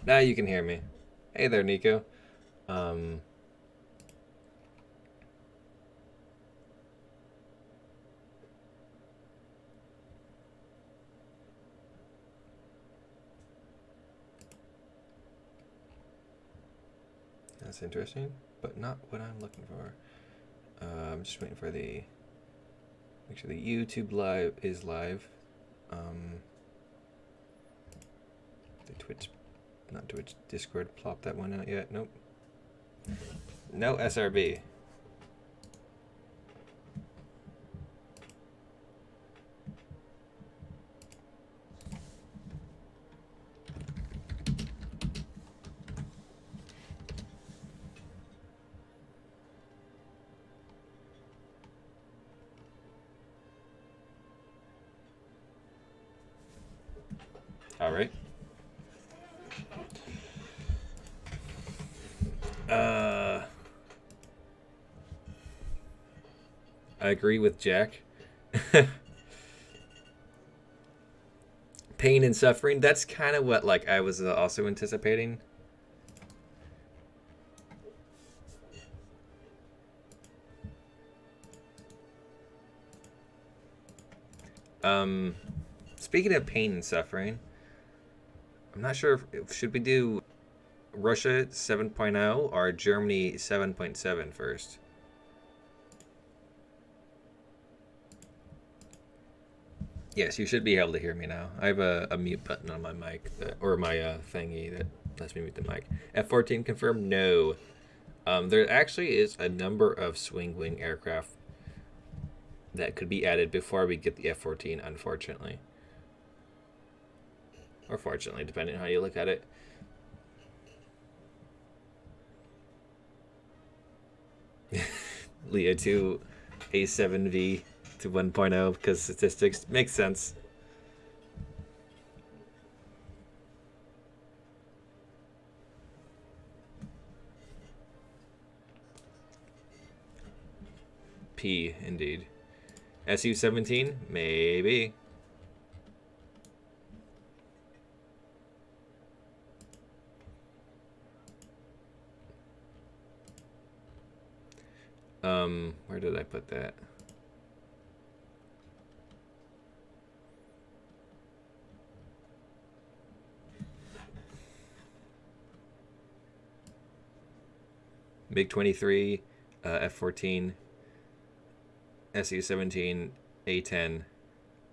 Now you can hear me. Hey there, Nico. Um, that's interesting, but not what I'm looking for. I'm just waiting for the make sure the YouTube live is live. Um, the Twitch, not Twitch, Discord. Plop that one out yet? Nope. No SRB. All right. I agree with Jack. Pain and suffering. That's kind of what like I was also anticipating. Um, Speaking of pain and suffering, I'm not sure if should we do Russia 7.0 or Germany 7.7 first. Yes, you should be able to hear me now. I have a mute button on my mic or my thingy that lets me mute the mic. F-14 confirmed? No. There actually is a number of swing wing aircraft that could be added before we get the F-14, unfortunately. Or fortunately, depending on how you look at it. Leah 2 A7V to 1.0 because statistics makes sense. P indeed. SU-17 maybe. Where did I put that? MiG-23, F-14, SU-17, A-10,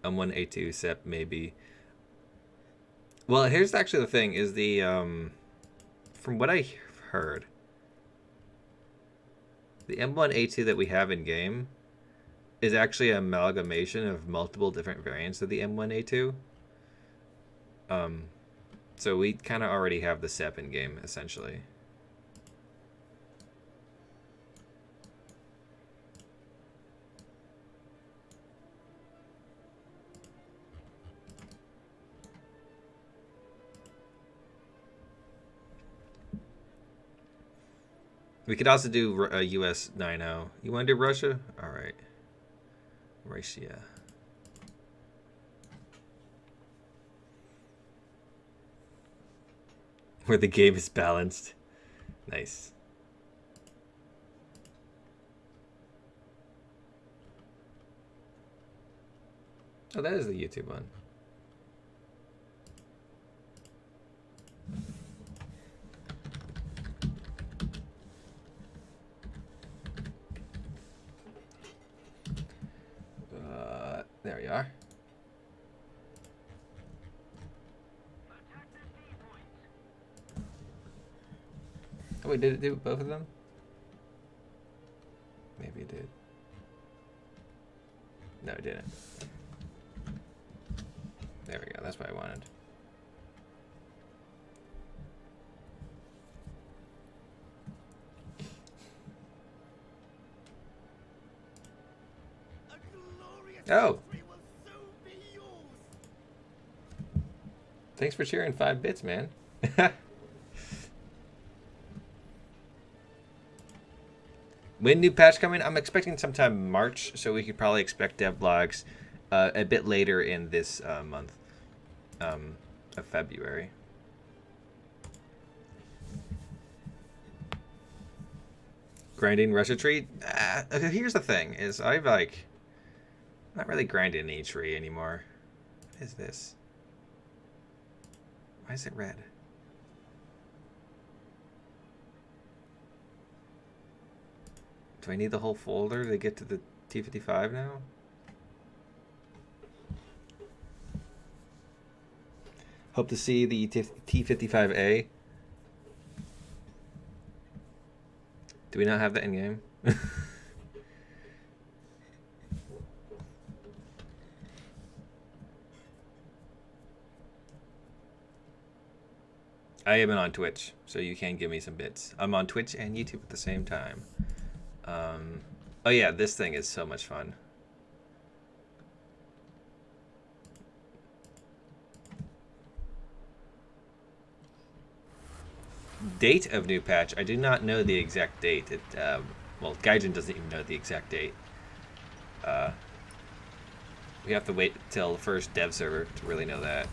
M1, A2, SEP maybe. Well, here's actually the thing: is the from what I heard, the M1A2 that we have in game is actually an amalgamation of multiple different variants of the M1A2. So we kind of already have the SEP in game, essentially. We could also do a US 9.0. You want to do Russia? All right. Russia. Where the game is balanced. Nice. Oh, that is the YouTube one. There you are. Oh, wait, did it do both of them? Maybe it did. No, it didn't. There we go. That's what I wanted. Oh! Thanks for sharing 5 bits, man. When new patch coming? I'm expecting sometime March, so we could probably expect devlogs a bit later in this month of February. Grinding Russia tree? Here's the thing, is I've like... not really grinding any tree anymore. What is this? Why is it red? Do I need the whole folder to get to the T55 now? Hope to see the T55A. Do we not have that in game? I am on Twitch, so you can give me some bits. I'm on Twitch and YouTube at the same time. Oh yeah, this thing is so much fun. Date of new patch. I do not know the exact date. Well, Gaijin doesn't even know the exact date. We have to wait till the first dev server to really know that.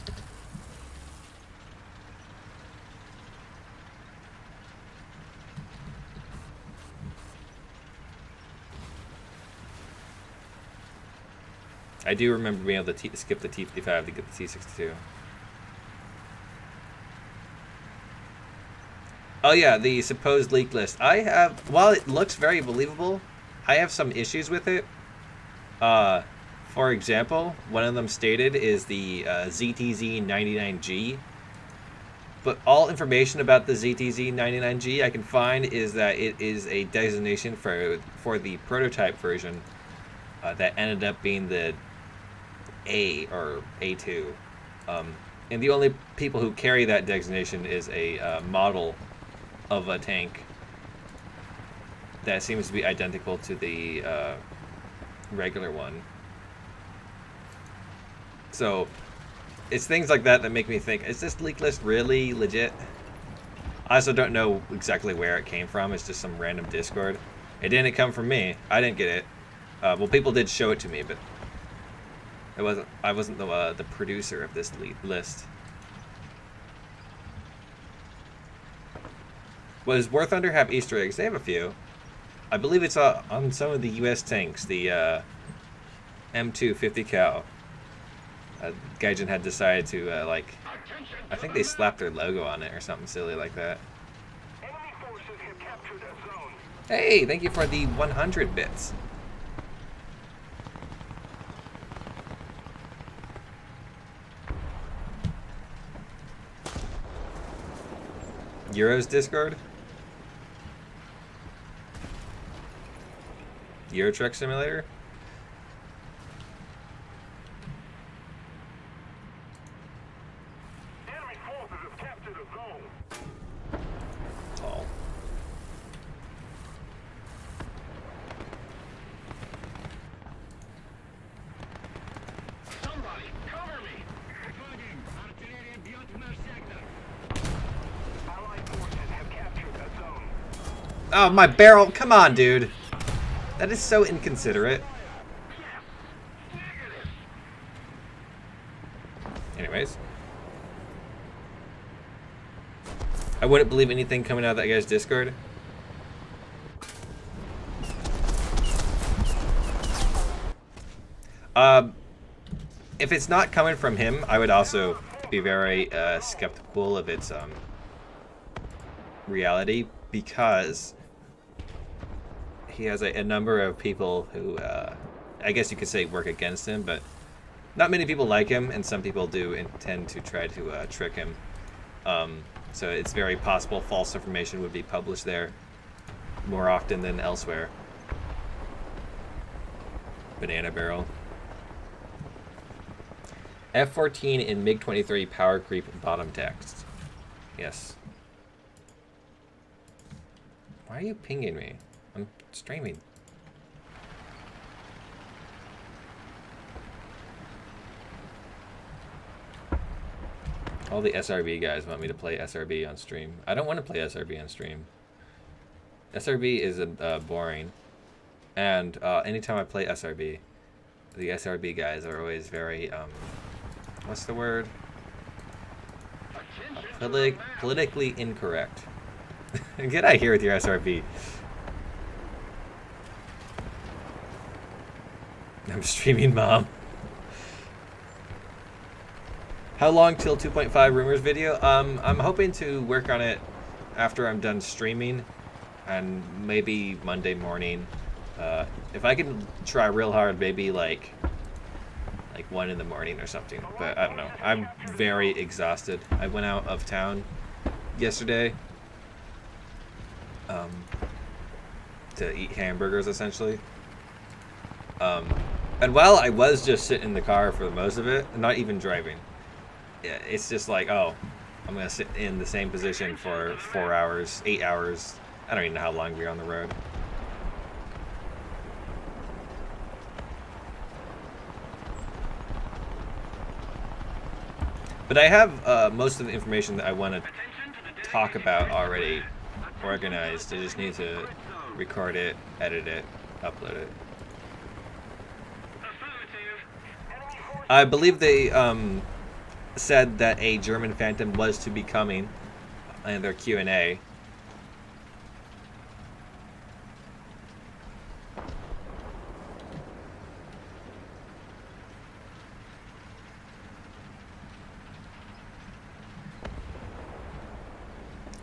I do remember being able to skip the T55 to get the T62. Oh yeah, the supposed leak list. I have, while it looks very believable, I have some issues with it. For example, one of them stated is the ZTZ99G. But all information about the ZTZ99G I can find is that it is a designation for the prototype version that ended up being the A or A2. And the only people who carry that designation is a model of a tank that seems to be identical to the regular one. So it's things like that that make me think, is this leak list really legit? I also don't know exactly where it came from. It's just some random Discord. It didn't come from me. I didn't get it. Well, people did show it to me, but I wasn't the producer of this list. Does War Thunder have Easter eggs? They have a few. I believe it's on some of the U.S. tanks, the M2 50 cal. Gaijin had decided to, like, I think they slapped their logo on it or something silly like that. Hey, thank you for the 100 bits. Euro's Discord? Euro Truck Simulator? Enemy forces have captured a zone. Tall. Somebody, cover me! Artillery beyond my sector. Allied forces have captured a zone. Oh, my barrel! Come on, dude! That is so inconsiderate. Anyways. I wouldn't believe anything coming out of that guy's Discord. If it's not coming from him, I would also be very skeptical of its reality, because he has a number of people who, I guess you could say, work against him, but not many people like him, and some people do intend to try to trick him. So it's very possible false information would be published there more often than elsewhere. Banana barrel. F-14 in MiG-23 power creep bottom text. Yes. Why are you pinging me? I'm streaming. All the SRB guys want me to play SRB on stream. I don't want to play SRB on stream. SRB is boring. And anytime I play SRB, the SRB guys are always very, what's the word? Politically incorrect. Get out of here with your SRB. I'm streaming, Mom. How long till 2.5 rumors video? I'm hoping to work on it after I'm done streaming, and maybe Monday morning. If I can try real hard, maybe like 1 in the morning or something. But I don't know. I'm very exhausted. I went out of town yesterday to eat hamburgers, essentially. And while I was just sitting in the car for most of it, not even driving, it's just like, oh, I'm going to sit in the same position for 4 hours, 8 hours. I don't even know how long we were on the road. But I have most of the information that I want to talk about already organized. I just need to record it, edit it, upload it. I believe they said that a German Phantom was to be coming in their Q&A.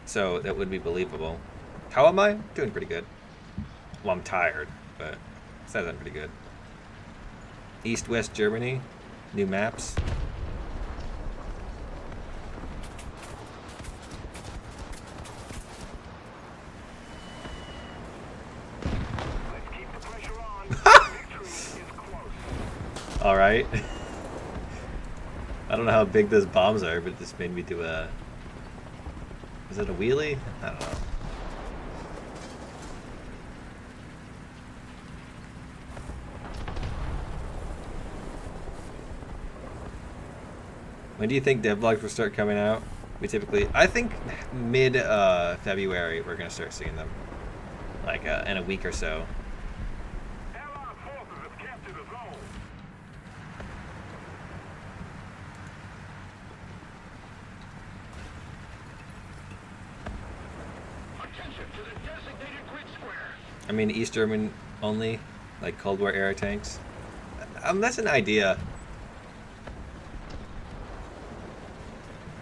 So that would be believable. How am I? Doing pretty good. Well, I'm tired, but it says I'm pretty good. East-West Germany, new maps. Let's keep the pressure on. Victory is close. All right. I don't know how big those bombs are, but this made me do a... Is it a wheelie? I don't know. When do you think devlogs will start coming out? I think mid February we're gonna start seeing them, like in a week or so. Allied forces have captured the zone. Attention to the designated grid square. I mean, East German only, like Cold War era tanks. That's an idea.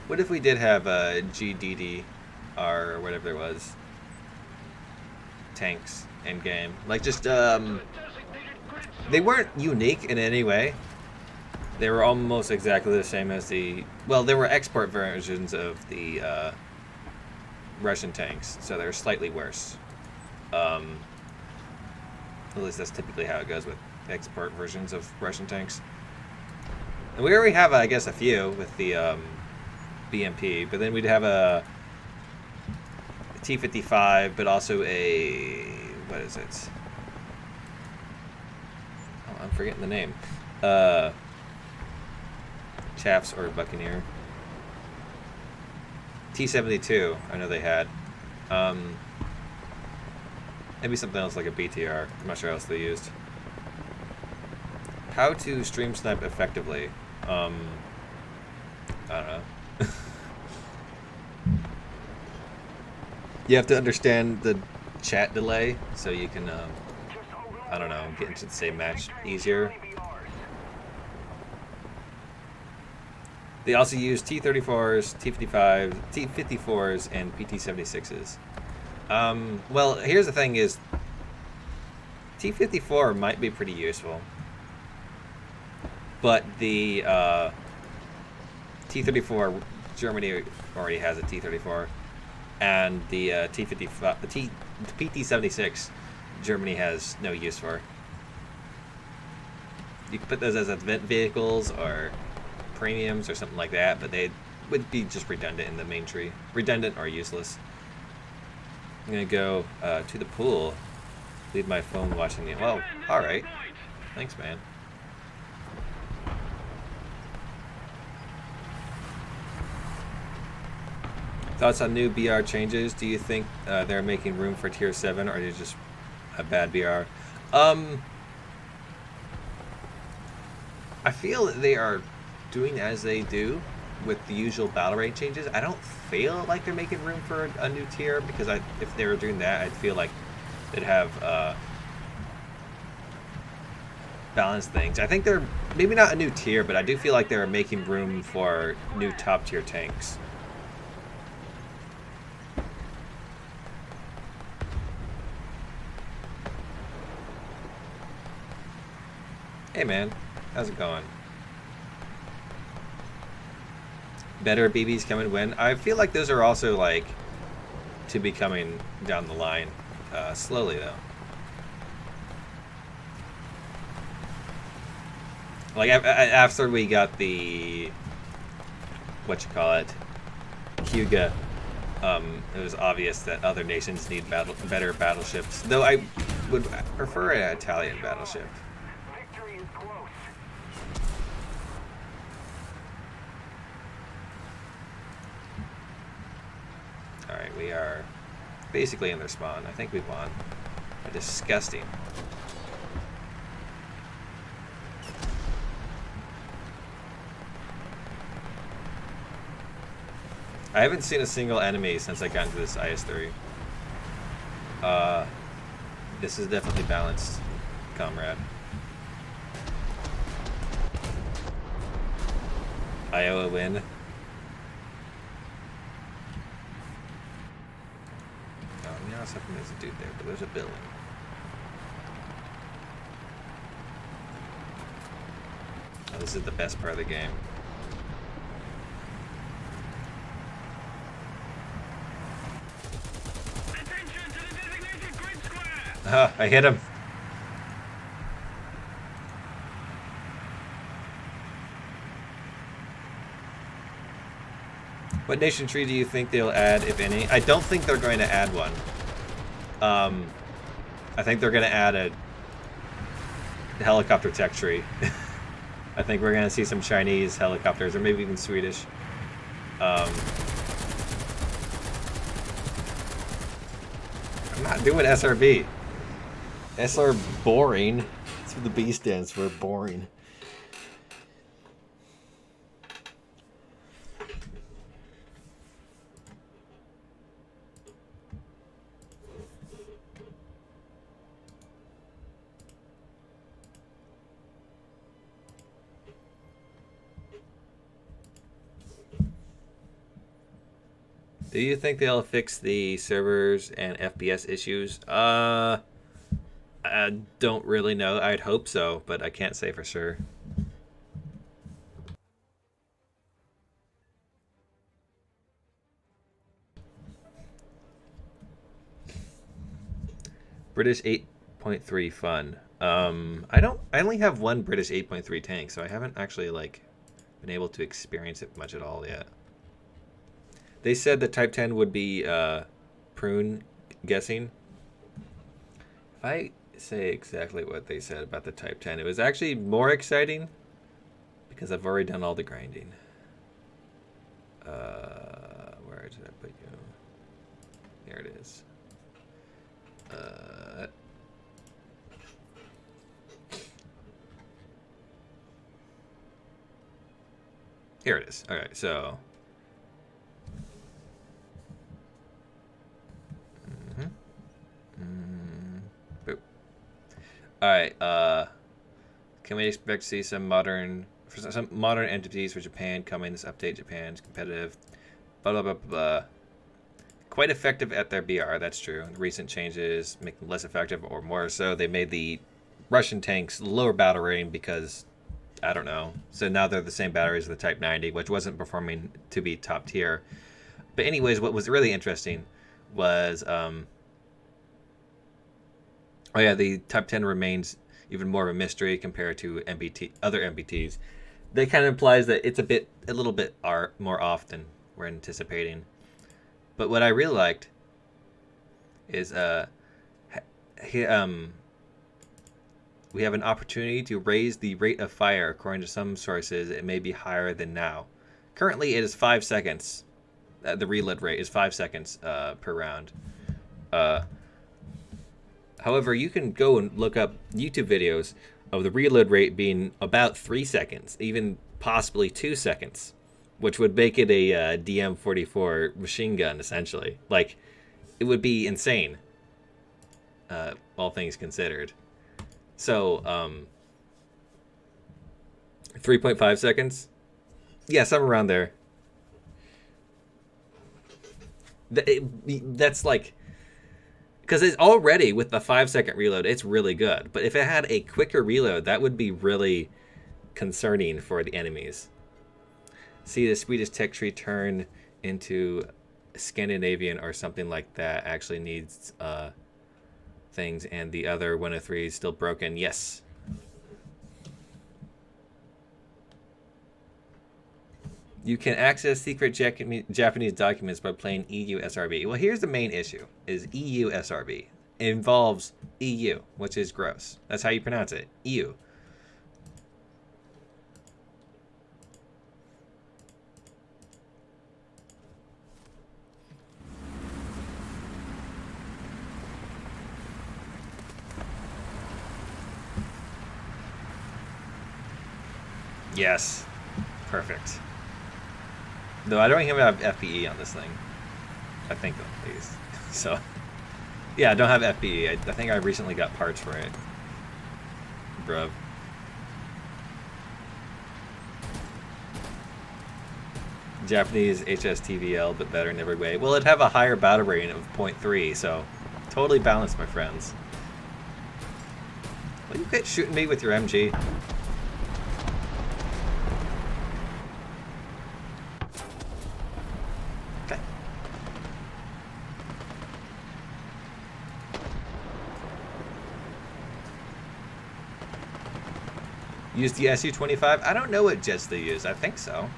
What if we did have a GDDR or whatever it was, tanks in game? Like just they weren't unique in any way. They were almost exactly the same as the, well, there were export versions of the Russian tanks, so they're slightly worse. At least that's typically how it goes with export versions of Russian tanks. And we already have, I guess, a few with the BMP, but then we'd have a T-55, but also a, what is it? Oh, I'm forgetting the name. Chaffs or Buccaneer. T-72, I know they had. Maybe something else like a BTR. I'm not sure what else they used. How to stream snipe effectively? I don't know. You have to understand the chat delay so you can, I don't know, get into the same match easier. They also use T-34s, T-55s, T-54s, and PT-76s. Well, here's the thing is, T-54 might be pretty useful, but the T-34, Germany already has a T-34, and the T-55, the PT-76, Germany has no use for. You could put those as event vehicles or premiums or something like that, but they would be just redundant in the main tree. Redundant or useless. I'm gonna go to the pool, leave my phone watching the, well, alright. Thanks, man. Thoughts on new BR changes? Do you think they're making room for Tier 7, or are they just a bad BR? I feel that they are doing as they do with the usual battle rate changes. I don't feel like they're making room for a new tier, because if they were doing that, I'd feel like they'd have balance things. I think they're maybe not a new tier, but I do feel like they're making room for new top tier tanks. Hey man, how's it going? Better BBs come and win. I feel like those are also like to be coming down the line, slowly though. Like after we got the Hyuga, it was obvious that other nations need better battleships. Though I would prefer an Italian battleship. Victory is close. All right, we are basically in their spawn. I think we won. Disgusting. I haven't seen a single enemy since I got into this IS-3. This is definitely balanced, comrade. Iowa win. Oh, you know something, there's a dude there, but there's a building. Oh, this is the best part of the game. Attention to the designated grid square! Ah, I hit him. What nation tree do you think they'll add, if any? I don't think they're going to add one. I think they're going to add a helicopter tech tree. I think we're going to see some Chinese helicopters, or maybe even Swedish. I'm not doing SRB. SR boring. That's what the B stands for, boring. Do you think they'll fix the servers and FPS issues? I don't really know. I'd hope so, but I can't say for sure. British 8.3 fun. I only have one British 8.3 tank, so I haven't actually like been able to experience it much at all yet. They said the Type 10 would be prune guessing. If I say exactly what they said about the Type 10, it was actually more exciting because I've already done all the grinding. Where did I put you? Here it is. Here it is. Okay, so. Boop. Alright, can we expect to see some modern entities for Japan coming this update? Japan's competitive. Blah, blah, blah, blah. Quite effective at their BR, that's true. Recent changes make them less effective, or more so. They made the Russian tanks lower battle rating because, I don't know. So now they're the same batteries as the Type 90, which wasn't performing to be top tier. But anyways, what was really interesting was, oh yeah, the Type 10 remains even more of a mystery compared to other MBTs. That kind of implies that it's a little bit more often we're anticipating. But what I really liked is we have an opportunity to raise the rate of fire. According to some sources, it may be higher than now. Currently, it is 5 seconds. The reload rate is 5 seconds per round. However, you can go and look up YouTube videos of the reload rate being about 3 seconds, even possibly 2 seconds, which would make it a DM-44 machine gun, essentially. Like, it would be insane, all things considered. So, 3.5 seconds. Yeah, somewhere around there. That's like, because it's already with the 5-second reload, it's really good. But if it had a quicker reload, that would be really concerning for the enemies. See the Swedish tech tree turn into Scandinavian or something like that actually needs things, and the other 103 is still broken. Yes. You can access secret Japanese documents by playing EU SRB. Well, here's the main issue, is EU SRB. It involves EU, which is gross. That's how you pronounce it, EU. Yes, perfect. Though I don't even have FPE on this thing. I think at least. So, yeah, I don't have FPE. I think I recently got parts for it. Bruv. Japanese HSTVL, but better in every way. Well, it'd have a higher battle rating of 0.3, so totally balanced, my friends. Will you quit shooting me with your MG? Use the Su-25? I don't know what jets they use. I think so.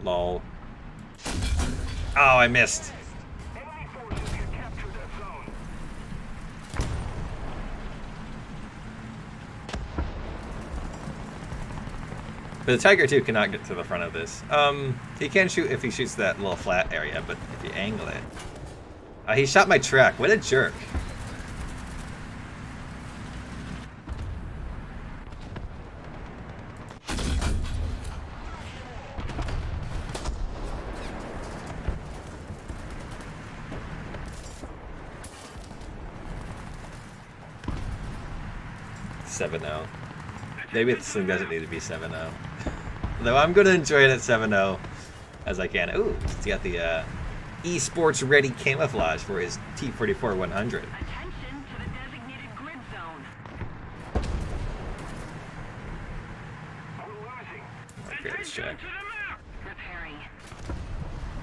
Lol. Oh, I missed. Enemy forces have captured that zone. But the Tiger 2 cannot get to the front of this. He can shoot if he shoots that little flat area, but if you angle it... he shot my track. What a jerk. Seven 0. Maybe this thing doesn't need to be 7-0. Though I'm going to enjoy it at 7-0 as I can. Ooh, he's got the esports ready camouflage for his T-44 100. Attention to the designated grid zone. We're losing. Okay, let's check. Repairing.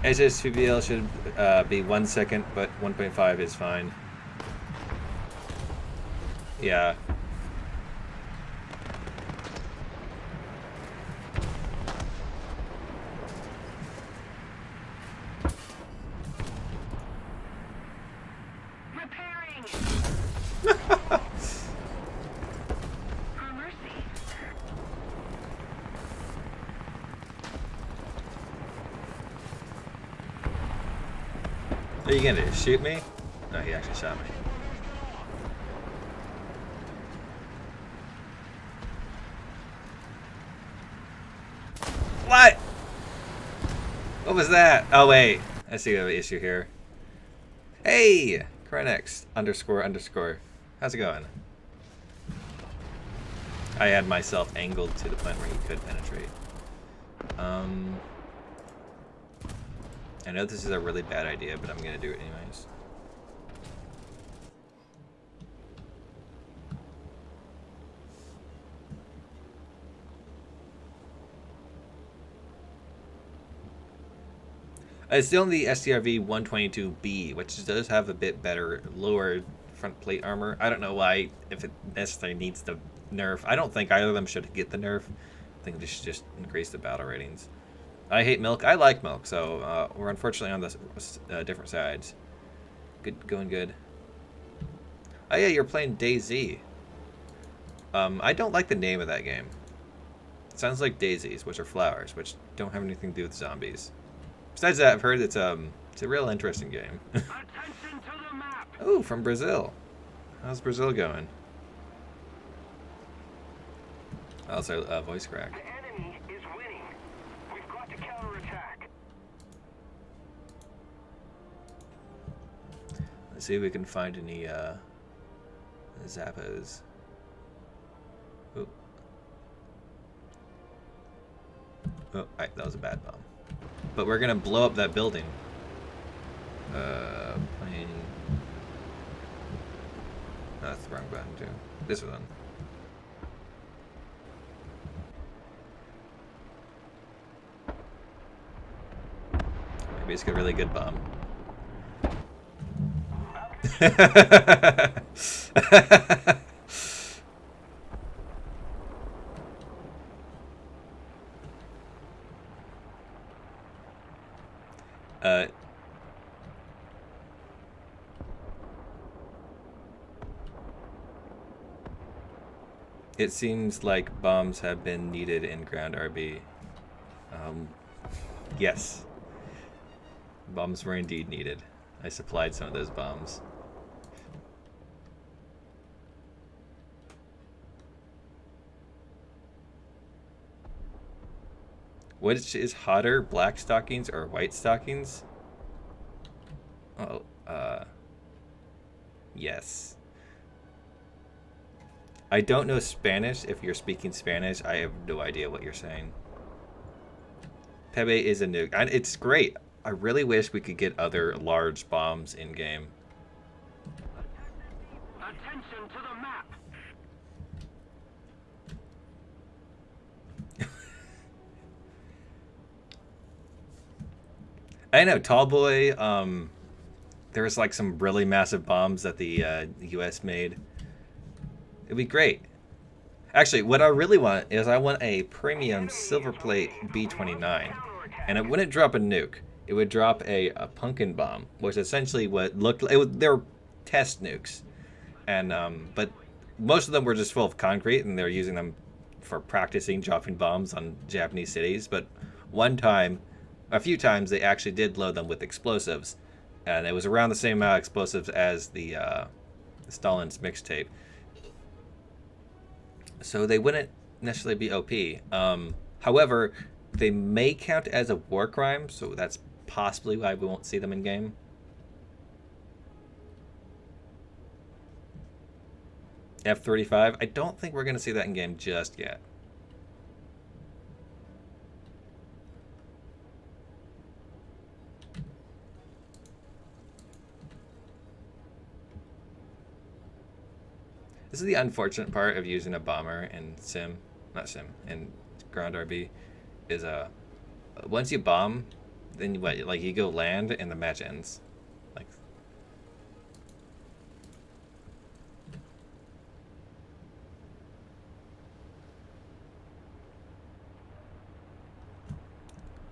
HSPBL should be 1 second, but 1.5 is fine. Yeah. Repairing. For mercy. What are you gonna do? Shoot me? No, he actually shot me. What? What was that? Oh wait, I see we have an issue here. Hey, Krenex __. How's it going? I had myself angled to the point where he could penetrate. I know this is a really bad idea, but I'm gonna do it anyways. It's still in the STRV 122B, which does have a bit better, lower front plate armor. I don't know why, if it necessarily needs the nerf. I don't think either of them should get the nerf. I think they should just increase the battle ratings. I hate milk. I like milk, so we're unfortunately on the different sides. Good, going good. Oh yeah, you're playing DayZ. I don't like the name of that game. It sounds like daisies, which are flowers, which don't have anything to do with zombies. Besides that, I've heard it's a real interesting game. Attention to the map. Oh, from Brazil. How's Brazil going? Also, voice crack. The enemy is Let's see if we can find any Zappos. Oh. Oh, right, that was a bad bomb. But we're gonna blow up that building. Plane. That's the wrong button too. This one. Maybe it's a really good bomb. It seems like bombs have been needed in ground RB. Yes. Bombs were indeed needed. I supplied some of those bombs. Which is hotter, black stockings or white stockings? Oh, yes. I don't know Spanish. If you're speaking Spanish, I have no idea what you're saying. Pepe is a nuke. It's great. I really wish we could get other large bombs in game. Attention to the map. I know, Tallboy. There was like some really massive bombs that the U.S. made. It'd be great. Actually, what I really want is I want a premium silver plate B-29, and it wouldn't drop a nuke. It would drop a pumpkin bomb, which essentially what looked like they're test nukes, and but most of them were just full of concrete, and they're using them for practicing dropping bombs on Japanese cities. But a few times, they actually did load them with explosives, and it was around the same amount of explosives as the Stalin's mixtape. So they wouldn't necessarily be OP. However, they may count as a war crime, so that's possibly why we won't see them in game. F-35, I don't think we're going to see that in game just yet. This is the unfortunate part of using a bomber in in ground RB, is once you bomb, then you go land and the match ends. Like,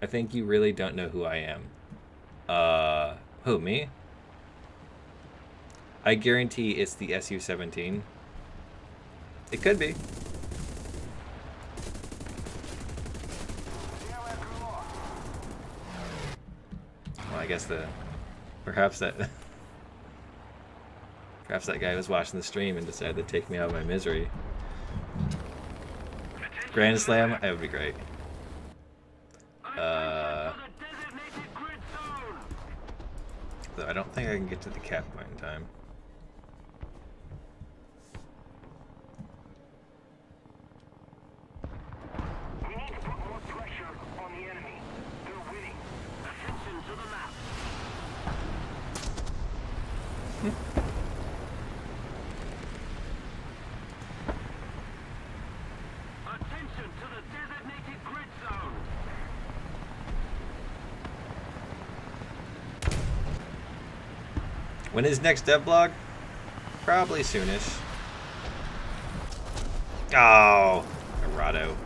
I think you really don't know who I am. Who, me? I guarantee it's the Su-17. It could be. Well, I guess perhaps that guy was watching the stream and decided to take me out of my misery. Grand Slam, that would be great. Though I don't think I can get to the cap point in time. We need to put more pressure on the enemy. They're winning. Attention to the map. Attention to the designated grid zone. When is next devlog? Probably soonish. Oh, Arado.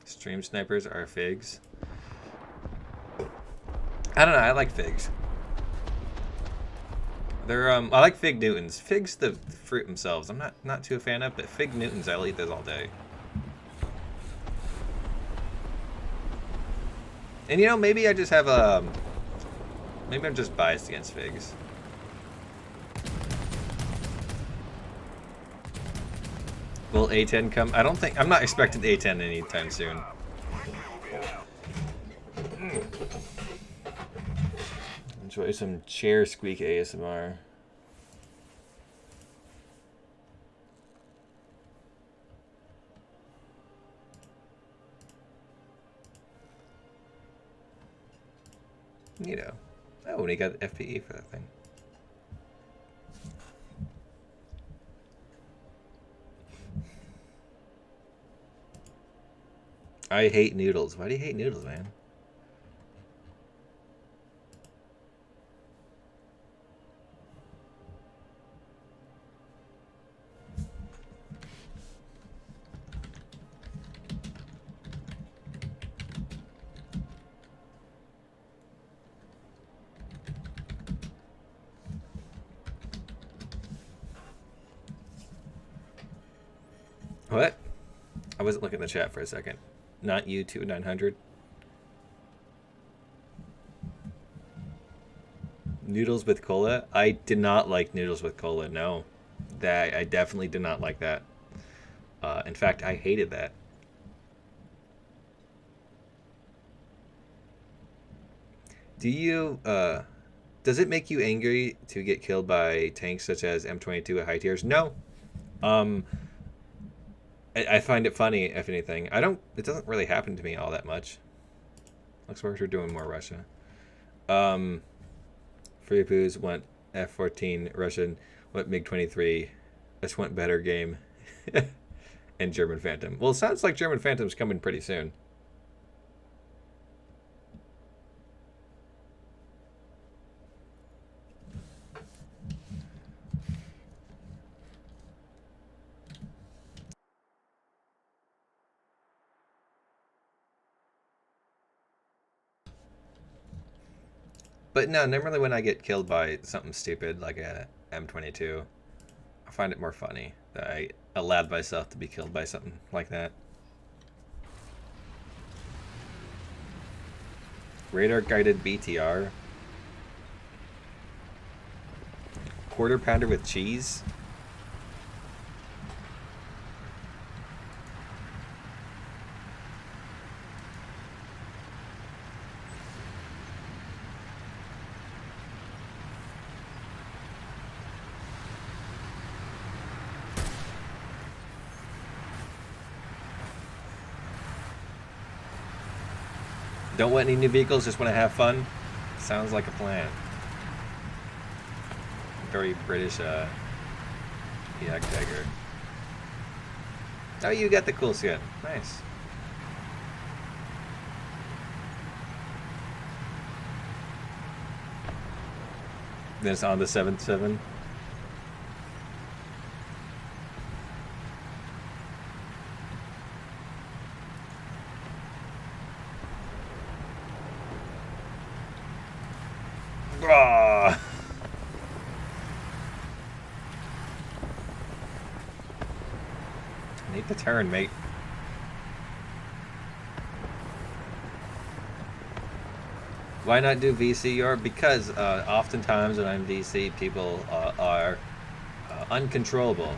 Stream snipers are figs. I don't know. I like figs. They're I like fig Newtons. Figs, the fruit themselves, I'm not too a fan of, but fig Newtons, I'll eat those all day. And you know, maybe I just have maybe I'm just biased against figs. Will A10 come? I'm not expecting A10 anytime soon. Enjoy some chair squeak ASMR. You know. Oh, and he got FPE for that thing. I hate noodles. Why do you hate noodles, man? What? I wasn't looking at the chat for a second. Not you, 2900. Noodles with cola? I did not like noodles with cola, no. That I definitely did not like that. In fact, I hated that. Do you, does it make you angry to get killed by tanks such as M22 at high tiers? No. I find it funny, if anything. It doesn't really happen to me all that much. Looks like we're doing more Russia. Free Poos went F-14, Russian went MiG-23. This went better game. And German Phantom. Well, it sounds like German Phantom's coming pretty soon. But no, normally when I get killed by something stupid like a M22, I find it more funny that I allowed myself to be killed by something like that. Radar guided BTR. Quarter pounder with cheese. Don't want any new vehicles, just want to have fun. Sounds like a plan. Very British, Yak Tiger. Oh, you got the cool skin. Nice. Then it's on the 7-7. Need the turn, mate. Why not do VC? Because oftentimes when I'm VC, people are uncontrollable.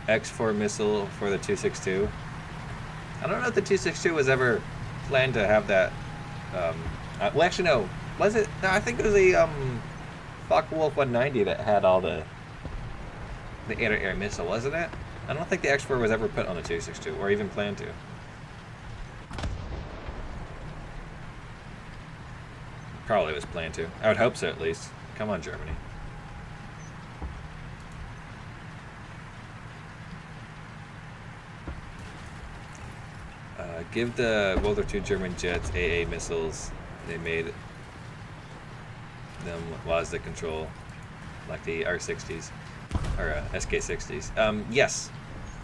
X4 missile for the 262. I don't know if the 262 was ever planned to have that. Well, actually, no. Was it? No, I think it was a Focke-Wulf 190 that had all the air-to-air missile, wasn't it? I don't think the X4 was ever put on the 262, or even planned to. Probably was planned to. I would hope so, at least. Come on, Germany. Give the World War II German jets AA missiles. They made them WASD control, like the R60s or SK60s. Yes,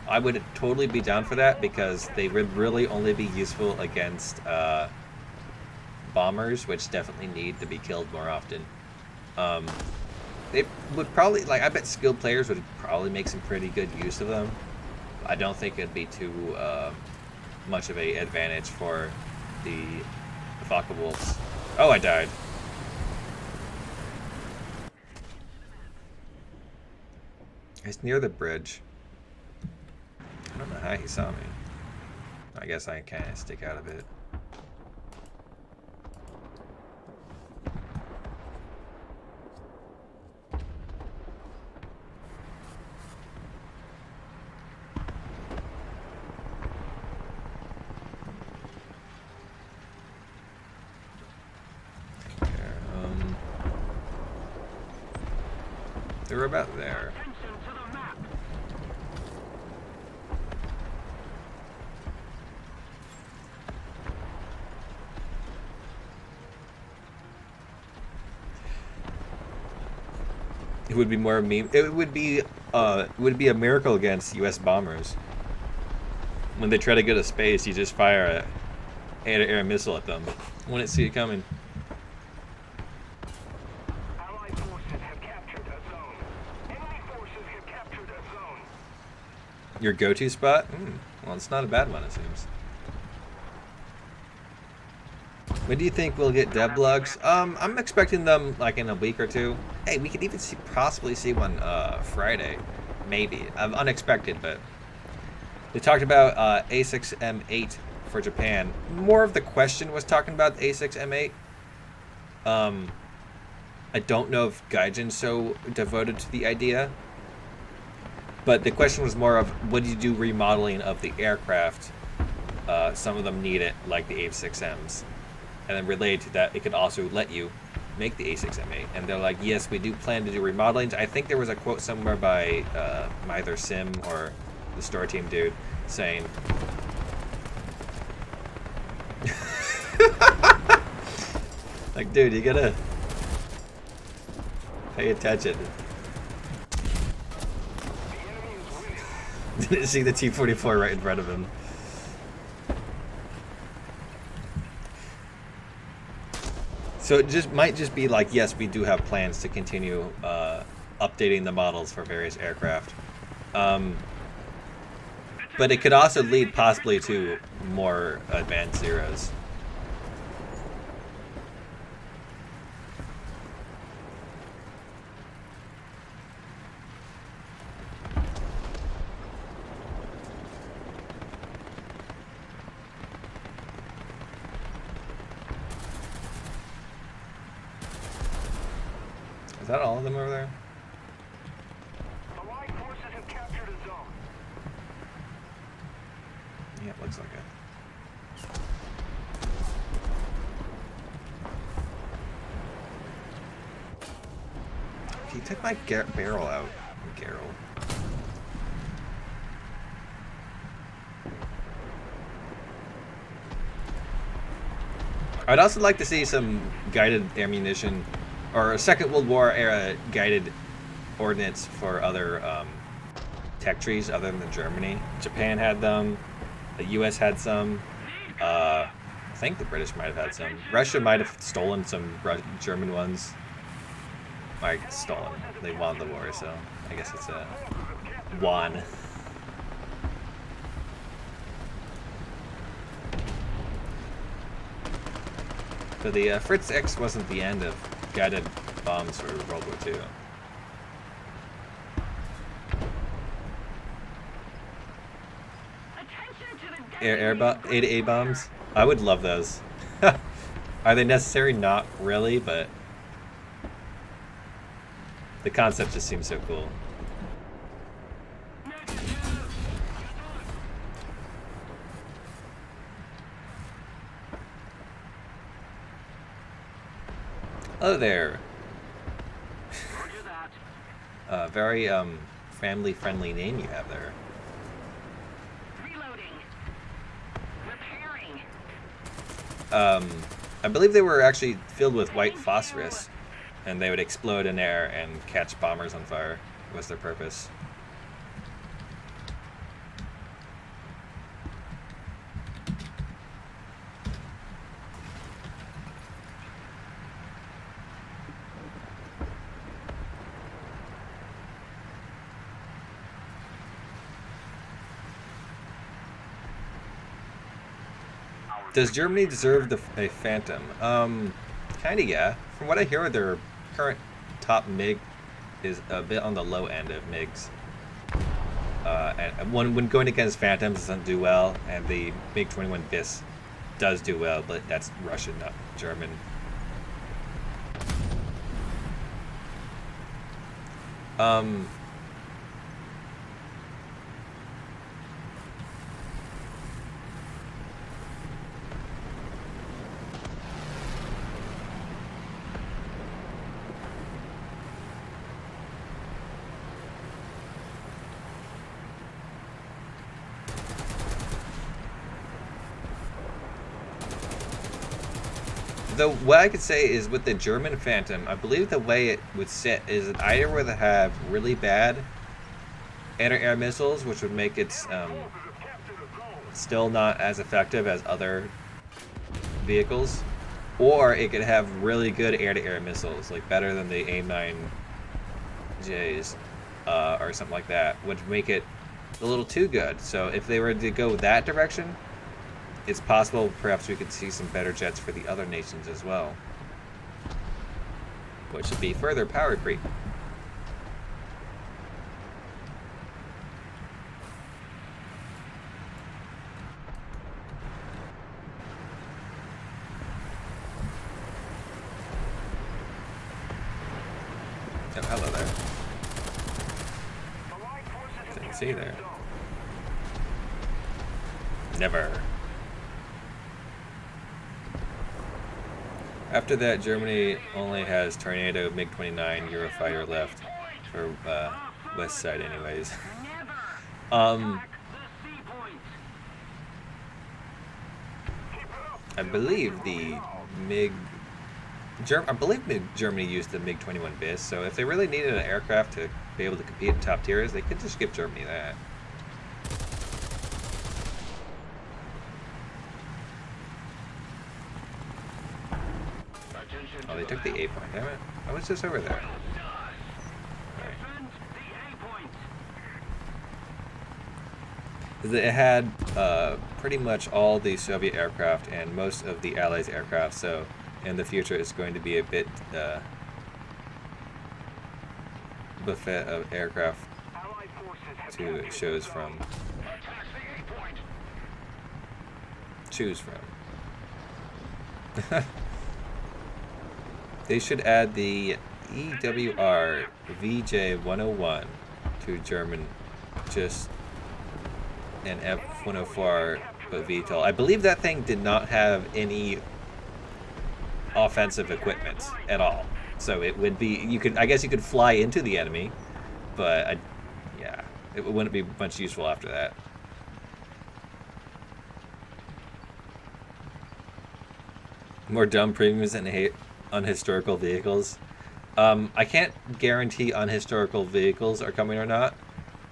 I would totally be down for that because they would really only be useful against bombers, which definitely need to be killed more often. They would probably, like, I bet skilled players would probably make some pretty good use of them. I don't think it'd be too much of a advantage for the Focke-Wulfs. Oh, I died. It's near the bridge. Hi, he saw me. I guess I kind of stick out a bit. They were about there. Attention to the map. It would be more meme. It would be a miracle against U.S. bombers. When they try to go to space, you just fire a air missile at them. Wouldn't see it coming. Allied forces have captured a zone. Enemy forces have captured a zone. Your go-to spot? Well, it's not a bad one, it seems. When do you think we'll get devlogs? I'm expecting them like in a week or two. Hey, we could even possibly see one Friday, maybe. Unexpected, but they talked about A6M8 for Japan. More of the question was talking about the A6M8. I don't know if Gaijin's so devoted to the idea, but the question was more of, would you do remodeling of the aircraft? Some of them need it, like the A6Ms. And then related to that, it could also let you make the A6M8. And they're like, yes, we do plan to do remodelings. I think there was a quote somewhere by either Sim or the store team dude saying, like, dude, you gotta pay attention. The enemy is winning. Didn't see the T-44 right in front of him. So it might just be like, yes, we do have plans to continue updating the models for various aircraft. But it could also lead possibly to more advanced Zeros. Is that all of them over there? Allied forces have captured a zone. Yeah, it looks like it. He took my barrel out. Garrel. I'd also like to see some guided ammunition, or a Second World War era guided ordnance for other tech trees other than Germany. Japan had them. The U.S. had some. I think the British might have had some. Russia might have stolen some German ones. Like, stolen. They won the war, so I guess it's a won. But the Fritz X wasn't the end of guided bombs for World War II. A bombs? I would love those. Are they necessary? Not really, but the concept just seems so cool. Hello there. Very family-friendly name you have there. Reloading. Repairing. I believe they were actually filled with white phosphorus, and they would explode in air and catch bombers on fire. Was their purpose. Does Germany deserve a Phantom? Kinda, yeah. From what I hear, their current top MiG is a bit on the low end of MiGs. And when going against Phantoms, it doesn't do well, and the MiG-21 Bis does do well, but that's Russian, not German. What I could say is with the German Phantom, I believe the way it would sit is it either would have really bad anti-air missiles, which would make it still not as effective as other vehicles, or it could have really good air-to-air missiles, like better than the AIM-9Js or something like that, which would make it a little too good. So if they were to go that direction, it's possible perhaps we could see some better jets for the other nations as well, which would be further power creep. Oh, hello there. Didn't see there. Never. After that, Germany only has Tornado MiG-29 Eurofighter left for West Side, anyways. I believe Germany used the MiG-21 Bis, so if they really needed an aircraft to be able to compete in top tiers, they could just give Germany that. Oh, they took the A point, damn it. I was just over there. Right. It had pretty much all the Soviet aircraft and most of the Allies' aircraft, so in the future it's going to be a bit buffet of aircraft to choose from. They should add the EWR VJ101 to German, just an F104 but VTOL. I believe that thing did not have any offensive equipment at all, so it would be I guess you could fly into the enemy, but yeah, it wouldn't be much useful after that. More dumb premiums than hate unhistorical vehicles. I can't guarantee unhistorical vehicles are coming or not,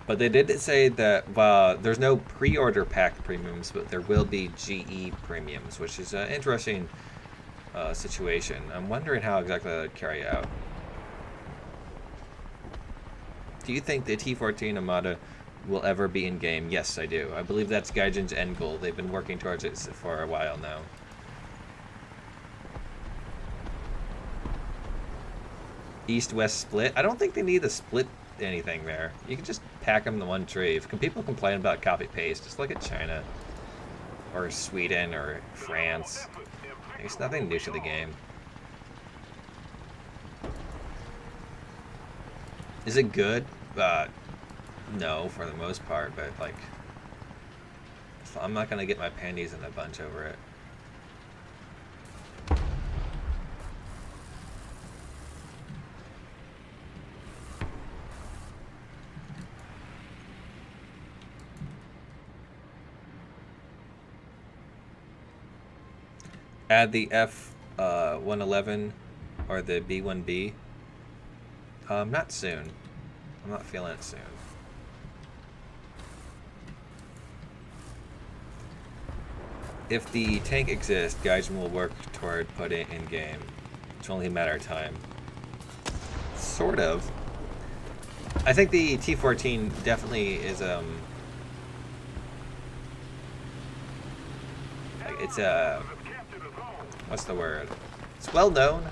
but they did say that there's no pre-order pack premiums, but there will be GE premiums, which is an interesting situation. I'm wondering how exactly that would carry out. Do you think the T-14 Armada will ever be in game? Yes, I do. I believe that's Gaijin's end goal. They've been working towards it for a while now. East-west split. I don't think they need to split anything there. You can just pack them in the one tree. If people complain about copy-paste, just look at China or Sweden or France. It's nothing new to the game. Is it good? No, for the most part, but like, I'm not gonna get my panties in a bunch over it. Add the F-111 or the B-1B. Not soon. I'm not feeling it soon. If the tank exists, Gaijin will work toward putting it in game. It's only a matter of time. Sort of. I think the T-14 definitely is it's what's the word? It's well known,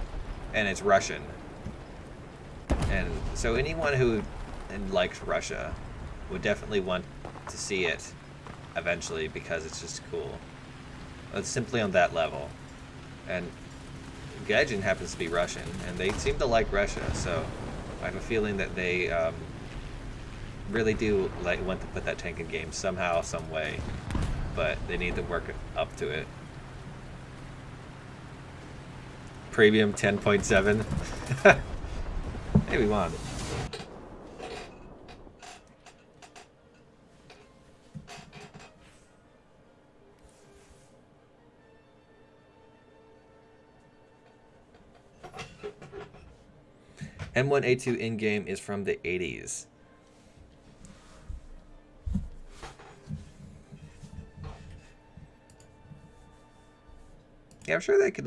and it's Russian. And so anyone who likes Russia would definitely want to see it eventually because it's just cool. It's simply on that level. And Gaijin happens to be Russian, and they seem to like Russia, so I have a feeling that they really do want to put that tank in game somehow, some way, but they need to work up to it. Premium 10.7. Hey, we won. M1A2 in-game is from the 80s. Yeah, I'm sure they could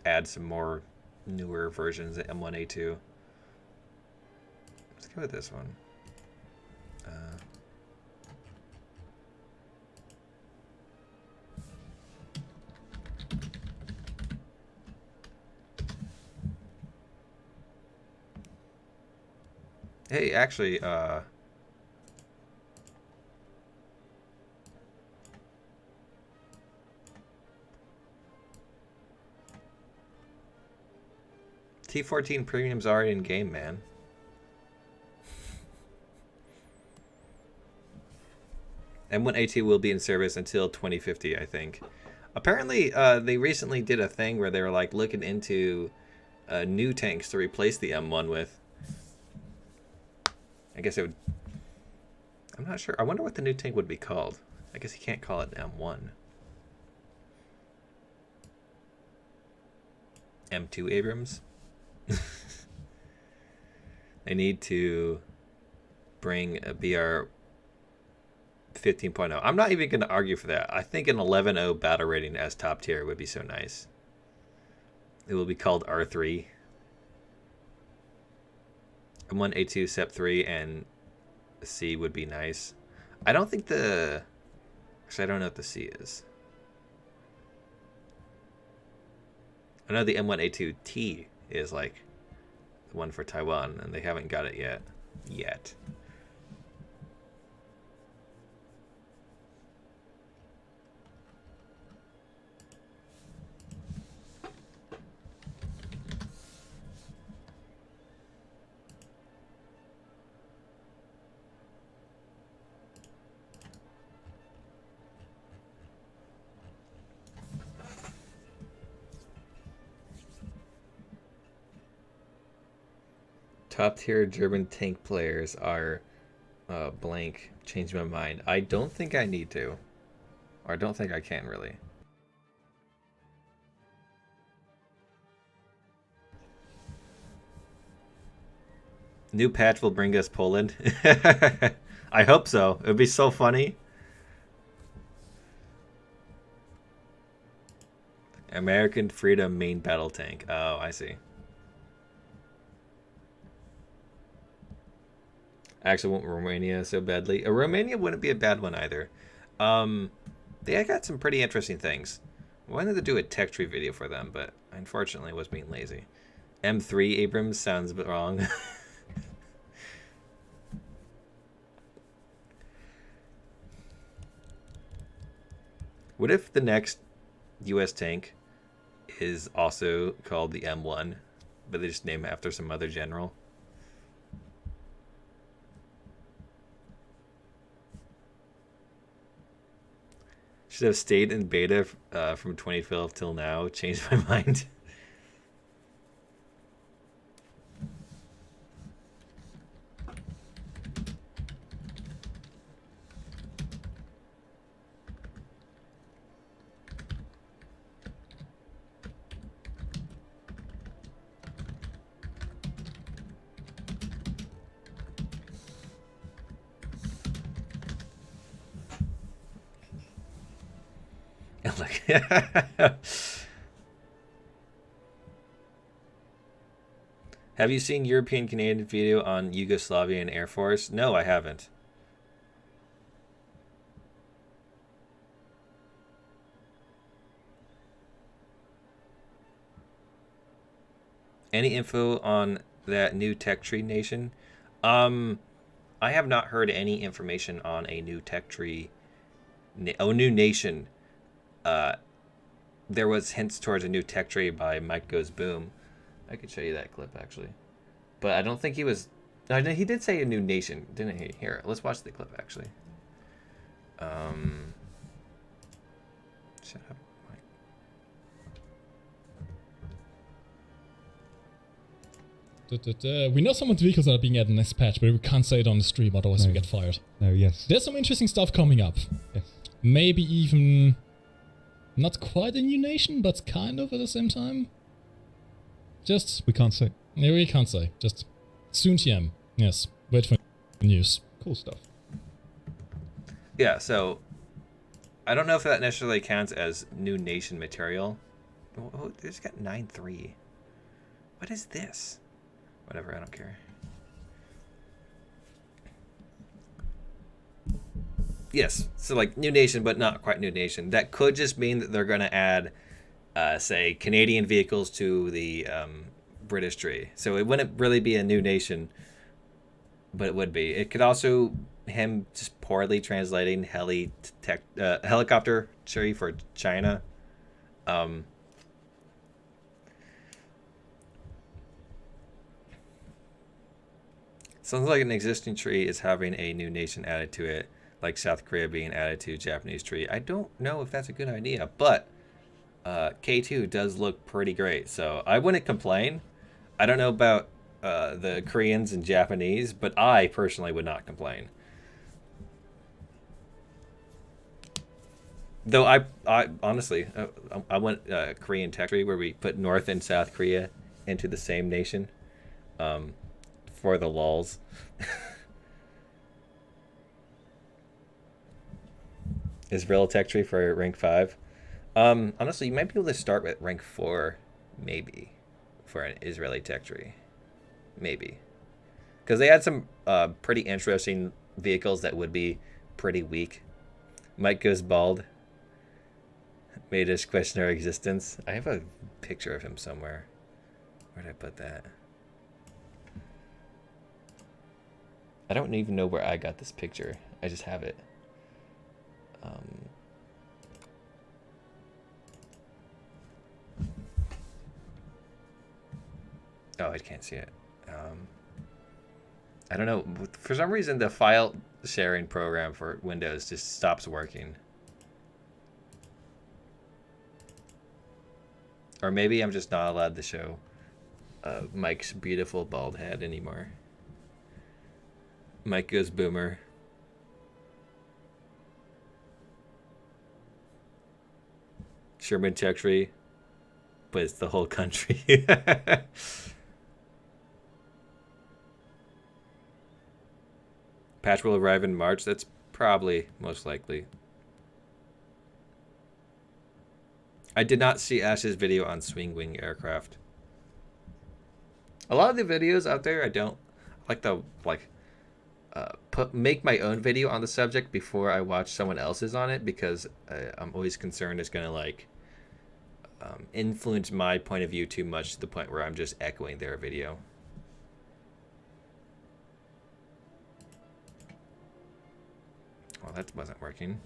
add some more newer versions of M1A2. Let's go with this one. Hey, actually, T14 Premium's already in game, man. M1A2 will be in service until 2050, I think. Apparently, they recently did a thing where they were like looking into new tanks to replace the M1 with. I guess it would. I'm not sure. I wonder what the new tank would be called. I guess you can't call it M1. M2 Abrams. They need to bring a BR 15.0. I'm not even going to argue for that. I think an 11.0 battle rating as top tier would be so nice. It will be called R3. M1A2 SEP 3 and C would be nice. I don't think the... Actually, I don't know what the C is. I know the M1A2T is like the one for Taiwan, and they haven't got it yet. Top tier German tank players are blank. Changed my mind. I don't think I need to. Or I don't think I can really. New patch will bring us Poland. I hope so. It would be so funny. American Freedom main battle tank. Oh, I see. I actually want Romania so badly. Romania wouldn't be a bad one either. They got some pretty interesting things. I wanted to do a tech tree video for them, but unfortunately was being lazy. M3 Abrams sounds a bit wrong. What if the next US tank is also called the M1, but they just name it after some other general? Should have stayed in beta from 2012 till now. Changed my mind. Have you seen European Canadian video on Yugoslavian Air Force? No, I haven't. Any info on that new tech tree nation? I have not heard any information on a new tech tree, new nation. There was hints towards a new tech tree by Mike Goes Boom. I could show you that clip actually, but I don't think he was. No, he did say a new nation, didn't he? Here, let's watch the clip actually. Shut up, Mike. We know some of the vehicles that are being added in this patch, but we can't say it on the stream, otherwise we get fired. No, yes. There's some interesting stuff coming up. Yes. Maybe even not quite a new nation, but kind of at the same time. Just We can't say. yeah, we can't say. Just soon TM. Yes. Wait for news. Cool stuff. Yeah, so I don't know if that necessarily counts as new nation material. Oh, it's got 9.3. What is this? Whatever, I don't care. Yes, so like new nation, but not quite new nation. That could just mean that they're going to add, say, Canadian vehicles to the British tree. So it wouldn't really be a new nation, but it would be. It could also him just poorly translating helicopter tree for China. Sounds like an existing tree is having a new nation added to it, like South Korea being added to Japanese tree. I don't know if that's a good idea, but K2 does look pretty great, so I wouldn't complain. I don't know about the Koreans and Japanese, but I personally would not complain. Though I honestly, I want Korean tech tree where we put North and South Korea into the same nation. For the lulz. Israel tech tree for rank 5. Honestly, you might be able to start with rank 4, maybe, for an Israeli tech tree. Maybe. Because they had some pretty interesting vehicles that would be pretty weak. Mike Goes Bald made us question our existence. I have a picture of him somewhere. Where did I put that? I don't even know where I got this picture. I just have it. Oh, I can't see it. I don't know. For some reason, the file sharing program for Windows just stops working. Or maybe I'm just not allowed to show Mike's beautiful bald head anymore. Mike Goes Boomer. Sherman tech tree, but it's the whole country. Patch will arrive in March. That's probably most likely. I did not see Ash's video on swing wing aircraft. A lot of the videos out there, I don't like the make my own video on the subject before I watch someone else's on it, because I'm always concerned it's gonna influence my point of view too much to the point where I'm just echoing their video. Well, that wasn't working.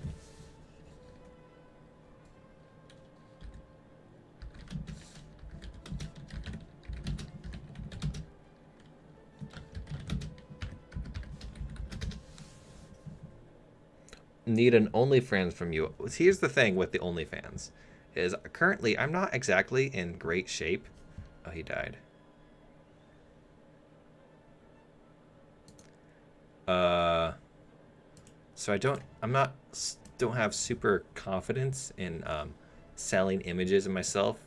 Need an OnlyFans from you. Here's the thing with the OnlyFans, is currently I'm not exactly in great shape. Oh, he died. So don't have super confidence in selling images of myself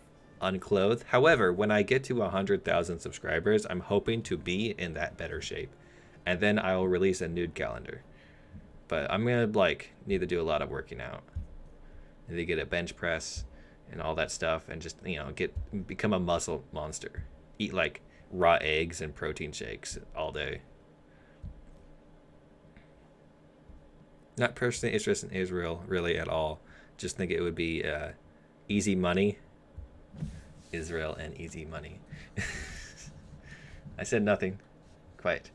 unclothed. However, when I get to 100,000 subscribers, I'm hoping to be in that better shape, and then I will release a nude calendar. But I'm gonna need to do a lot of working out. Need to get a bench press and all that stuff, and just become a muscle monster. Eat raw eggs and protein shakes all day. Not personally interested in Israel really at all. Just think it would be easy money. Israel and easy money. I said nothing. Quite.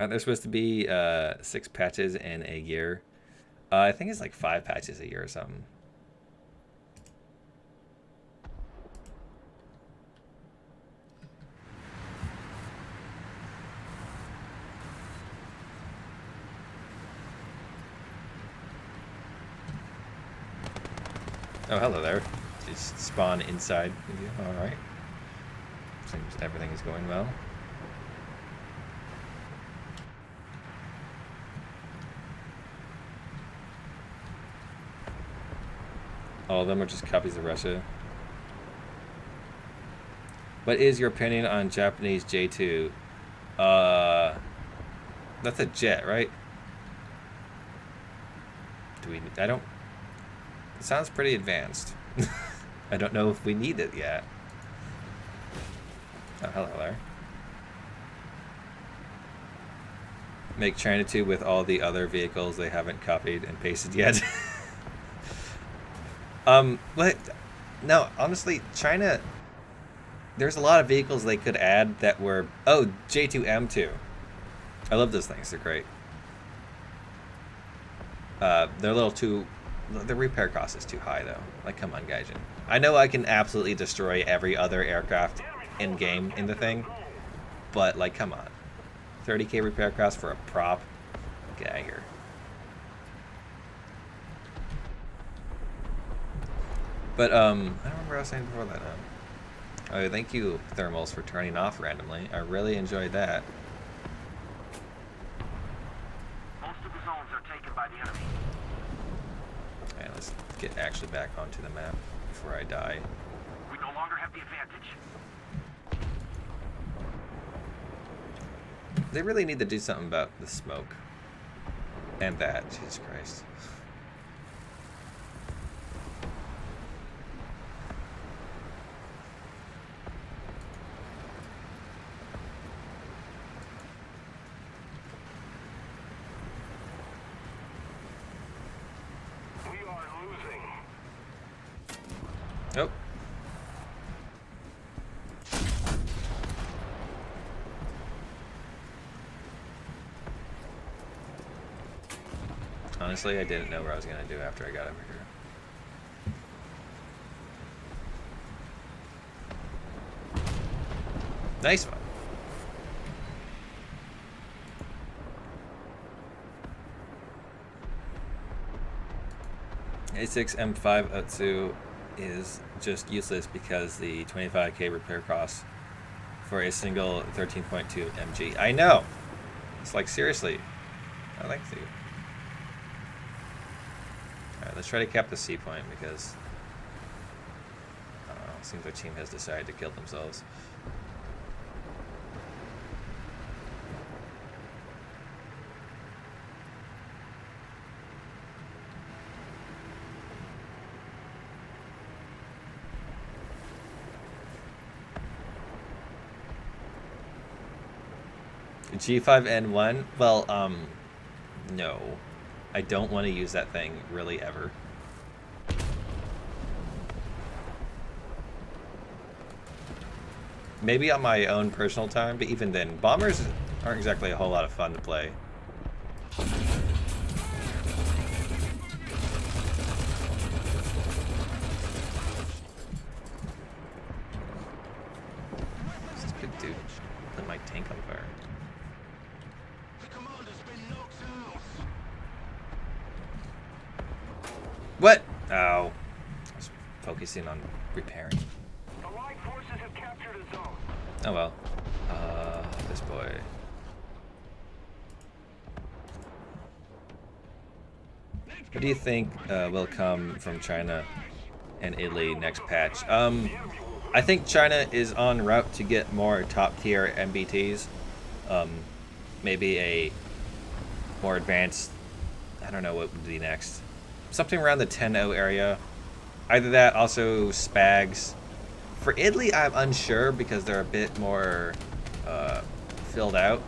There's supposed to be 6 patches in a year. I think it's like 5 patches a year or something. Oh, hello there. Just spawn inside of you. Alright. Seems everything is going well. All of them are just copies of Russia. What is your opinion on Japanese J2? That's a jet, right? I don't... It sounds pretty advanced. I don't know if we need it yet. Oh, hello there. Make China 2 with all the other vehicles they haven't copied and pasted yet. But no, honestly, China, there's a lot of vehicles they could add that were, oh, J2M2. I love those things, they're great. They're a little too, the repair cost is too high though. Like, come on, Gaijin. I know I can absolutely destroy every other aircraft in game in the thing, but like, come on. 30k repair cost for a prop? Get out of here. But, I don't remember what I was saying before that. Oh, thank you, Thermals, for turning off randomly. I really enjoyed that. Most of the zones are taken by the enemy. Okay, let's get actually back onto the map before I die. We no longer have the advantage. They really need to do something about the smoke. And that, Jesus Christ. Oh. Honestly, I didn't know what I was going to do after I got over here. Nice one. A6 M502 is just useless because the 25k repair costs for a single 13.2 MG. I know! It's like, seriously. I like to. Alright, let's try to cap the C point because I don't know, it seems our team has decided to kill themselves. G5N1? Well, no. I don't want to use that thing really ever. Maybe on my own personal time, but even then, bombers aren't exactly a whole lot of fun to play. Stupid dude. Lit my tank on fire. What? Oh. I was focusing on repairing. Allied forces have captured a zone. Oh well. This boy. What do you think will come from China and Italy next patch? I think China is en route to get more top tier MBTs. Maybe a more advanced, I don't know what would be next. Something around the 10.0 area. Either that, also Spags. For Italy, I'm unsure because they're a bit more filled out.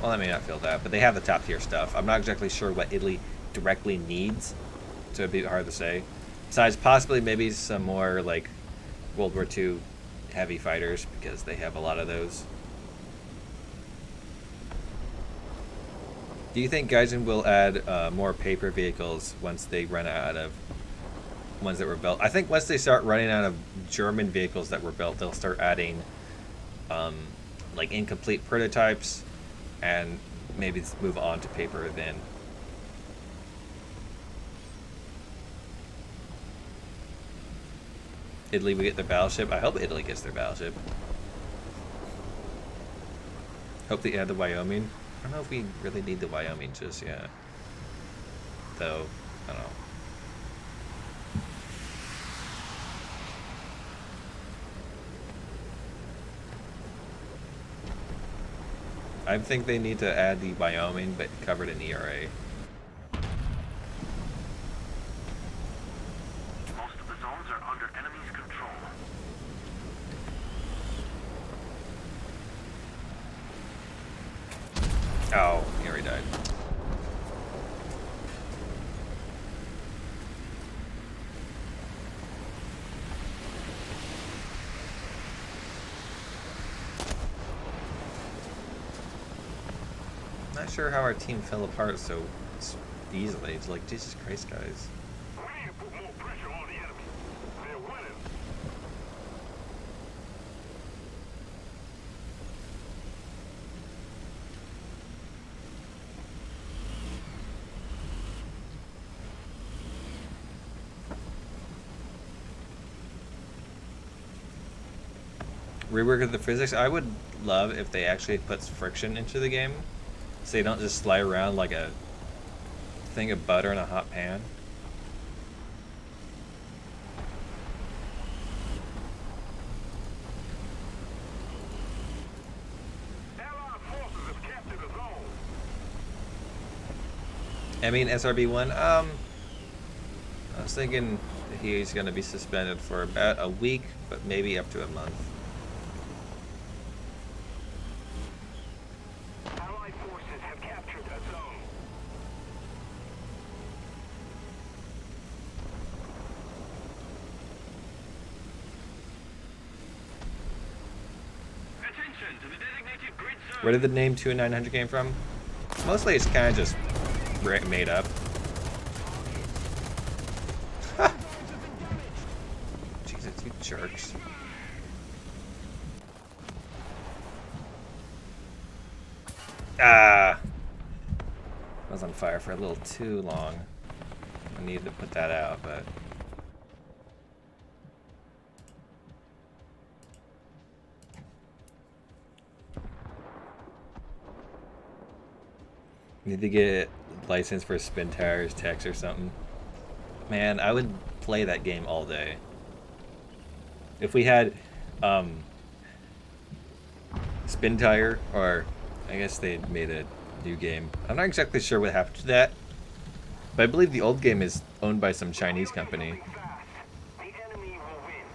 Well, I mean, not filled out, but they have the top tier stuff. I'm not exactly sure what Italy directly needs, so it'd be hard to say. Besides, possibly maybe some more like World War II heavy fighters because they have a lot of those. Do you think Gaijin will add more paper vehicles once they run out of ones that were built? I think once they start running out of German vehicles that were built, they'll start adding like incomplete prototypes, and maybe move on to paper then. Italy will get their battleship. I hope Italy gets their battleship. Hope they add the Wyoming. I don't know if we really need the Wyoming just yet. Though, I don't know. I think they need to add the Wyoming, but covered in ERA. Most of the zones are under enemy's control. Oh, he already died. Not sure how our team fell apart so easily. It's like, Jesus Christ, guys. We need to put more pressure on the enemy. They're winning. Rework of the physics. I would love if they actually put friction into the game, so you don't just slide around like a thing of butter in a hot pan. Allied forces have captured the zone. I mean, SRB1, I was thinking he's going to be suspended for about a week, but maybe up to a month. Allied forces have captured a zone. Attention to the designated grid zone. Where did the name 2-900 came from? Mostly it's kind of just made up. Jesus, you jerks. Ah! I was on fire for a little too long. I needed to put that out, but... Need to get license for spin tires, text or something. Man, I would play that game all day. If we had spin tire, or I guess they made a new game. I'm not exactly sure what happened to that, but I believe the old game is owned by some Chinese company. The enemy will win.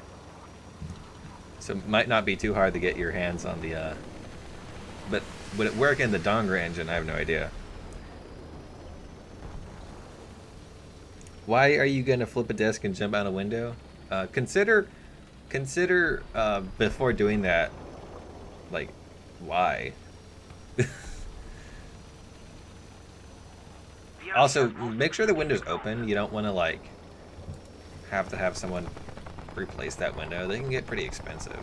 So it might not be too hard to get your hands on the but would it work in the Dongra engine? I have no idea. Why are you gonna flip a desk and jump out a window? Consider before doing that, like, why? Also, make sure the window's open. You don't want to like have to have someone replace that window. They can get pretty expensive.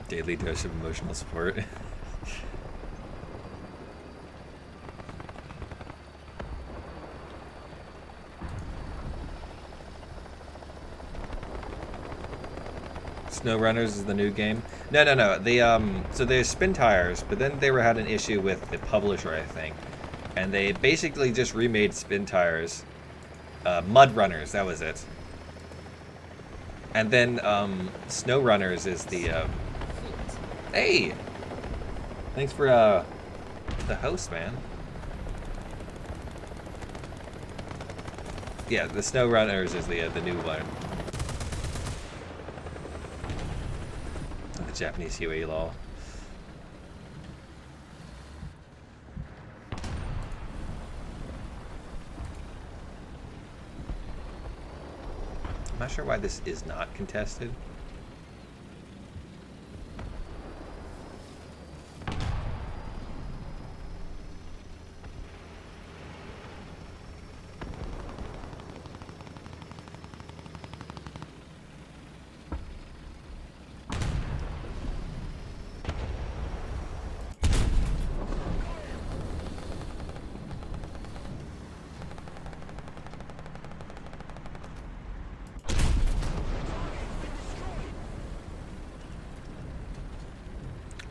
Daily dose of emotional support. Snow Runners is the new game. No. So there's spin tires, but then they had an issue with the publisher, I think, and they basically just remade spin tires. Mud Runners, that was it. And then Snow Runners is the. Hey, thanks for the host, man. Yeah, the Snow Runners is the new one. The Japanese UA law. I'm not sure why this is not contested.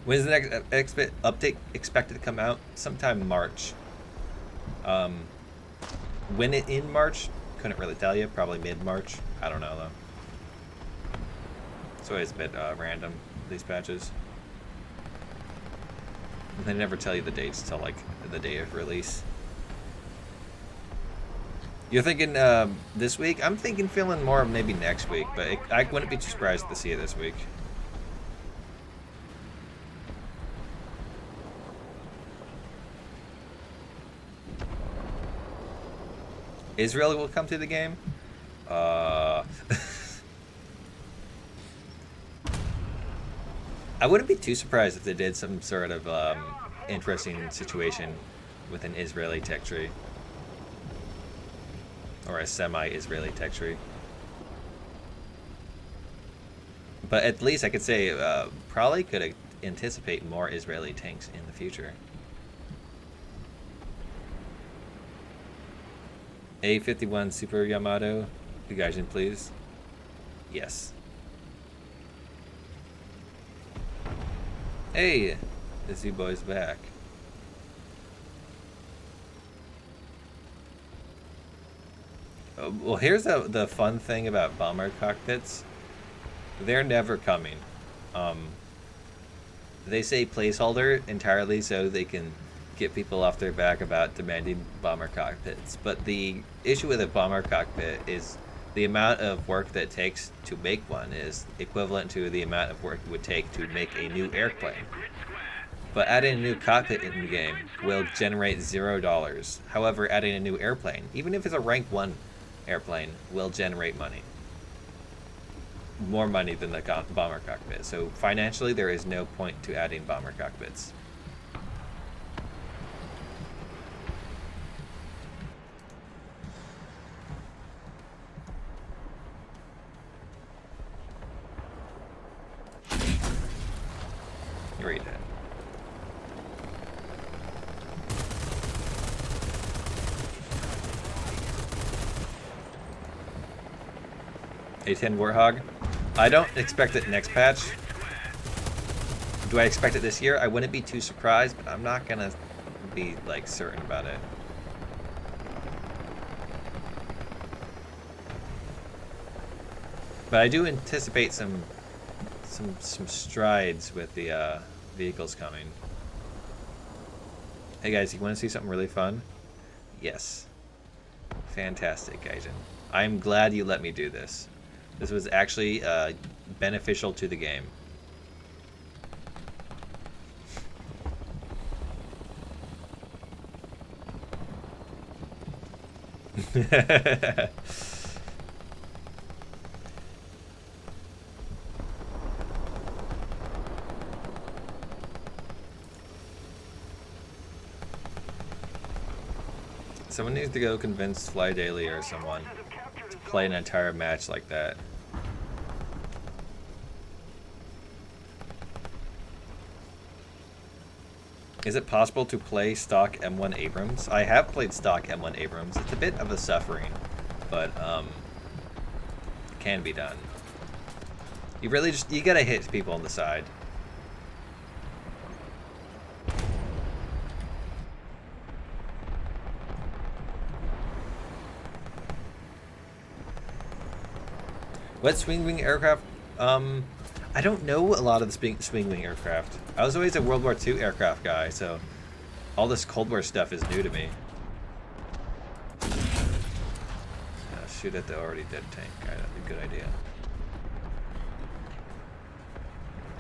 When is the next update expected to come out? Sometime March. When it in March? Couldn't really tell you. Probably mid-March. I don't know though. It's always a bit random, these patches. They never tell you the dates till like the day of release. You're thinking this week? I'm thinking feeling more maybe next week, but I wouldn't be too surprised to see it this week. Israel will come to the game? I wouldn't be too surprised if they did some sort of interesting situation with an Israeli tech tree. Or a semi-Israeli tech tree. But at least I could say probably could anticipate more Israeli tanks in the future. A51 Super Yamato, Gaijin, please. Yes. Hey, the Z boy's back. Well, here's the fun thing about bomber cockpits. They're never coming. They say placeholder entirely so they can get people off their back about demanding bomber cockpits. But the issue with a bomber cockpit is the amount of work that it takes to make one is equivalent to the amount of work it would take to make a new airplane. But adding a new cockpit in the game will generate $0. However, adding a new airplane, even if it's a rank 1 airplane, will generate money. More money than the bomber cockpit. So financially, there is no point to adding bomber cockpits. You're dead. A10 Warthog. I don't expect it next patch. Do I expect it this year? I wouldn't be too surprised, but I'm not gonna be like certain about it. But I do anticipate some strides with the vehicles coming. Hey guys, you want to see something really fun? Yes. Fantastic, Gaijin. I'm glad you let me do this. This was actually beneficial to the game. Someone needs to go convince Fly Daily or someone to play an entire match like that. Is it possible to play stock M1 Abrams? I have played stock M1 Abrams. It's a bit of a suffering, but it can be done. You really you gotta hit people on the side. What swing wing aircraft? I don't know a lot of the swing wing aircraft. I was always a World War II aircraft guy, so all this Cold War stuff is new to me. Shoot at the already dead tank. That'd be a good idea.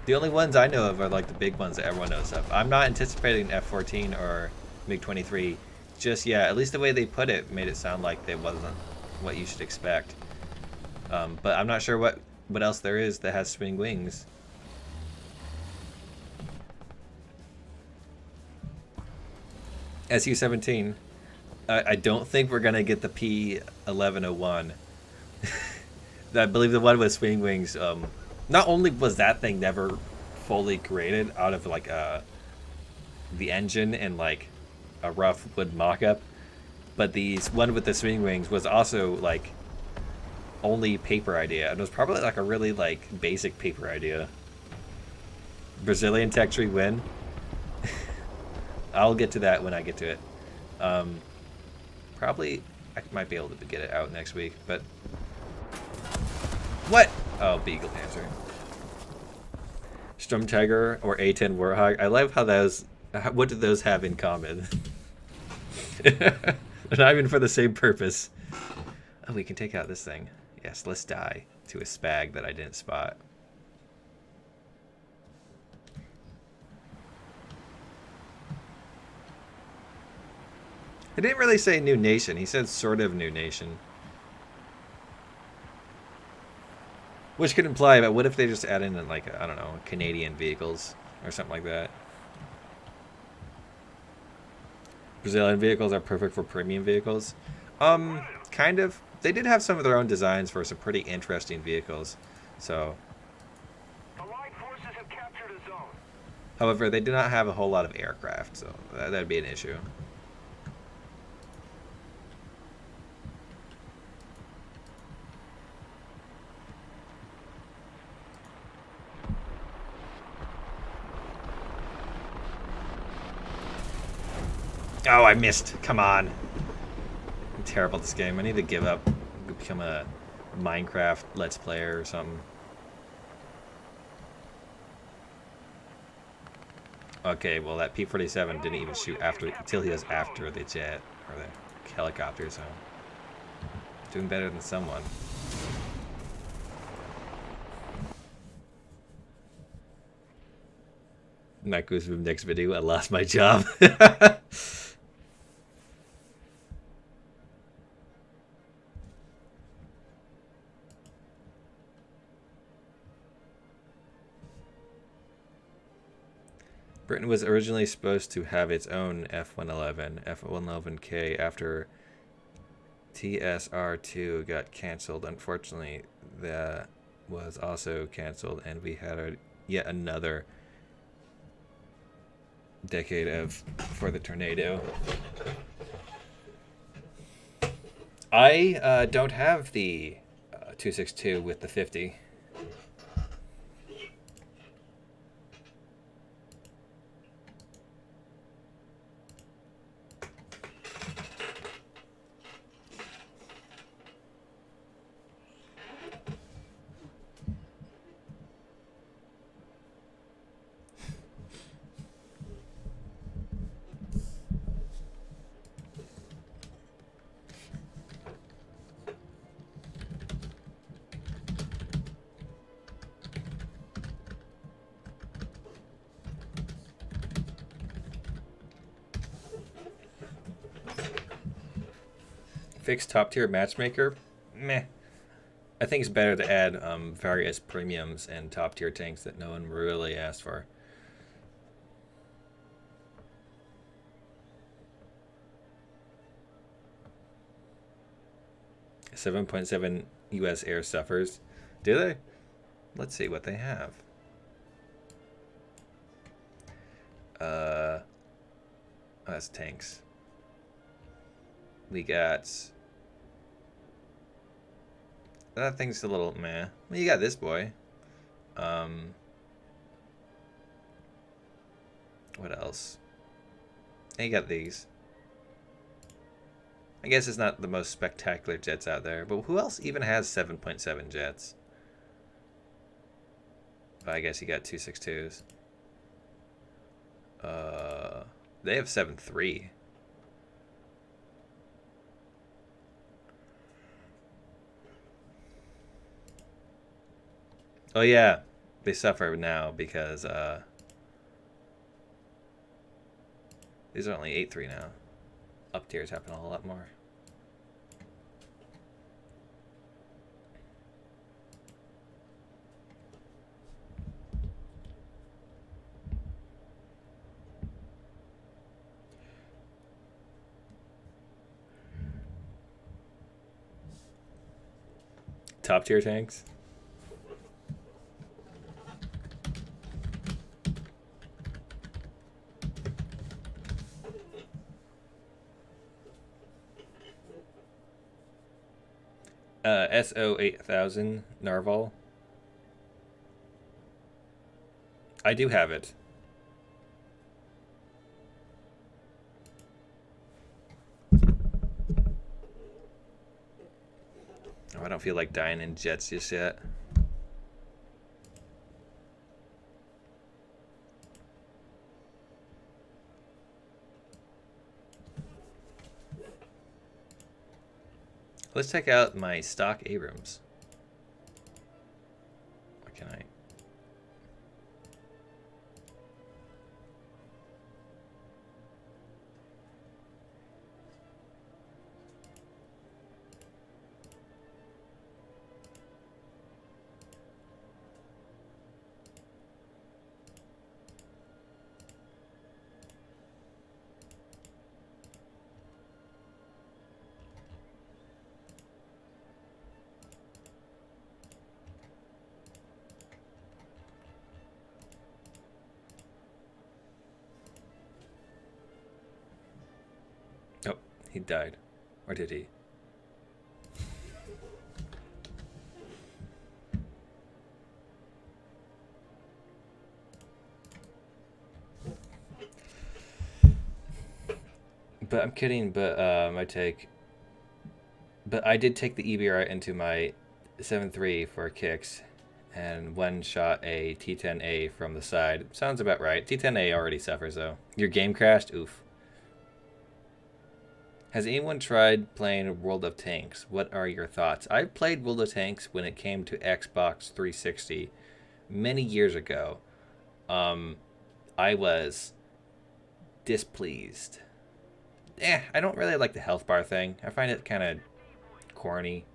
The only ones I know of are like the big ones that everyone knows of. I'm not anticipating F-14 or MiG-23 just yet. At least the way they put it made it sound like it wasn't what you should expect. But I'm not sure what else there is that has swing wings. SU-17. I don't think we're gonna get the P-1101. I believe the one with swing wings. Not only was that thing never fully created out of like the engine and like a rough wood mock-up, but the one with the swing wings was also like only paper idea, and it was probably like a really like basic paper idea. Brazilian tech tree win. I'll get to that when I get to it. Probably I might be able to get it out next week, but what? Oh, Beagle Panzer. Strum Tiger or A10 Warhog. I love how those. What do those have in common? They're not even for the same purpose. Oh, we can take out this thing. Yes, let's die to a spag that I didn't spot. He didn't really say new nation. He said sort of new nation. Which could imply, but what if they just add in, like, I don't know, Canadian vehicles or something like that? Brazilian vehicles are perfect for premium vehicles. Kind of. They did have some of their own designs for some pretty interesting vehicles. So. Allied forces have captured a zone. However, they did not have a whole lot of aircraft, so that'd be an issue. Oh, I missed. Come on. I'm terrible at this game. I need to give up. Become a Minecraft Let's Player or something. Okay, well that P-47 didn't even shoot until he was after the jet or the helicopter, so doing better than someone. That goes with the next video. I lost my job. Britain was originally supposed to have its own F-111, F-111K after TSR-2 got cancelled. Unfortunately, that was also cancelled, and we had yet another decade for the tornado. I don't have the 262 with the 50. Fixed top tier matchmaker? Meh. I think it's better to add various premiums and top tier tanks that no one really asked for. $7.7 US air suffers. Do they? Let's see what they have. Oh, that's tanks. We got... That thing's a little meh. Well, you got this boy. What else? And you got these. I guess it's not the most spectacular jets out there, but who else even has 7.7 jets? I guess you got 262s. They have 7.3. Oh yeah, they suffer now because these are only 8.3 now. Up tiers happen a whole lot more. top tier tanks. SO 8000 Narval. I do have it. Oh, I don't feel like dying in jets just yet. Let's check out my stock Abrams. What can I? Oh, he died. Or did he? But I'm kidding, but I did take the EBR into my 7.3 for kicks and one shot a T10A from the side. Sounds about right. T10A already suffers though. Your game crashed? Oof. Has anyone tried playing World of Tanks? What are your thoughts? I played World of Tanks when it came to Xbox 360 many years ago. I was displeased. I don't really like the health bar thing. I find it kind of corny.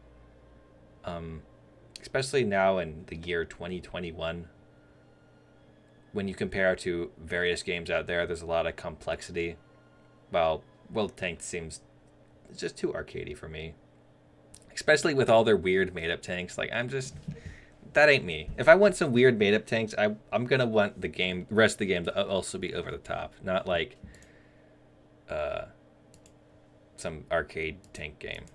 Especially now in the year 2021. When you compare to various games out there, there's a lot of complexity. Well, World of Tanks seems just too arcadey for me. Especially with all their weird made-up tanks. Like, that ain't me. If I want some weird made-up tanks, I'm gonna want the rest of the game to also be over the top. Not like some arcade tank game.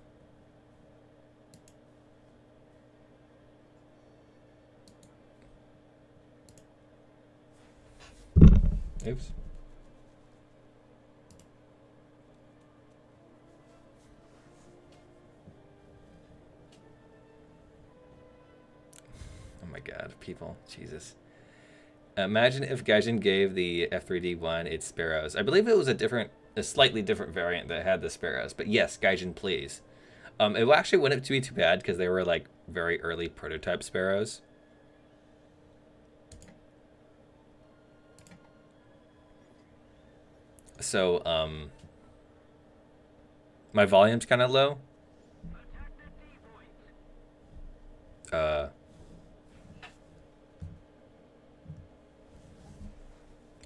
Oops. Oh my god, people. Jesus. Imagine if Gaijin gave the F3D1 its sparrows. I believe it was a slightly different variant that had the sparrows. But yes, Gaijin, please. It actually wouldn't be too bad because they were like very early prototype sparrows. So, my volume's kind of low.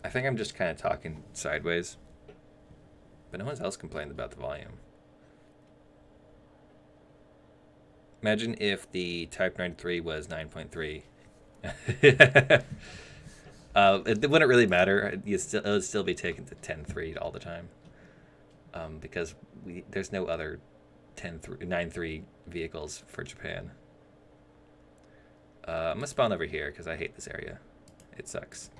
I think I'm just kind of talking sideways. But no one else complained about the volume. Imagine if the Type 93 was 9.3. It wouldn't really matter. It would still be taken to 10.3 all the time. Because there's no other 9.3 vehicles for Japan. I'm going to spawn over here because I hate this area. It sucks.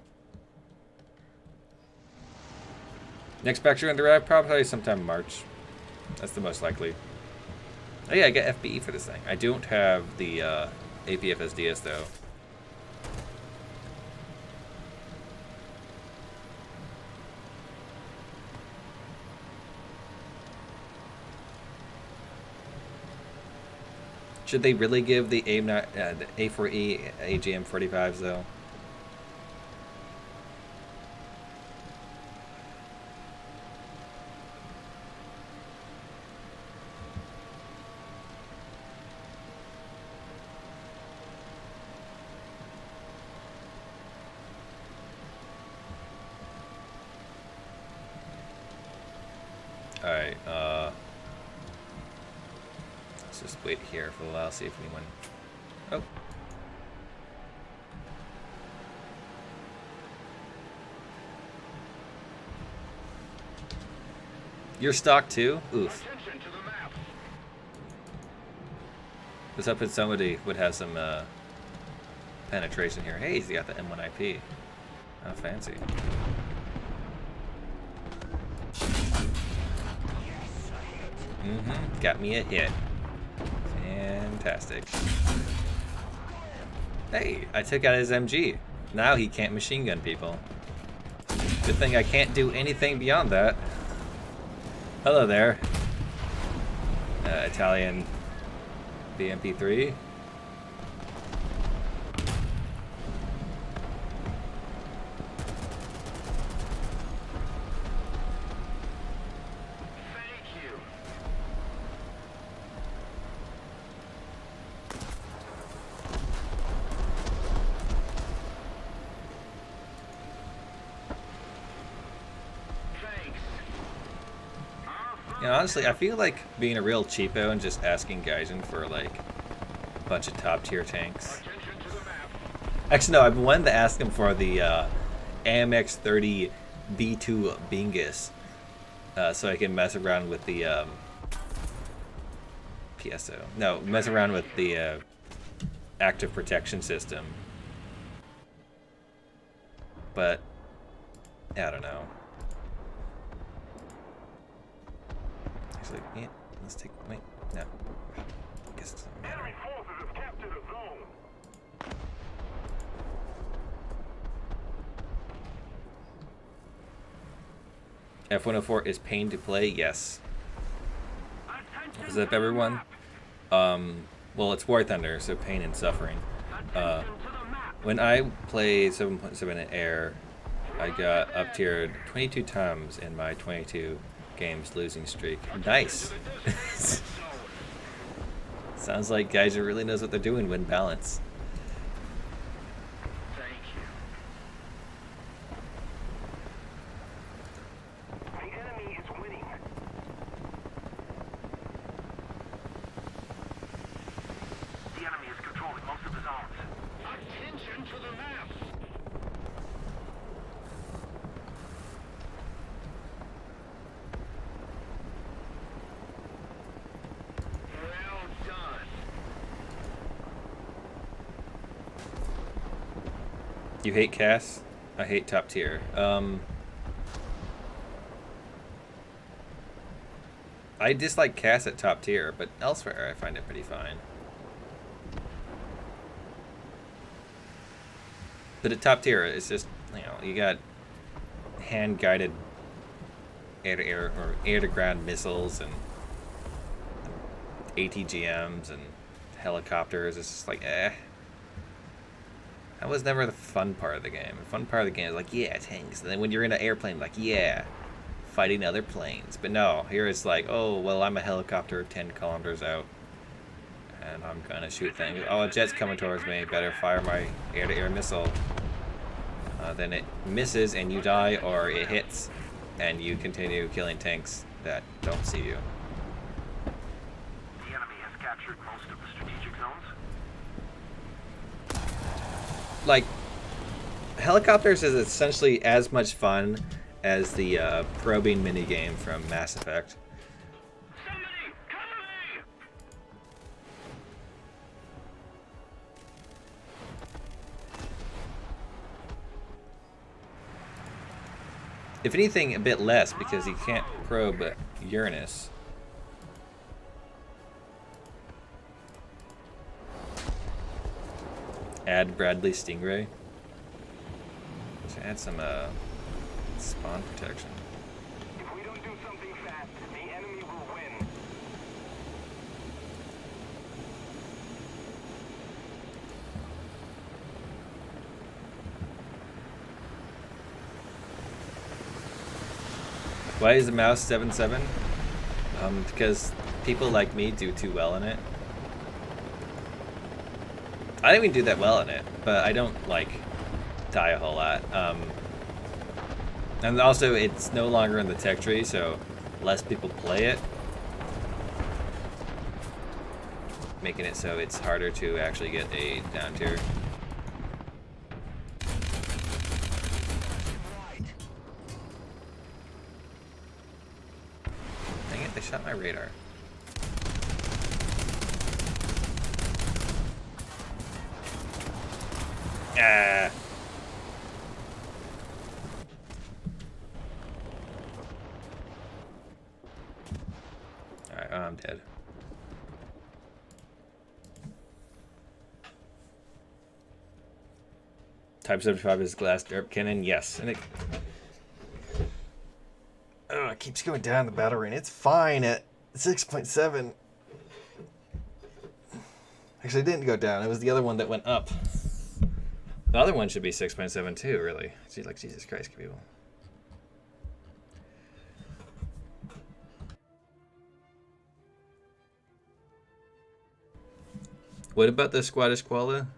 Next batch you're going to arrive probably sometime in March. That's the most likely. Oh yeah, I get FBE for this thing. I don't have the APFSDS though. Should they really give the A4E AGM 45s though? Alright, let's just wait here for a while, see if anyone Oh. You're stock too? Oof. Attention to the map. Was hoping somebody would have some penetration here. Hey, he's got the M1 IP. How fancy. Got me a hit. Fantastic. Hey, I took out his MG. Now he can't machine gun people. Good thing I can't do anything beyond that. Hello there. Italian BMP3. Thank you. Thanks. You know, honestly, I feel like being a real cheapo and just asking Gaijin for like a bunch of top tier tanks. Attention to the map. Actually, no, I've been wanting to ask him for the AMX-30 B2 Bingus, so I can mess around with the PSO. No, mess around with the active protection system. But I don't know. Actually, yeah, let's take. Wait, no. I guess it doesn't matter. Enemy forces have captured a zone. F-104 is pain to play, yes. Attention What's up, to the everyone? map. Well, it's War Thunder, so pain and suffering. Attention to the map. When I played 7.7 in air, I got up tiered 22 times in my 22 games losing streak. Nice. Sounds like guys who really knows what they're doing win balance. Thank you. The enemy is winning. The enemy is controlling most of the zones. Attention to the map. Well done. You hate Cass? I hate top tier. I dislike Cass at top tier, but elsewhere I find it pretty fine. But at top tier, it's just, you know, you got hand-guided air-to-air or air-to-ground missiles and ATGMs and helicopters. It's just like, eh. That was never the fun part of the game. The fun part of the game is like, yeah, tanks. And then when you're in an airplane, like, yeah, fighting other planes. But no, here it's like, oh, well, I'm a helicopter 10 kilometers out, and I'm gonna shoot things. Oh, a jet's coming towards me. Better fire my air-to-air missile. Then it misses and you die, or it hits and you continue killing tanks that don't see you. The enemy has captured most of the strategic zones. Like, helicopters is essentially as much fun as the probing minigame from Mass Effect. Somebody, cover me! If anything, a bit less, because you can't probe Uranus. Add Bradley Stingray. Should add some spawn protection. If we don't do something fast, the enemy will win. Why is the mouse 7.7? Because people like me do too well in it. I don't even do that well in it, but I don't, like, die a whole lot. And also, it's no longer in the tech tree, so less people play it. making it so it's harder to actually get a down tier. Dang it, they shot my radar. Ah! Alright, I'm dead. Type 75 is glass derp cannon, yes. And it keeps going down the battle rate. It's fine at 6.7. Actually, it didn't go down. It was the other one that went up. The other one should be 6.7 too, really. See, like, Jesus Christ, people. What about the Squadish Koala?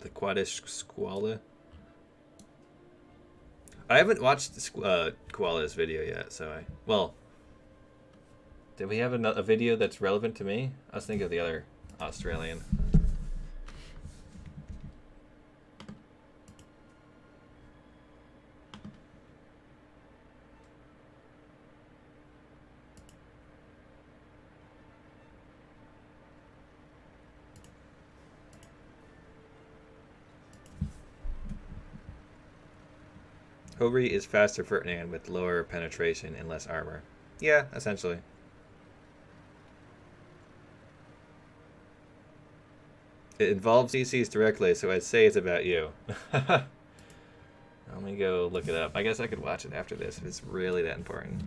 The Quadish Squala? I haven't watched Koala's video yet, so well, did we have a video that's relevant to me? I was thinking of the other Australian. Hobri is faster Ferdinand with lower penetration and less armor. Yeah, essentially. It involves CCs directly, so I'd say it's about you. Let me go look it up. I guess I could watch it after this if it's really that important.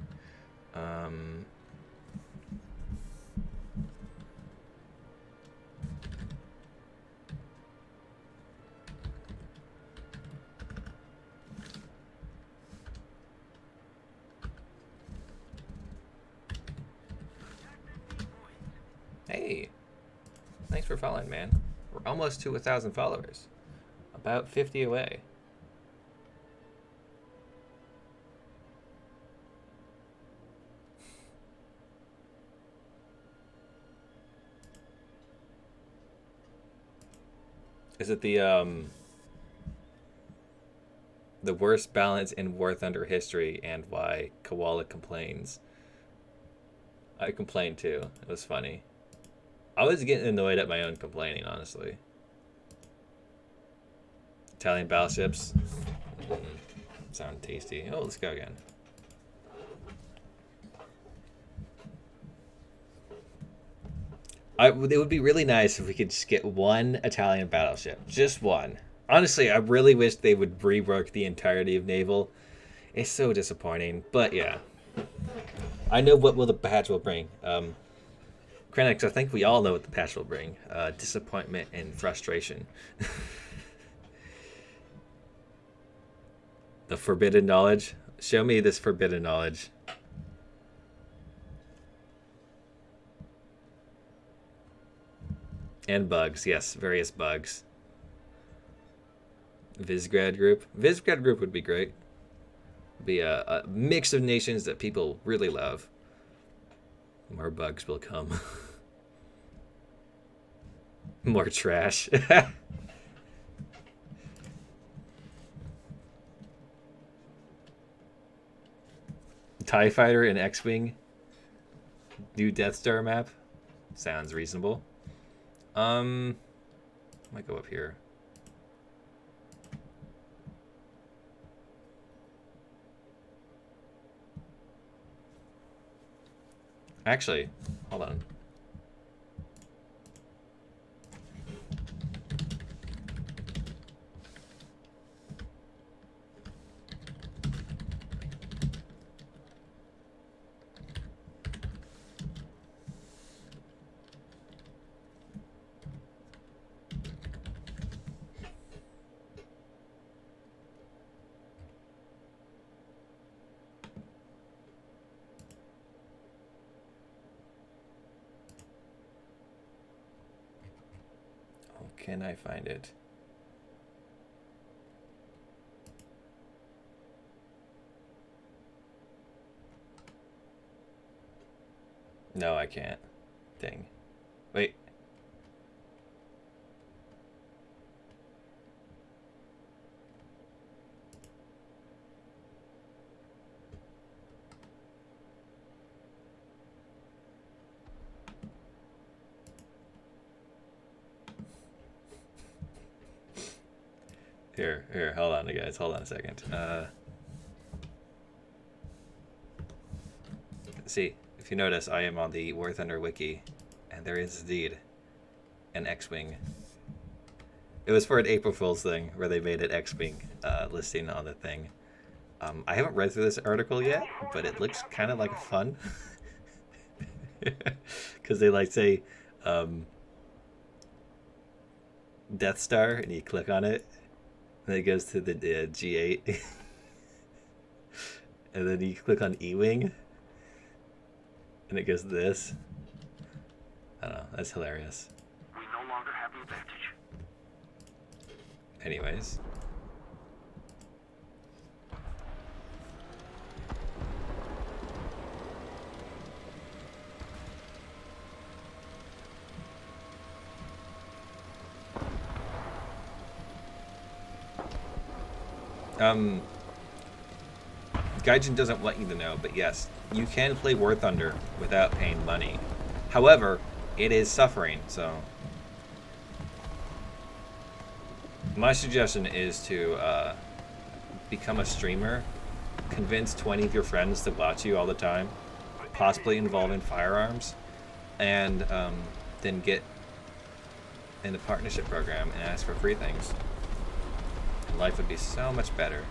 Hey, thanks for following, man. We're almost to 1,000 followers. About 50 away. Is it the worst balance in War Thunder history and why Koala complains? I complained too. It was funny. I was getting annoyed at my own complaining, honestly. Italian battleships. Sound tasty. Oh, let's go again. It would be really nice if we could just get one Italian battleship. Just one. Honestly, I really wish they would rework the entirety of Naval. It's so disappointing. But yeah. I know what the patch will bring. Krenix, I think we all know what the patch will bring. Disappointment and frustration. The forbidden knowledge. Show me this forbidden knowledge. And bugs, yes, various bugs. Visgrad group. Visgrad group would be great. Be a mix of nations that people really love. More bugs will come. More trash. TIE Fighter and X-Wing. New Death Star map. Sounds reasonable. Might go up here. Actually, hold on. Can I find it? No, I can't. Dang. Wait. Here, hold on, guys. Hold on a second. See, if you notice, I am on the War Thunder wiki, and there is indeed an X-Wing. It was for an April Fool's thing, where they made an X-Wing listing on the thing. I haven't read through this article yet, but it looks kind of like fun. Because they like say Death Star, and you click on it, and it goes to the G8. And then you click on E-Wing, and it goes to this. I don't know, that's hilarious. We no longer have the advantage. Anyways. Gaijin doesn't want you to know, but yes, you can play War Thunder without paying money. However, it is suffering, so my suggestion is to become a streamer, convince 20 of your friends to watch you all the time, possibly involving firearms, and then get in the partnership program and ask for free things. Life would be so much better.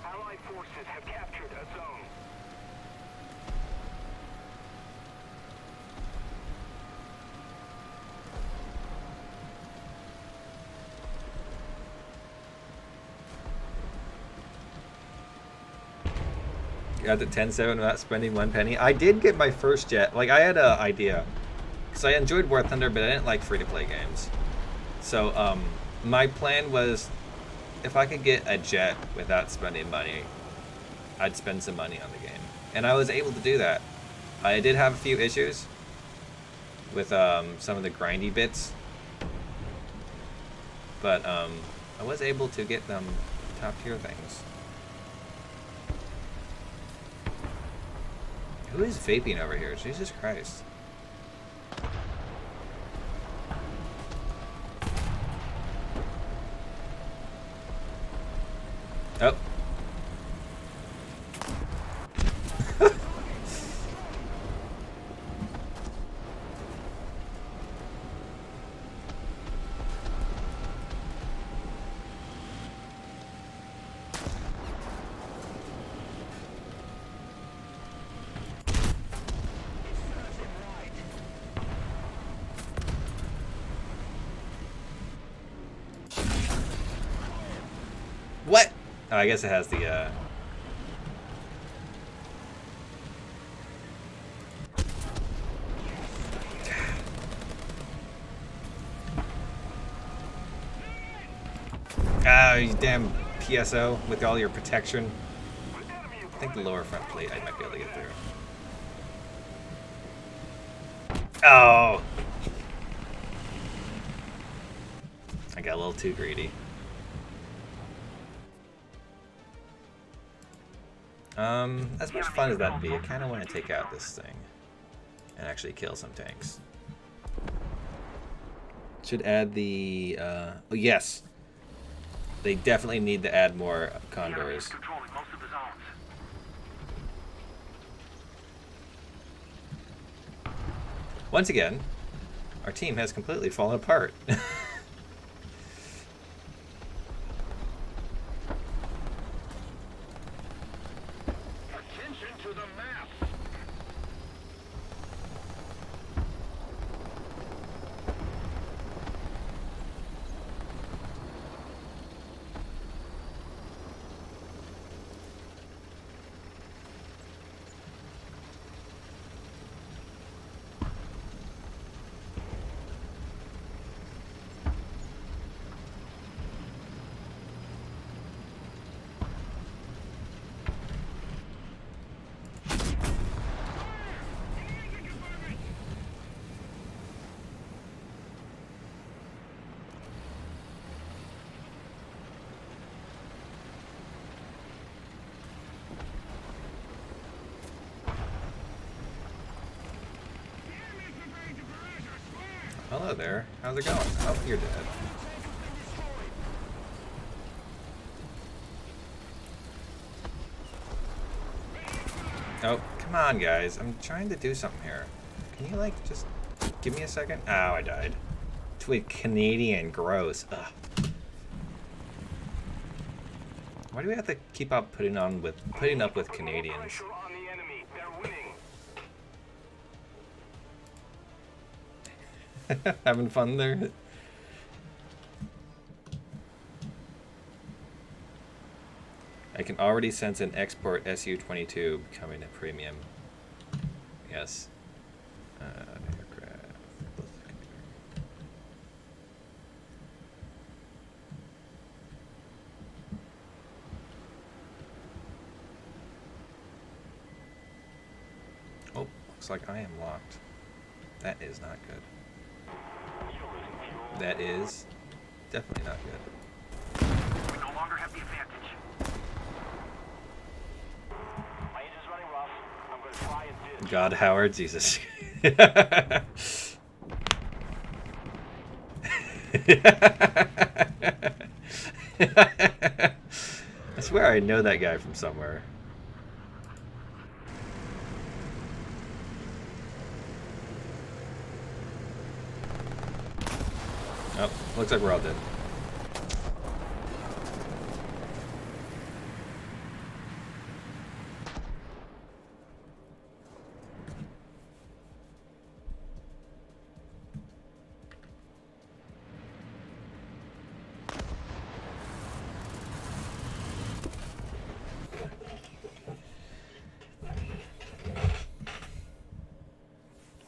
Allied forces have captured a zone. You got the 10-7 without spending one penny. I did get my first jet. Like, I had an idea. Because I enjoyed War Thunder, but I didn't like free-to-play games. So, my plan was, if I could get a jet without spending money, I'd spend some money on the game. And I was able to do that. I did have a few issues with some of the grindy bits. But I was able to get them top-tier things. Who is vaping over here? Jesus Christ. Oh. What? Oh, I guess it has the, Ah, you damn PSO with all your protection. I think the lower front plate I might be able to get through. Oh! I got a little too greedy. As much fun as that'd be, I kind of want to take out this thing and actually kill some tanks. Should add the, oh yes! They definitely need to add more condors. Controlling most of the zones. Once again, our team has completely fallen apart. Attention to the map. hello there. How's it going? Oh, you're dead. Oh, come on, guys. I'm trying to do something here. Can you, like, just give me a second? Oh, I died. To a Canadian. Gross. Ugh. Why do we have to keep up putting up with Canadians? Pressure on the enemy. They're winning. Having fun there? I can already sense an export Su-22 becoming a premium. Yes. Aircraft. Oh, looks like I am locked. That is not good. That is definitely not good. We no longer have the advantage. My engine's running rough. I'm going to try and ditch. God, Howard, Jesus. I swear I know that guy from somewhere. Oh, looks like we're all dead.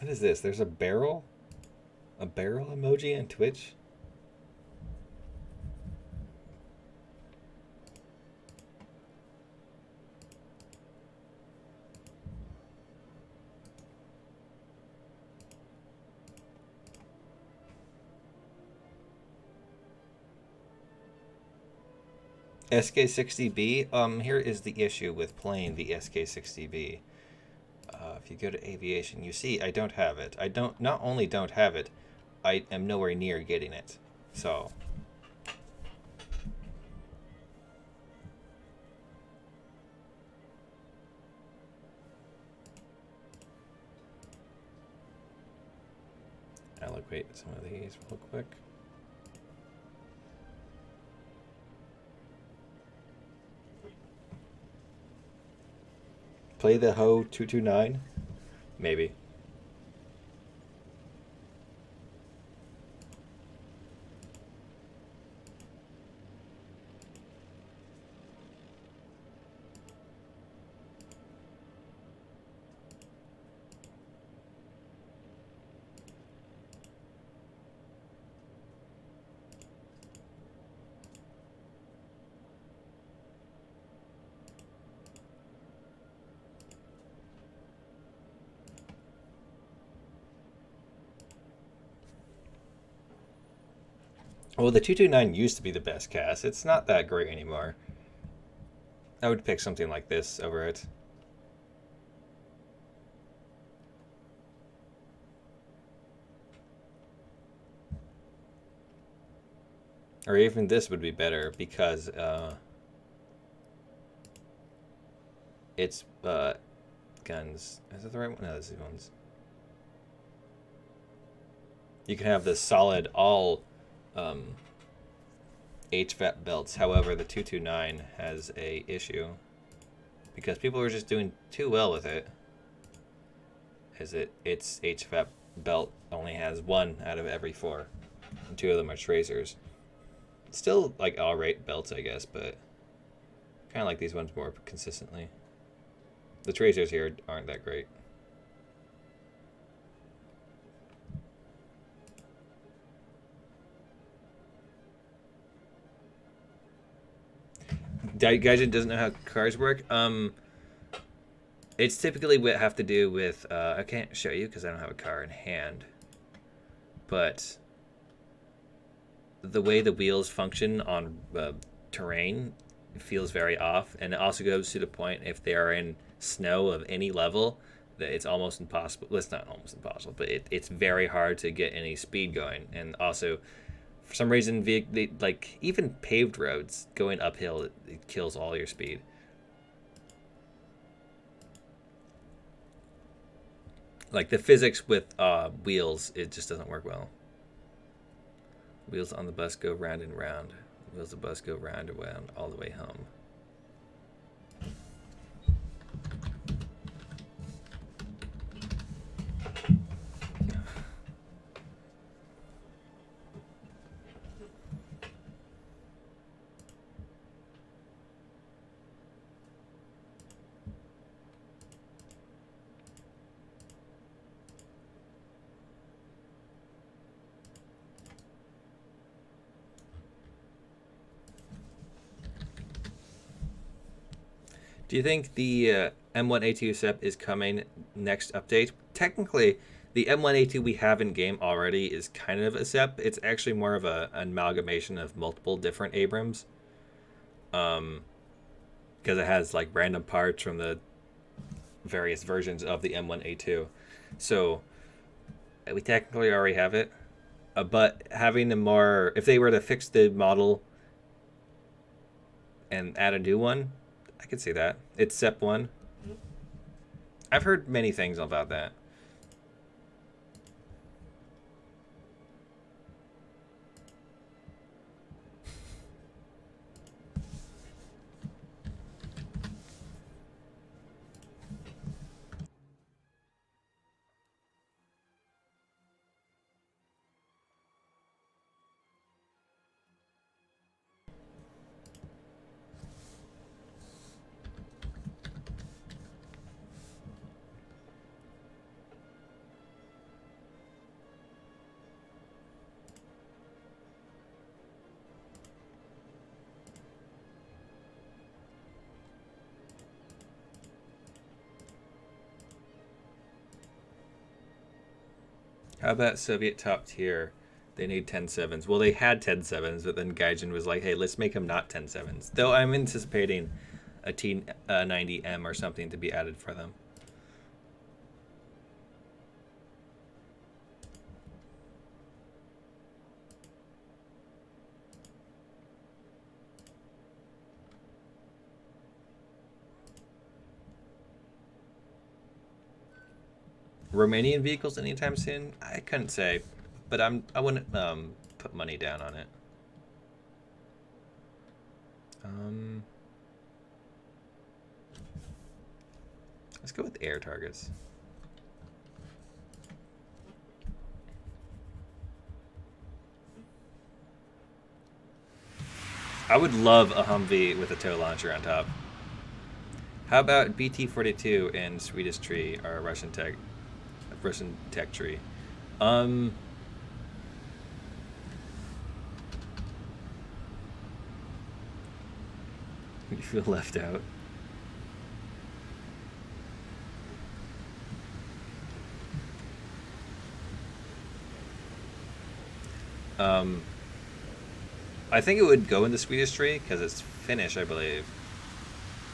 What is this? There's a barrel? A barrel emoji on Twitch? SK60B, here is the issue with playing the SK60B. If you go to aviation, you see I don't have it. I not only don't have it, I am nowhere near getting it. So allocate some of these real quick. Play the Ho 229? Maybe. Well, the 229 used to be the best cast. It's not that great anymore. I would pick something like this over it. Or even this would be better because it's guns. Is that the right one? No, this is ones. You can have the solid all HVAP belts. However, the 229 has a issue because people are just doing too well with it. Its HVAP belt only has 1 out of every 4, and 2 of them are tracers. Still like all-right belts, I guess, but kind of like these ones more consistently. The tracers here aren't that great. Gaijin doesn't know how cars work. It's typically what have to do with I can't show you because I don't have a car in hand, but the way the wheels function on terrain feels very off, and it also goes to the point if they are in snow of any level, that it's almost impossible. Well, it's not almost impossible, but it's very hard to get any speed going. And also, for some reason, like even paved roads going uphill, it kills all your speed. Like the physics with wheels, it just doesn't work well. Wheels on the bus go round and round. Wheels of the bus go round and round all the way home. Do you think the M1A2 SEP is coming next update? Technically, the M1A2 we have in game already is kind of a SEP. It's actually more of an amalgamation of multiple different Abrams. Because it has like random parts from the various versions of the M1A2. So we technically already have it. But having a more... If they were to fix the model and add a new one, I could see that. It's SEP 1. I've heard many things about that. How about Soviet top tier? They need 10.7s. Well, they had 10.7s, but then Gaijin was like, hey, let's make them not 10.7s. Though I'm anticipating a T90M or something to be added for them. Romanian vehicles anytime soon? I couldn't say, but I wouldn't put money down on it. Let's go with air targets. I would love a Humvee with a tow launcher on top. How about BT-42 and Swedish Tree, or Russian tech tree? You feel left out. I think it would go in the Swedish tree because it's Finnish, I believe.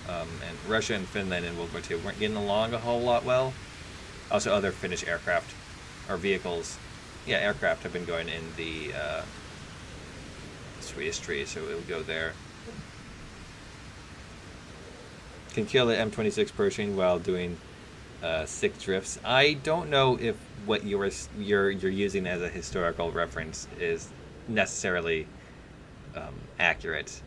And Russia and Finland in World War II weren't getting along a whole lot well. Also, other Finnish aircraft or vehicles, yeah, aircraft have been going in the Swedish tree, so it would go there. Can kill the M26 Pershing while doing sick drifts. I don't know if what you're using as a historical reference is necessarily accurate.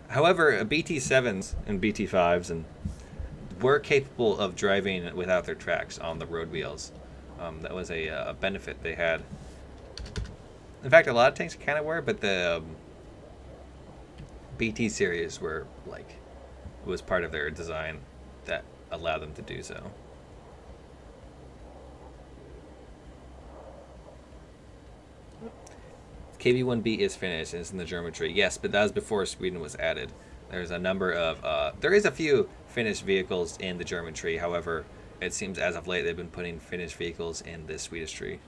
However, BT-7s and BT-5s and were capable of driving without their tracks on the road wheels. That was a benefit they had. In fact, a lot of tanks kind of were, but the BT series were like, was part of their design that allowed them to do so. KV-1B is Finnish and it's in the German tree. Yes, but that was before Sweden was added. There's a number of... there is a few Finnish vehicles in the German tree. However, it seems as of late they've been putting Finnish vehicles in the Swedish tree.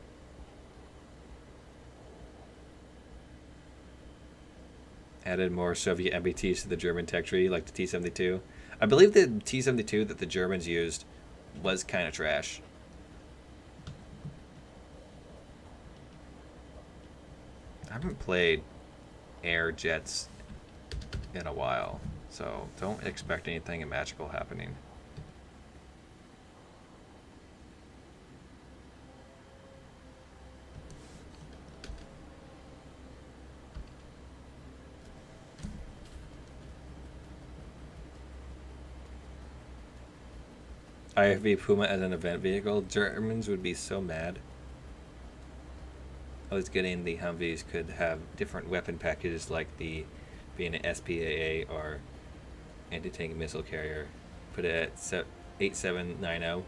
Added more Soviet MBTs to the German tech tree, like the T-72. I believe the T-72 that the Germans used was kind of trash. I haven't played air jets in a while, so don't expect anything magical happening. IFV Puma as an event vehicle. Germans would be so mad. I was getting the Humvees could have different weapon packages, like the being an SPAA or anti-tank missile carrier. Put it at 8790.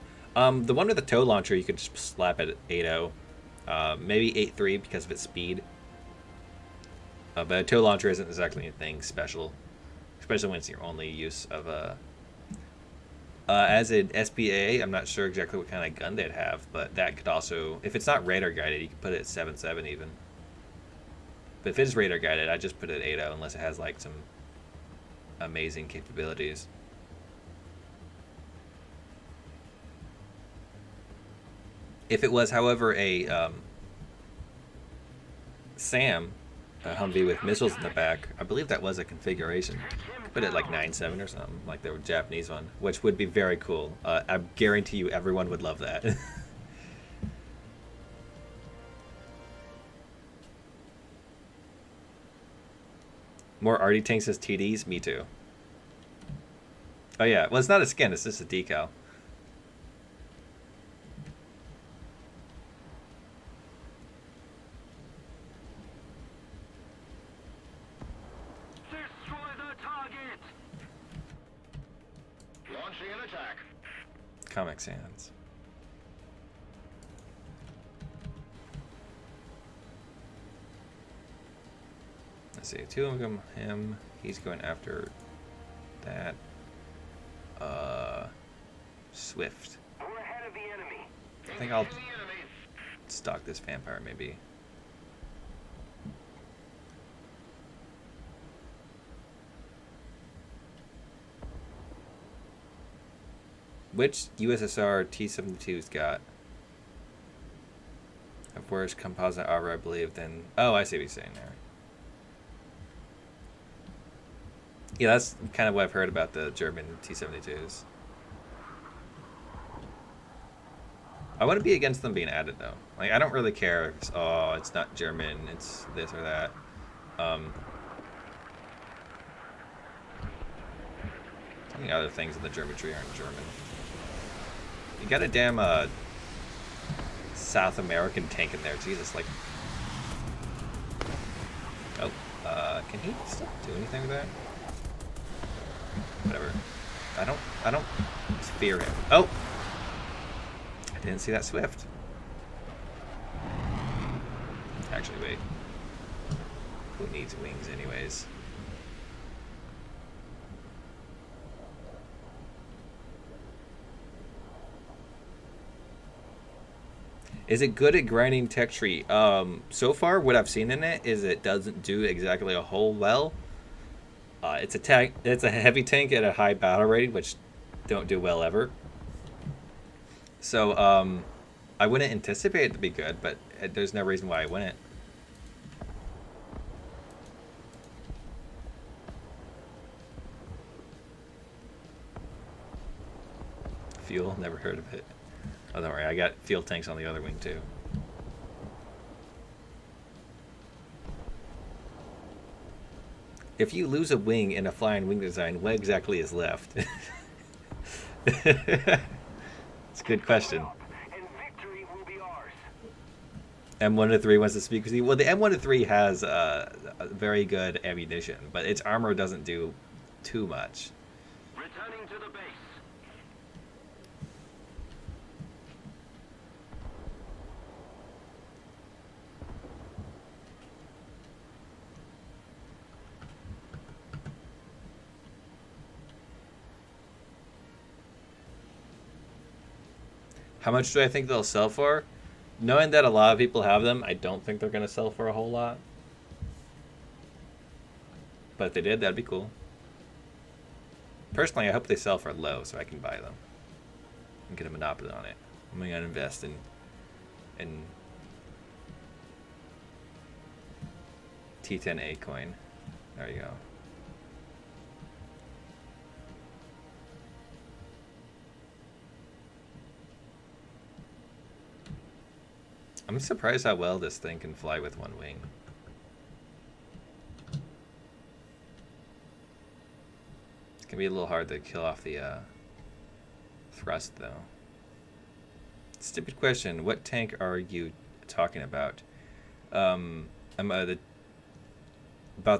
The one with the tow launcher you could just slap at 80. Maybe 83 because of its speed. But a tow launcher isn't exactly anything special, especially when it's your only use of a. As an SPA, I'm not sure exactly what kind of gun they'd have, but that could also, if it's not radar guided, you can put it at 7.7 even. But if it is radar guided, I just put it at 8.0 unless it has like some amazing capabilities. If it was, however, a SAM, a Humvee with missiles in the back, I believe that was a configuration. Put it like 9.7 or something, like the Japanese one, which would be very cool. I guarantee you everyone would love that. More Arty tanks as TDs? Me too. Oh yeah, well it's not a skin, it's just a decal. Comic Sans. Let's see, two of them, him, he's going after that. Swift. We're ahead of the enemy. I think I'll stock this vampire maybe. Which USSR T-72's got a worse composite armor, I believe, than... Oh, I see what you're saying there. Yeah, that's kind of what I've heard about the German T-72s. I wouldn't be against them being added, though. Like, I don't really care if it's, oh, it's not German, it's this or that. How many other things in the German tree aren't German? You got a damn South American tank in there. Jesus, like. Oh, can he do anything with that? Whatever. I don't fear him. Oh, I didn't see that Swift. Actually, wait. Who needs wings, anyways? Is it good at grinding tech tree? So far, what I've seen in it is it doesn't do exactly a whole well. It's a tank. It's a heavy tank at a high battle rating, which don't do well ever. So I wouldn't anticipate it to be good, but there's no reason why I wouldn't. Fuel, never heard of it. Oh, don't worry, I got fuel tanks on the other wing too. If you lose a wing in a flying wing design, what exactly is left? It's a good question. And victory will be ours. M1-3 wants to speak with you. Well, the M1-3 has very good ammunition, but its armor doesn't do too much. Returning to the base. How much do I think they'll sell for? Knowing that a lot of people have them, I don't think they're going to sell for a whole lot. But if they did, that'd be cool. Personally, I hope they sell for low so I can buy them and get a monopoly on it. I'm going to invest in T10A coin. There you go. I'm surprised how well this thing can fly with one wing. It's gonna be a little hard to kill off the thrust, though. Stupid question. What tank are you talking about? I'm about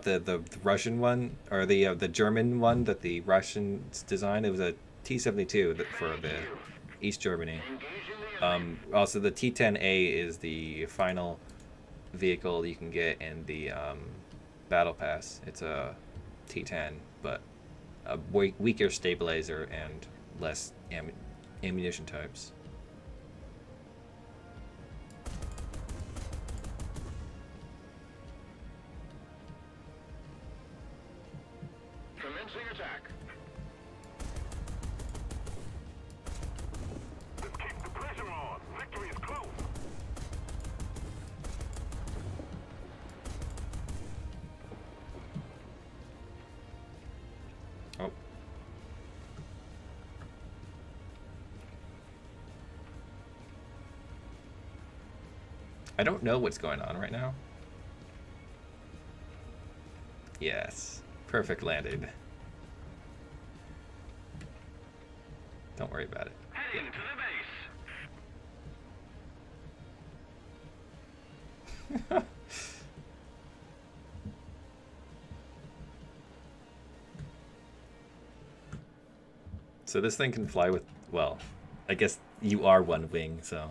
the Russian one, or the German one that the Russians designed. It was a T-72 for the East Germany. Also, the T-10A is the final vehicle you can get in the Battle Pass. It's a T-10, but a weaker stabilizer and less ammunition types. Commencing attack. Let's keep the pressure on. Victory is close. Oh. I don't know what's going on right now. Yes. Perfect landing. Don't worry about it. Heading to the base. So this thing can fly with, well, I guess you are one wing, so.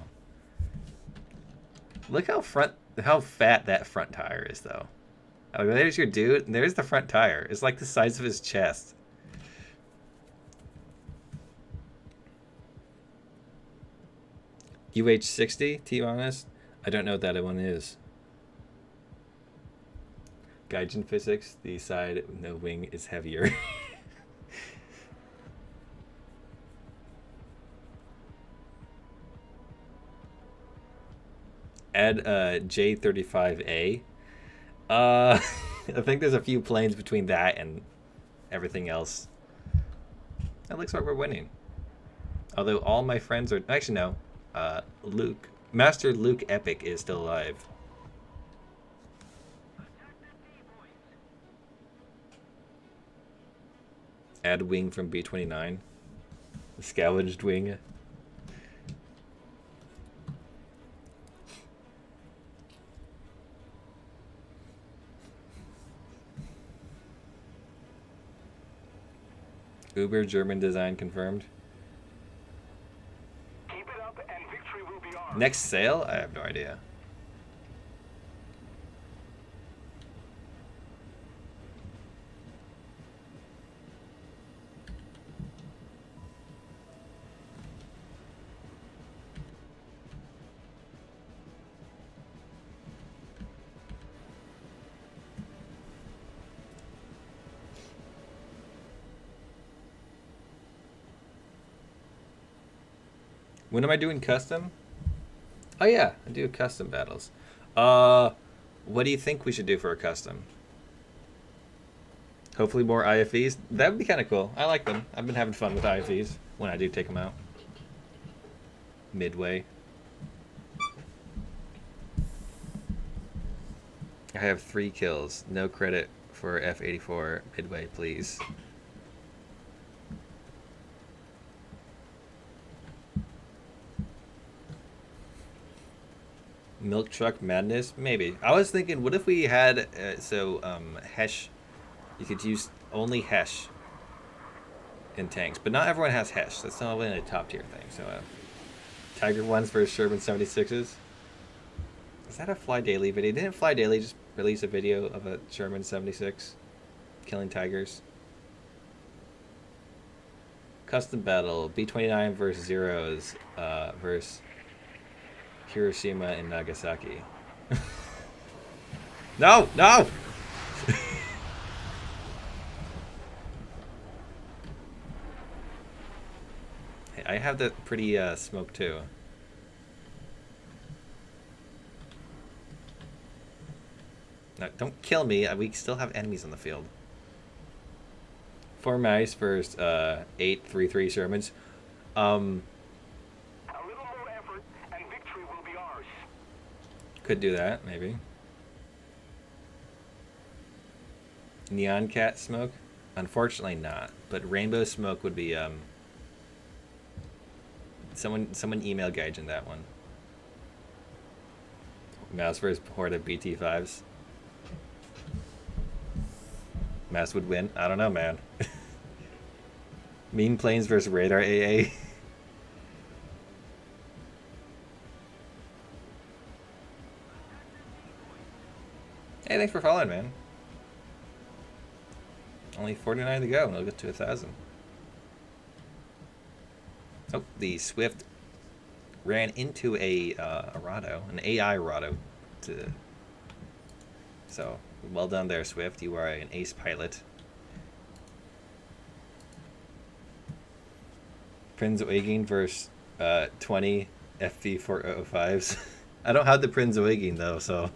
Look how fat that front tire is, though. Oh, there's your dude, and there's the front tire. It's like the size of his chest. UH-60, to be honest? I don't know what that one is. Gaijin physics, the side with no wing is heavier. Add J35A. I think there's a few planes between that and everything else. That looks like we're winning. Although all my friends are... Actually, no. Master Luke Epic is still alive. Add wing from B-29. The scavenged wing. Uber German design confirmed. Keep it up and victory will be ours. Next sale? I have no idea. When am I doing custom? Oh yeah, I do custom battles. What do you think we should do for a custom? Hopefully more IFEs. That would be kind of cool. I like them. I've been having fun with IFEs when I do take them out. Midway. I have 3 kills. No credit for F84 Midway, please. Milk truck madness? Maybe. I was thinking, what if we had, Hesh, you could use only Hesh in tanks, but not everyone has Hesh. That's not really a top tier thing. So, Tiger ones for Sherman 76s. Is that a Fly Daily video? Didn't Fly Daily just release a video of a Sherman 76 killing tigers? Custom battle, B-29 versus Zeros, versus Hiroshima and Nagasaki. No! No! I have the pretty smoke too. No, don't kill me. We still have enemies on the field. 4 mice versus 8 3-3 Shermans. A little more effort and victory will be ours. Could do that, maybe. Neon cat smoke? Unfortunately not. But rainbow smoke would be someone email Gaijin that one. Mouse versus horde of BT5s. Mouse would win. I don't know, man. Mean planes versus radar AA. Hey, thanks for following, man. Only 49 to go, and we'll get to 1,000. Oh, the Swift ran into a Rado, an AI Rado. So, well done there, Swift. You are an ace pilot. Prinz Eugen versus 20 FV405s. I don't have the Prinz Eugen, though, so...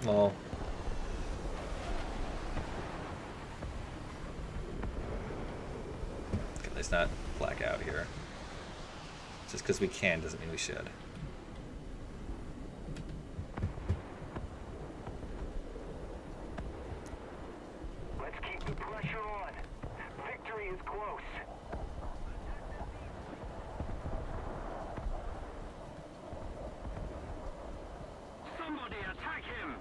Well, okay, let's not black out here. Just because we can doesn't mean we should. Let's keep the pressure on. Victory is close. Somebody attack him!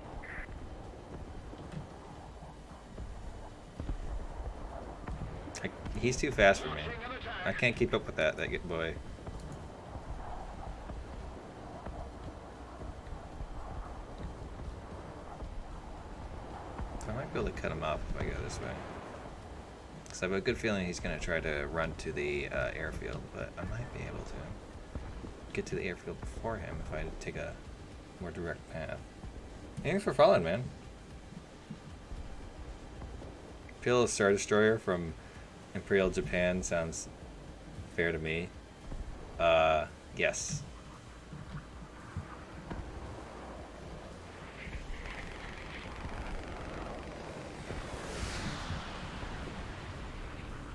He's too fast for me. I can't keep up with that good boy. I might be able to cut him off if I go this way. Because I have a good feeling he's going to try to run to the airfield, but I might be able to get to the airfield before him if I take a more direct path. Thanks for following, man. Peel a Star Destroyer from Imperial Japan sounds fair to me. Yes.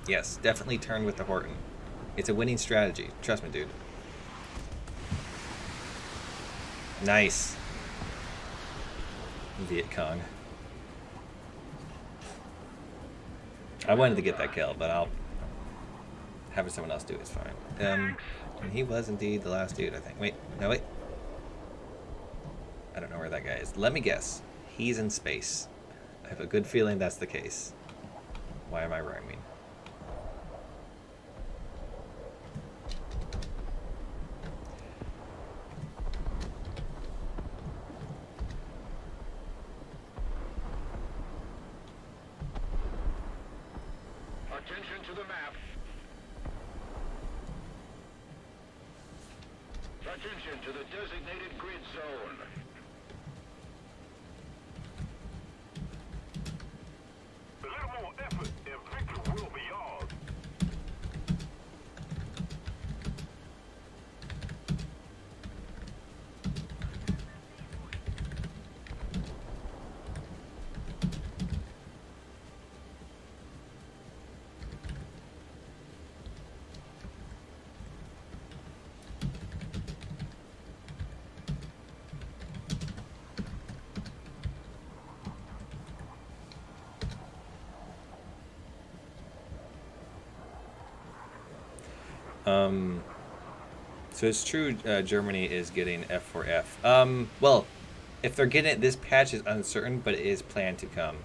Yes, definitely turn with the Horton. It's a winning strategy. Trust me, dude. Nice. Viet Cong. I wanted to get that kill, but I'll having someone else do it is fine. And he was indeed the last dude, I think. Wait, no, wait. I don't know where that guy is. Let me guess. He's in space. I have a good feeling that's the case. Why am I rhyming? Attention to the map. Attention to the designated grid zone. A little more effort and victory will be ours. So it's true Germany is getting F4F. Well, If they're getting it, this patch is uncertain, but it is planned to come.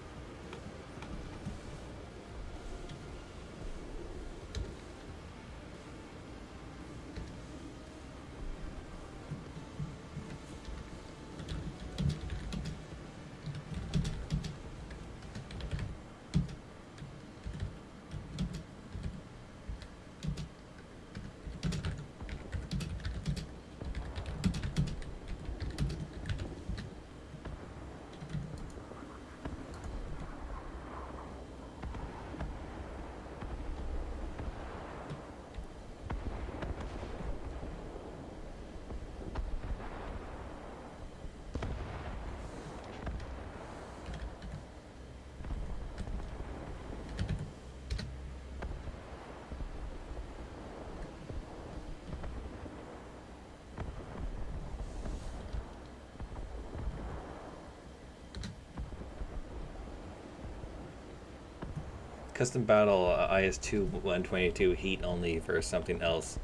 Custom battle IS2 122 heat only versus something else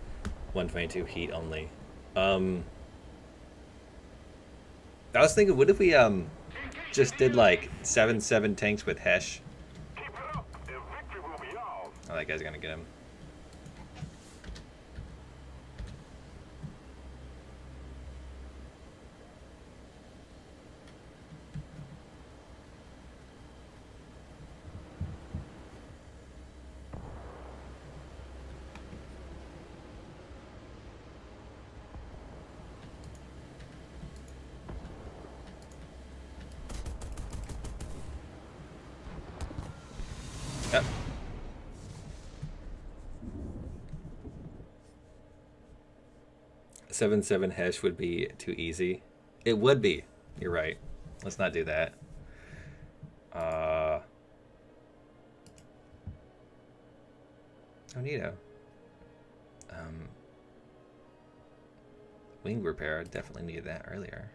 122 heat only. I was thinking, what if we just did like 7-7 tanks with Hesh? Keep it up, and victory will be ours. Oh, that guy's gonna get him. Yep. Seven Hesh would be too easy. It would be. You're right. Let's not do that. Neato. Wing repair. Definitely needed that earlier.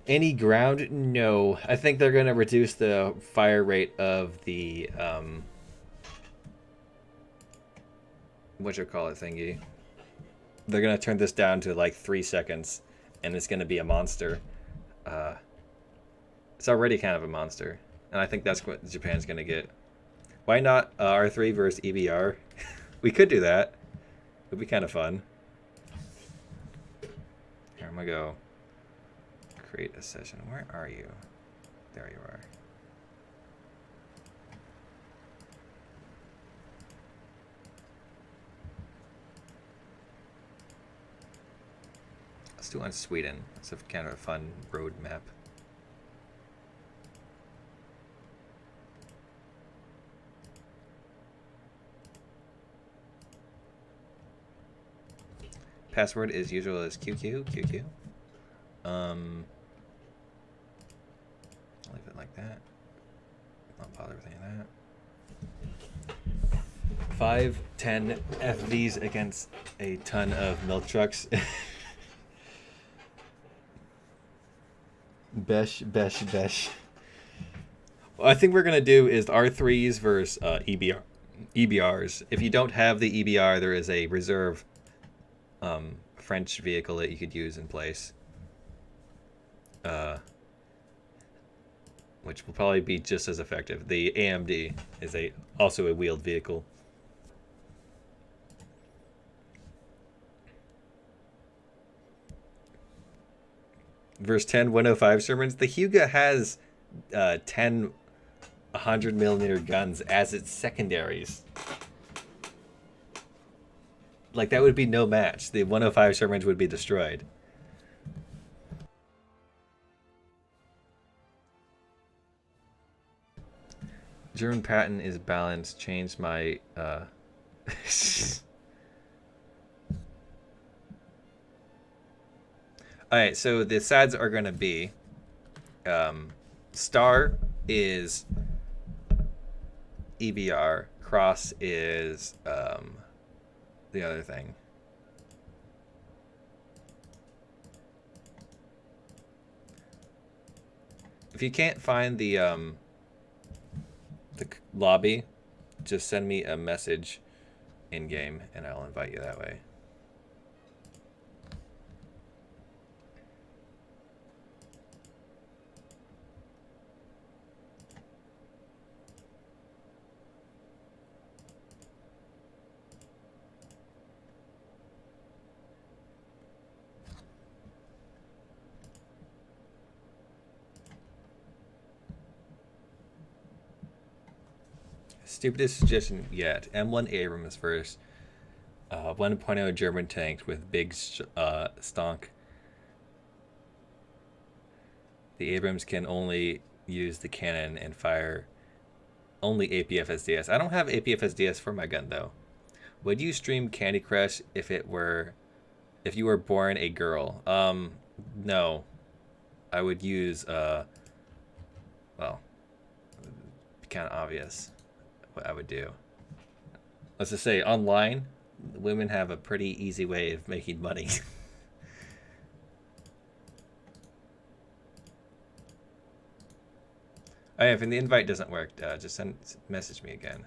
Any ground? No. I think they're going to reduce the fire rate of the whatchamacallit thingy. They're going to turn this down to like 3 seconds, and it's going to be a monster. It's already kind of a monster, and I think that's what Japan's going to get. Why not R3 versus EBR? We could do that. It would be kind of fun. Here, I'm going to go create a session. Where are you? There you are. Let's do on Sweden. It's a kind of a fun road map. Password is usual as QQ. I'll leave it like that. Not bother with any of that. 5-10 FVs against a ton of milk trucks. Besh. What I think we're gonna do is R3s versus EBRs. If you don't have the EBR, there is a reserve French vehicle that you could use in place. Which will probably be just as effective. The AMD is also a wheeled vehicle. Verse 10 105 Shermans. The Huga has 10 100mm guns as its secondaries. Like, that would be no match. The 105 Shermans would be destroyed. German patent is balanced. Changed my Alright, so the sides are gonna be star is EBR, cross is the other thing. If you can't find the lobby, just send me a message in game and I'll invite you that way. Stupidest suggestion yet. M1 Abrams first. 1.0 German tanks with big stonk. The Abrams can only use the cannon and fire only APFSDS. I don't have APFSDS for my gun though. Would you stream Candy Crush if you were born a girl? No. I would use well, kind of obvious what I would do. Let's just say online, women have a pretty easy way of making money. Oh, yeah, if the invite doesn't work, just message me again.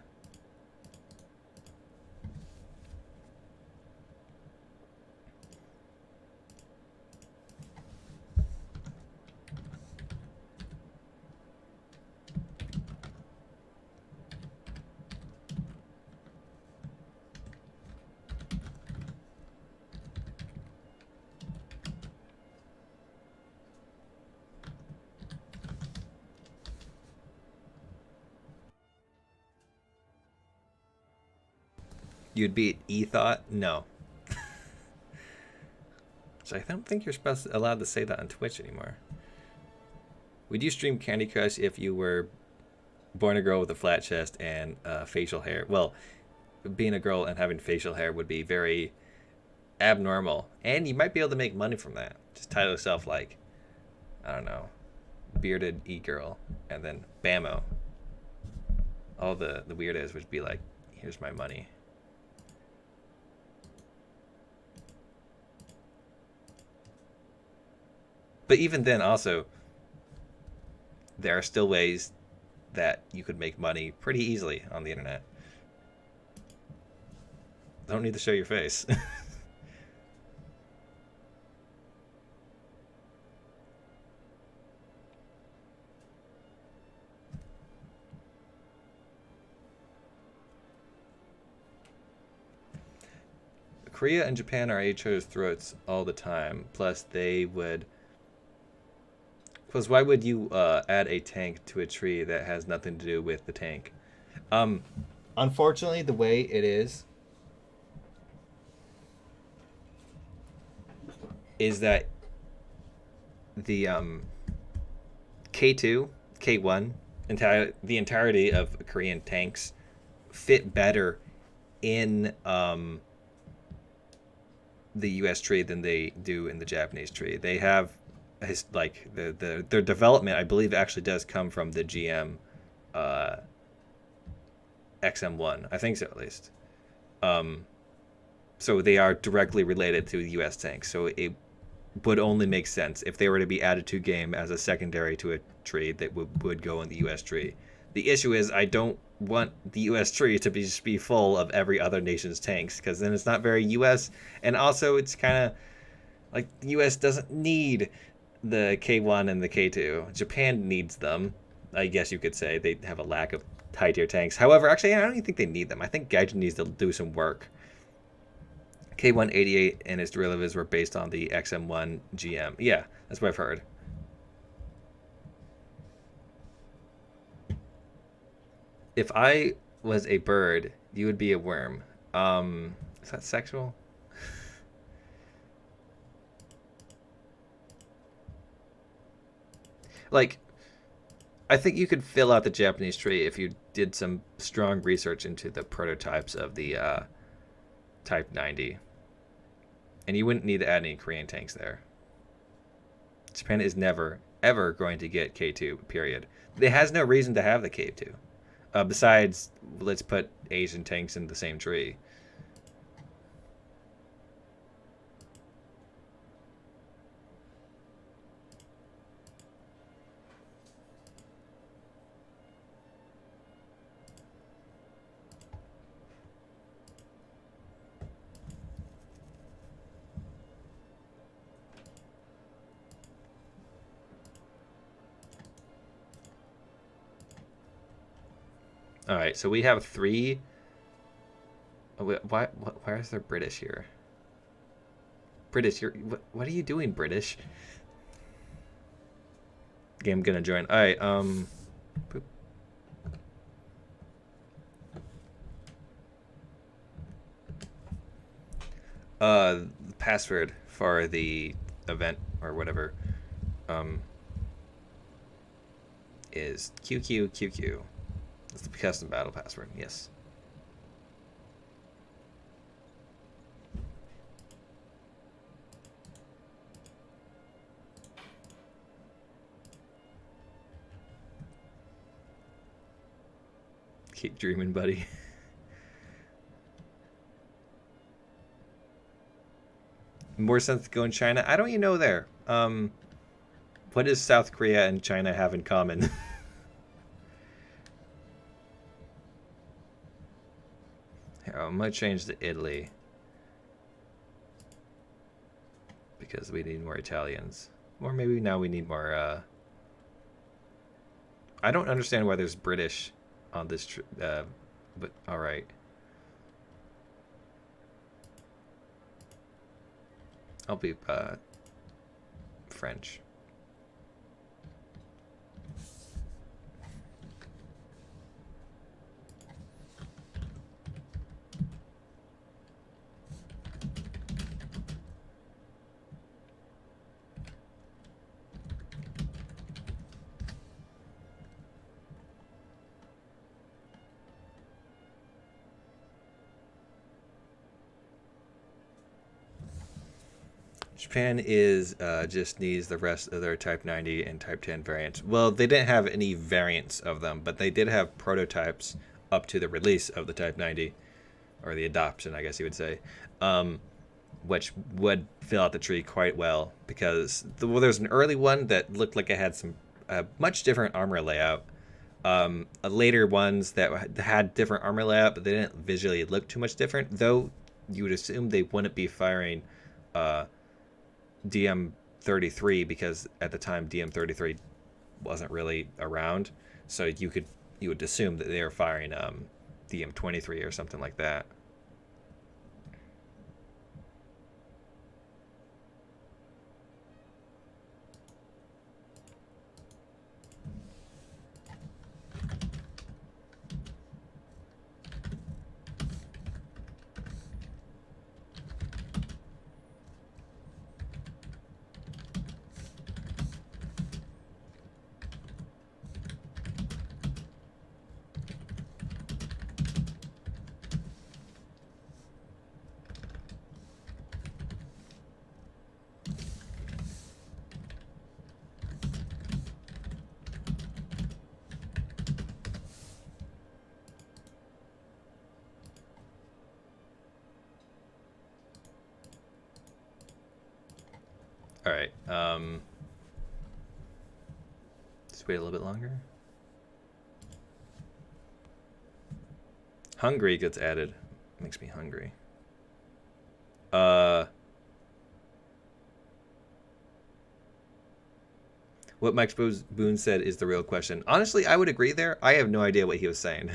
You'd beat Ethought? No. So I don't think you're allowed to say that on Twitch anymore. Would you stream Candy Crush if you were born a girl with a flat chest and facial hair? Well, being a girl and having facial hair would be very abnormal. And you might be able to make money from that. Just title yourself like, I don't know, bearded e-girl. And then bammo. All the weirdos would be like, here's my money. But even then, also, there are still ways that you could make money pretty easily on the internet. Don't need to show your face. Korea and Japan are at each other's throats all the time. Plus, they would... Because why would you add a tank to a tree that has nothing to do with the tank? Unfortunately, the way it is that the K2, K1, the entirety of Korean tanks fit better in the U.S. tree than they do in the Japanese tree. They have their development, I believe, actually does come from the GM XM1. I think so, at least. So they are directly related to the U.S. tanks. So it would only make sense if they were to be added to game as a secondary to a tree that would go in the U.S. tree. The issue is I don't want the U.S. tree to just be full of every other nation's tanks, because then it's not very U.S. And also it's kind of like the U.S. doesn't need the K1 and the K2. Japan needs them, I guess you could say. They have a lack of high-tier tanks. However, actually, I don't even think they need them. I think Gaijin needs to do some work. K188 and its derivatives were based on the XM1 GM. Yeah, that's what I've heard. If I was a bird, you would be a worm. Is that sexual? Like, I think you could fill out the Japanese tree if you did some strong research into the prototypes of the Type 90. And you wouldn't need to add any Korean tanks there. Japan is never, ever going to get K2, period. It has no reason to have the K2. Besides, let's put Asian tanks in the same tree. All right, so we have 3. Oh, why is there British here? British, what are you doing, British? Okay, I'm gonna join. All right, boop. The password for the event or whatever is QQQQ. It's the custom battle password. Yes. Keep dreaming, buddy. More sense to go in China. I don't even know there. What does South Korea and China have in common? Here, I'm gonna change to Italy because we need more Italians, or maybe now we need more. I don't understand why there's British on this, but all right. I'll be French. Japan is just needs the rest of their Type 90 and Type 10 variants. Well, they didn't have any variants of them, but they did have prototypes up to the release of the Type 90, or the adoption, I guess you would say, which would fill out the tree quite well because there's an early one that looked like it had some much different armor layout. Later ones that had different armor layout, but they didn't visually look too much different, though you would assume they wouldn't be firing DM33 because at the time DM33 wasn't really around, so you would assume that they were firing DM23 or something like that. All right. Just wait a little bit longer. Hungry gets added. Makes me hungry. What Mike Boone said is the real question. Honestly, I would agree there. I have no idea what he was saying.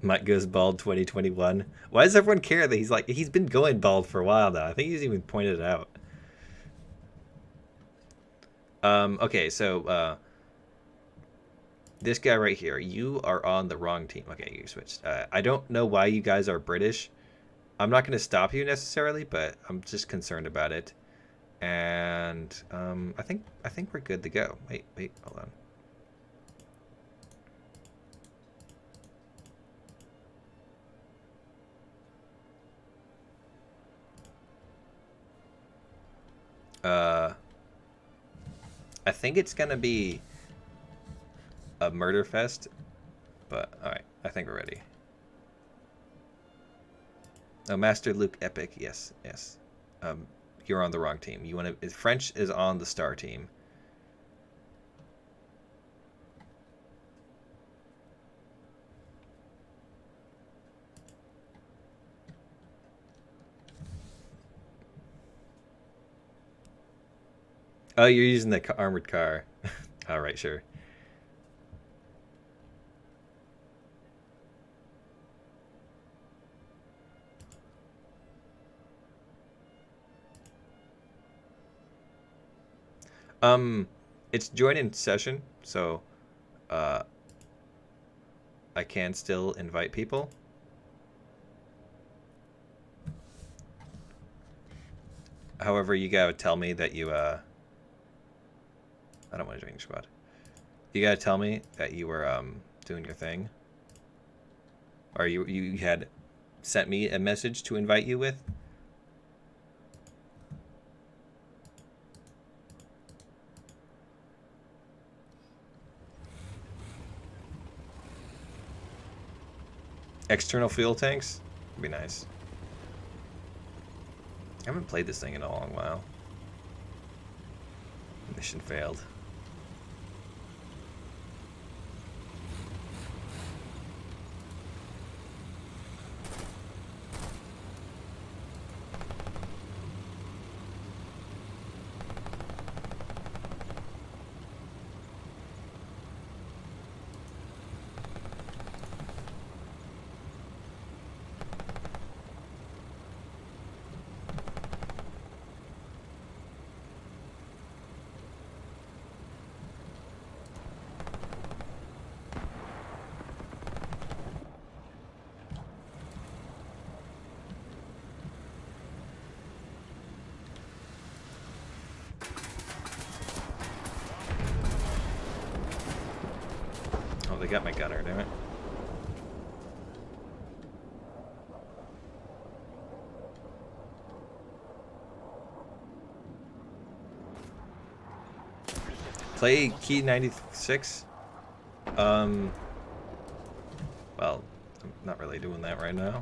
Mike goes bald 2021. Why does everyone care that he's been going bald for a while now? I think he's even pointed it out. Okay, so this guy right here, you are on the wrong team. Okay, you switched. I don't know why you guys are British. I'm not going to stop you necessarily, but I'm just concerned about it. And I think we're good to go. Wait, hold on. I think it's gonna be a murder fest, but all right, I think we're ready. Oh, Master Luke Epic, yes. You're on the wrong team. You want to? French is on the star team. Oh, you're using the armored car. All right, sure. It's join in session, so I can still invite people. However, you gotta tell me that you, I don't want to join your squad. You gotta tell me that you were, doing your thing. Or you had sent me a message to invite you with. External fuel tanks would be nice. I haven't played this thing in a long while. Mission failed. Oh, they got my gunner, damn it. Play Key 96? Well, I'm not really doing that right now.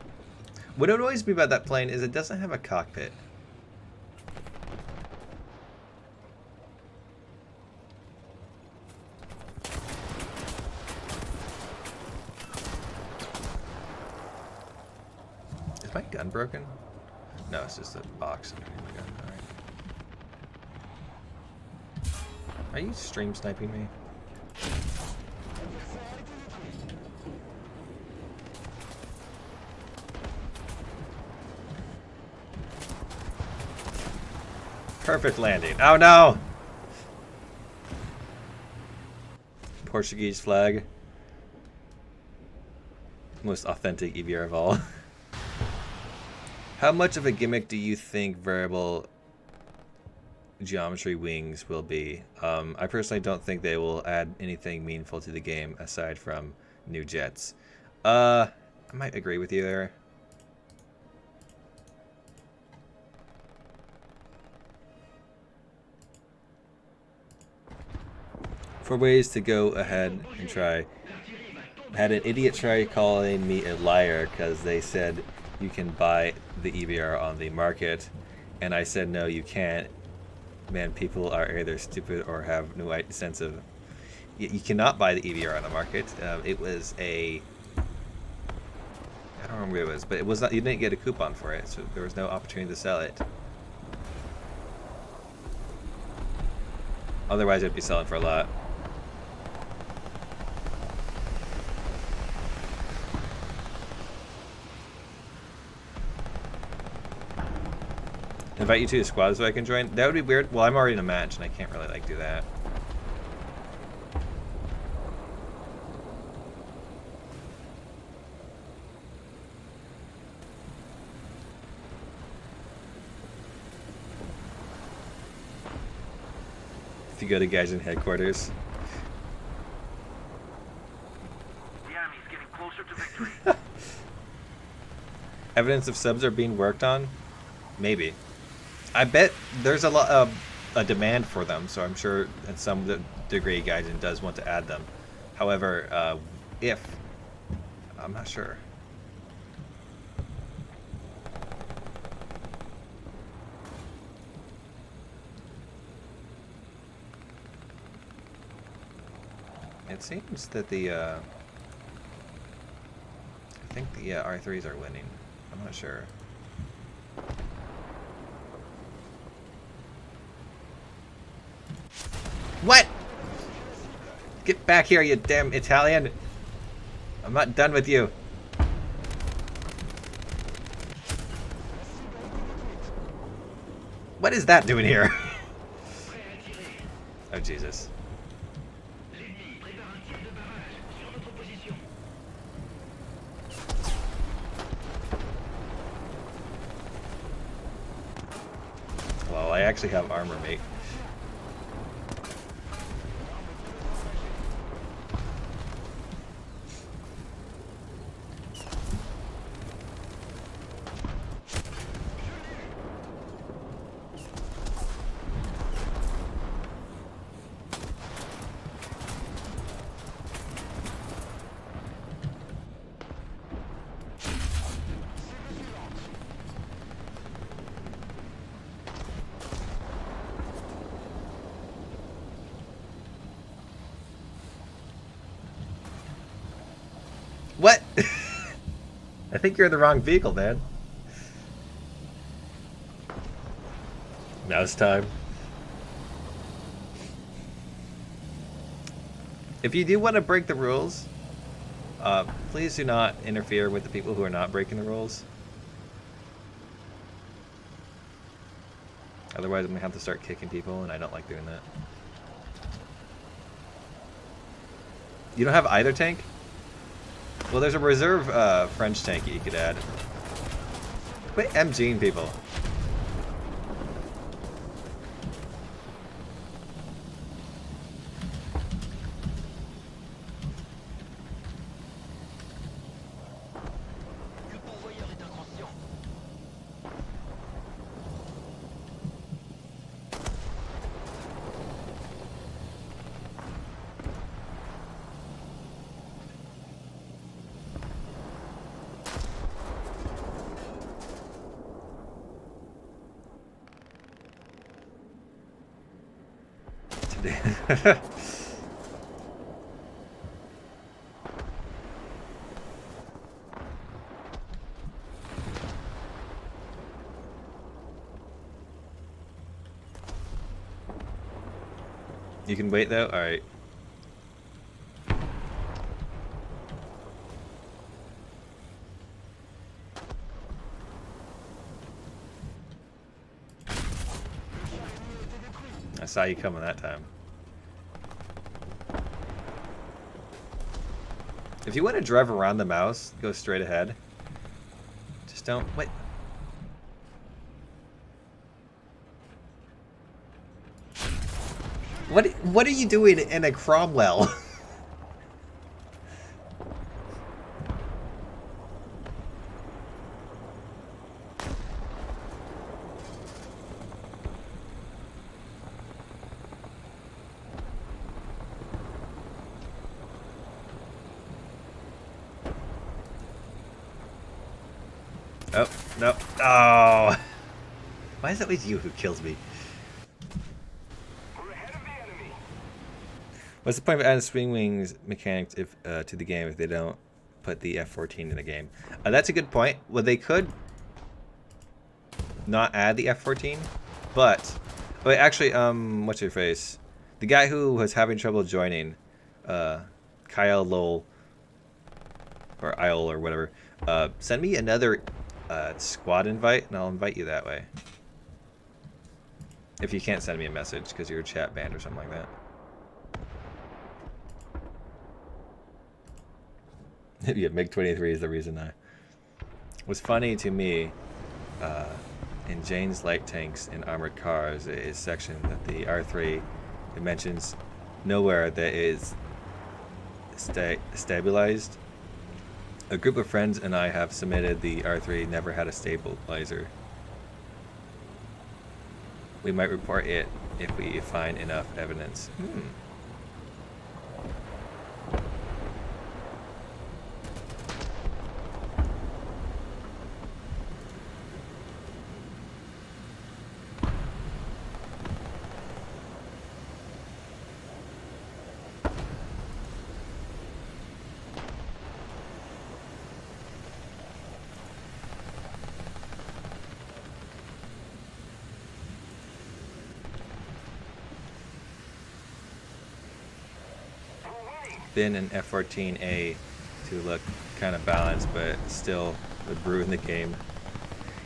What would always be about that plane is it doesn't have a cockpit. Is my gun broken? No, it's just a box underneath my gun. Alright. Are you stream sniping me? Perfect landing. Oh no! Portuguese flag. Most authentic EVR of all. How much of a gimmick do you think variable geometry wings will be? I personally don't think they will add anything meaningful to the game aside from new jets. I might agree with you there. For ways to go ahead and try. Had an idiot try calling me a liar because they said you can buy the EVR on the market, and I said no, you can't. Man, people are either stupid or have no sense of. You cannot buy the EVR on the market. It was a. I don't remember what it was, but it was not. You didn't get a coupon for it, so there was no opportunity to sell it. Otherwise, it'd be selling for a lot. Invite you to a squad so I can join? That would be weird. Well, I'm already in a match and I can't really do that. If you go to guys in headquarters. The enemy's getting closer to victory. Evidence of subs are being worked on? Maybe. I bet there's a lot of a demand for them, so I'm sure at some degree Gaijin does want to add them. However, if I'm not sure. It seems that the I think the R3s are winning. I'm not sure. What? Get back here, you damn Italian. I'm not done with you. What is that doing here? Oh, Jesus. actually have armor, mate. What? I think you're in the wrong vehicle, man. Now it's time. If you do want to break the rules, please do not interfere with the people who are not breaking the rules. Otherwise, I'm going to have to start kicking people, and I don't like doing that. You don't have either tank? Well, there's a reserve French tank you could add. Quit MGing people. You can wait though? Alright. I saw you coming that time. If you want to drive around the mouse, go straight ahead. Just don't... Wait. What are you doing in a Cromwell? Oh, no. Oh. Why is it always you who kills me? We're ahead of the enemy. What's the point of adding swing wings mechanics if to the game if they don't put the F-14 in the game? That's a good point. Well, they could not add the F-14, but... Wait, actually, what's your face? The guy who was having trouble joining, Kyle Lowell, or Isle or whatever, send me another squad invite, and I'll invite you that way. If you can't send me a message because you're chat banned or something like that. Yeah, MiG-23 is the reason I... What's funny to me, in Jane's light tanks and armored cars is section that the R3, it mentions nowhere that is stabilized. A group of friends and I have submitted the R3 never had a stabilizer. We might report it if we find enough evidence. Been an F-14A to look kind of balanced, but still would ruin the game.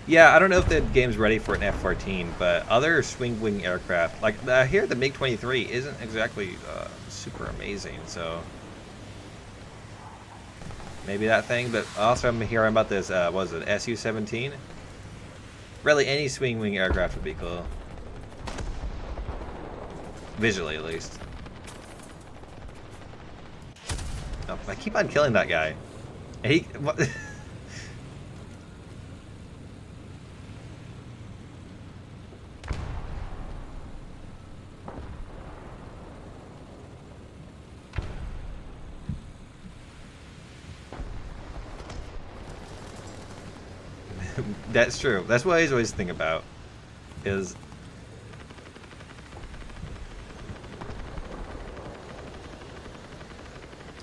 Yeah, I don't know if the game's ready for an F-14, but other swing wing aircraft, like here the MiG-23 isn't exactly super amazing, so maybe that thing. But also I'm hearing about this, what was it, Su-17? Really, any swing wing aircraft would be cool. Visually, at least. Oh, I keep on killing that guy. And he... What? That's true. That's what I always think about. Is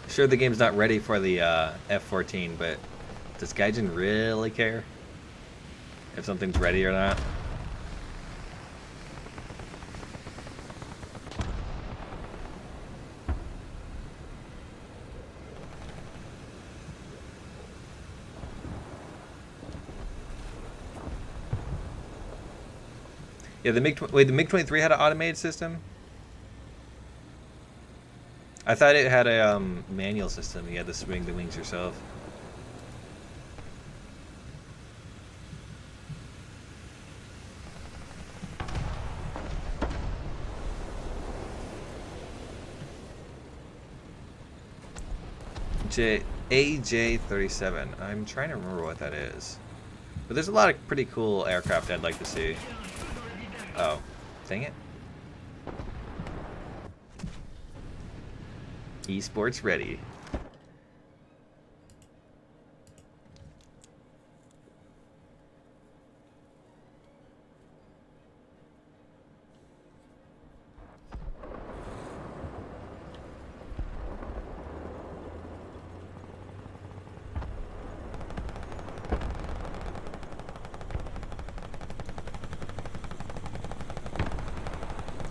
sure the game's not ready for the F-14, but does Gaijin really care if something's ready or not? Yeah, the MiG-23 had an automated system? I thought it had a manual system. You had to swing the wings yourself. AJ-37. I'm trying to remember what that is. But there's a lot of pretty cool aircraft I'd like to see. Oh, dang it. Esports ready.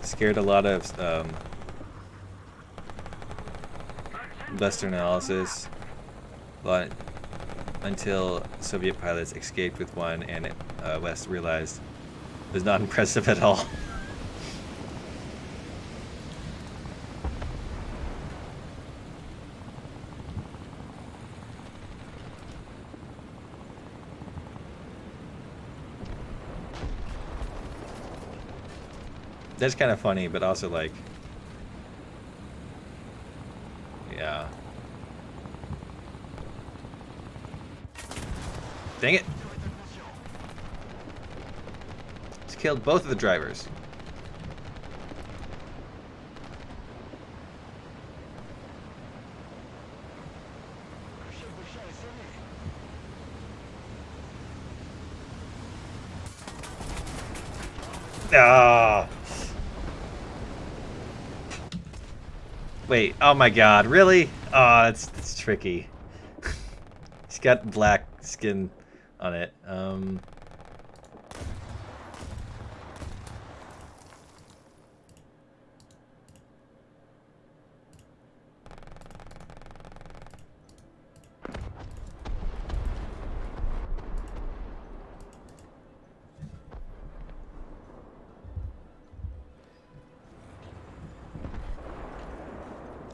Scared a lot of Western analysis, but until Soviet pilots escaped with one, and West realized it was not impressive at all. That's kind of funny, but also like, yeah. Dang it! It's killed both of the drivers. Ah! Wait, oh my god, really? Oh, that's tricky. He's got black skin on it.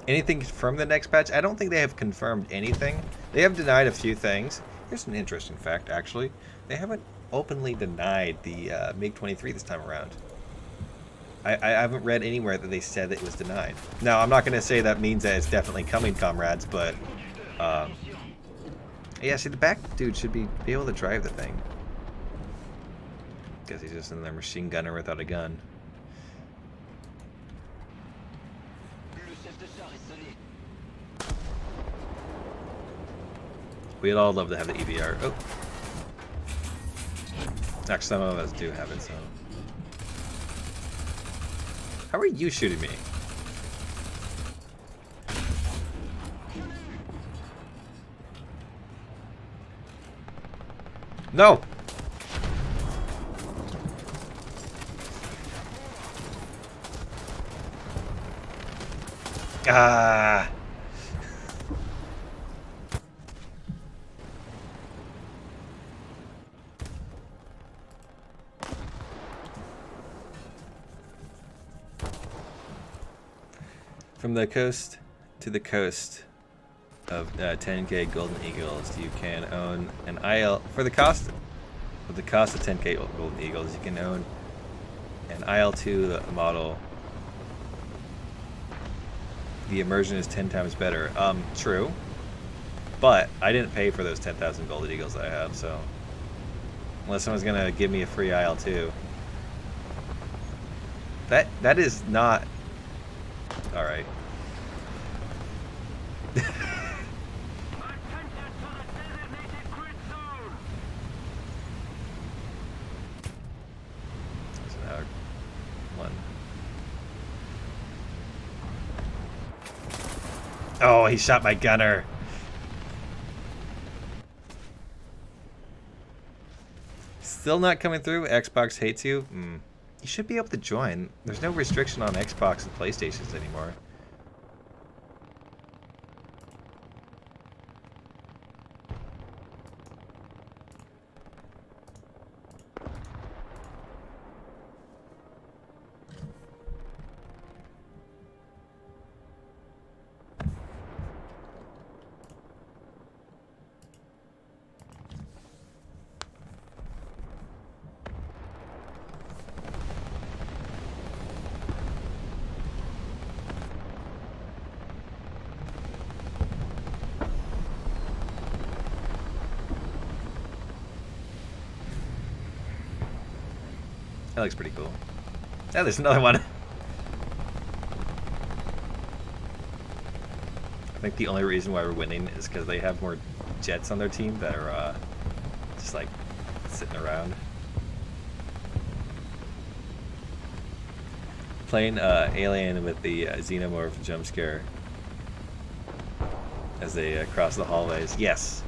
Anything confirmed the next patch? I don't think they have confirmed anything. They have denied a few things. Here's an interesting fact, actually. They haven't openly denied the MiG-23 this time around. I haven't read anywhere that they said that it was denied. Now, I'm not going to say that means that it's definitely coming, comrades, but... yeah, see, the back dude should be able to drive the thing. Guess he's just another machine gunner without a gun. We'd all love to have the EBR. Oh. Actually, some of us do have it, so. How are you shooting me? No! Ah! From the coast to the coast of 10K Golden Eagles, you can own an IL for the cost of 10K Golden Eagles. You can own an IL-2 model The immersion is 10 times better. True. But I didn't pay for those 10,000 Golden Eagles that I have, so... Unless someone's gonna give me a free IL-2. That is not... Alright. Attention to the designated grid zone. So now, one. Oh, he shot my gunner. Still not coming through? Xbox hates you? You should be able to join. There's no restriction on Xbox and PlayStations anymore. That looks pretty cool. Oh, there's another one. I think the only reason why we're winning is because they have more jets on their team that are just like sitting around. Playing Alien with the Xenomorph jump scare as they cross the hallways. Yes.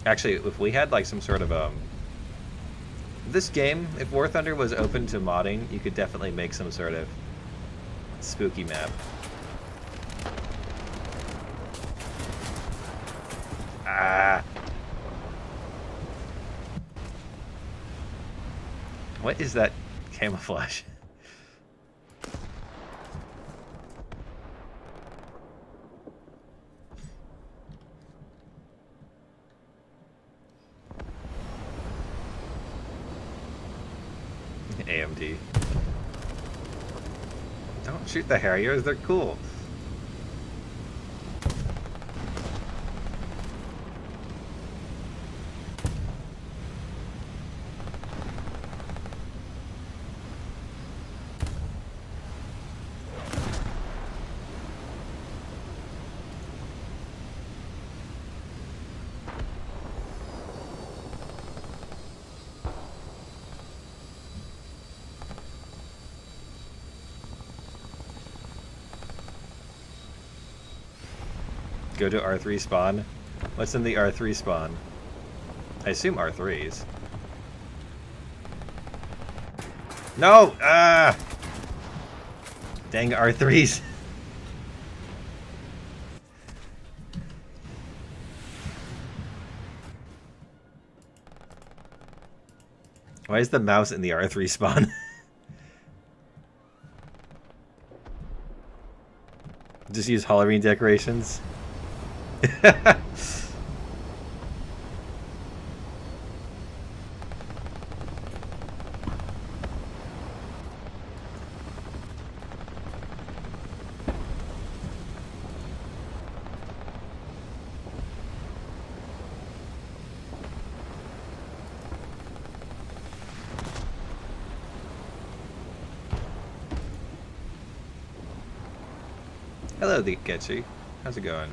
Actually, if we had like some sort of this game, if War Thunder was open to modding, you could definitely make some sort of spooky map. Ah. What is that camouflage? AMD. Don't shoot the Harriers, they're cool. Go to R3 spawn. What's in the R3 spawn? I assume R3s. No! Ah! Dang R3s. Why is the mouse in the R3 spawn? Just use Halloween decorations. Hello, the Getchy. How's it going?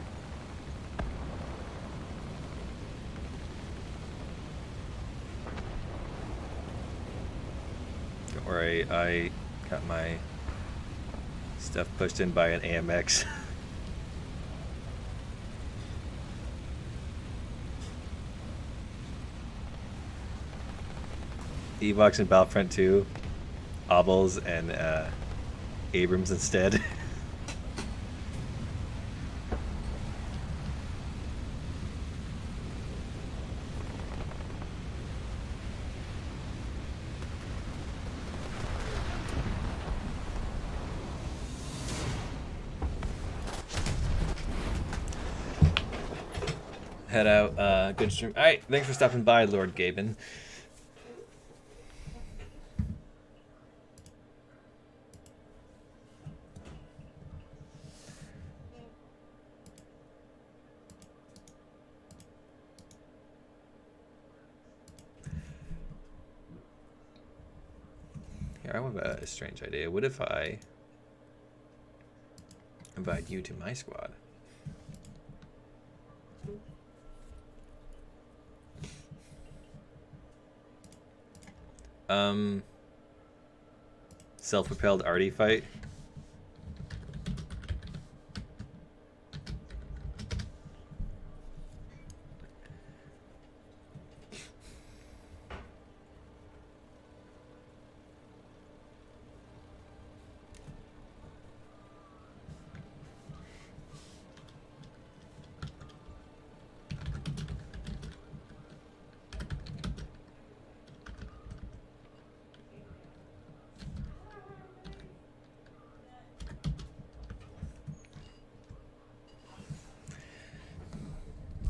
Don't worry, I got my stuff pushed in by an AMX. Evox and Battlefront 2, Obels and Abrams instead. Head out. Good stream. Alright, thanks for stopping by, Lord Gaben. have a strange idea. What if I invite you to my squad? Self-propelled arty fight.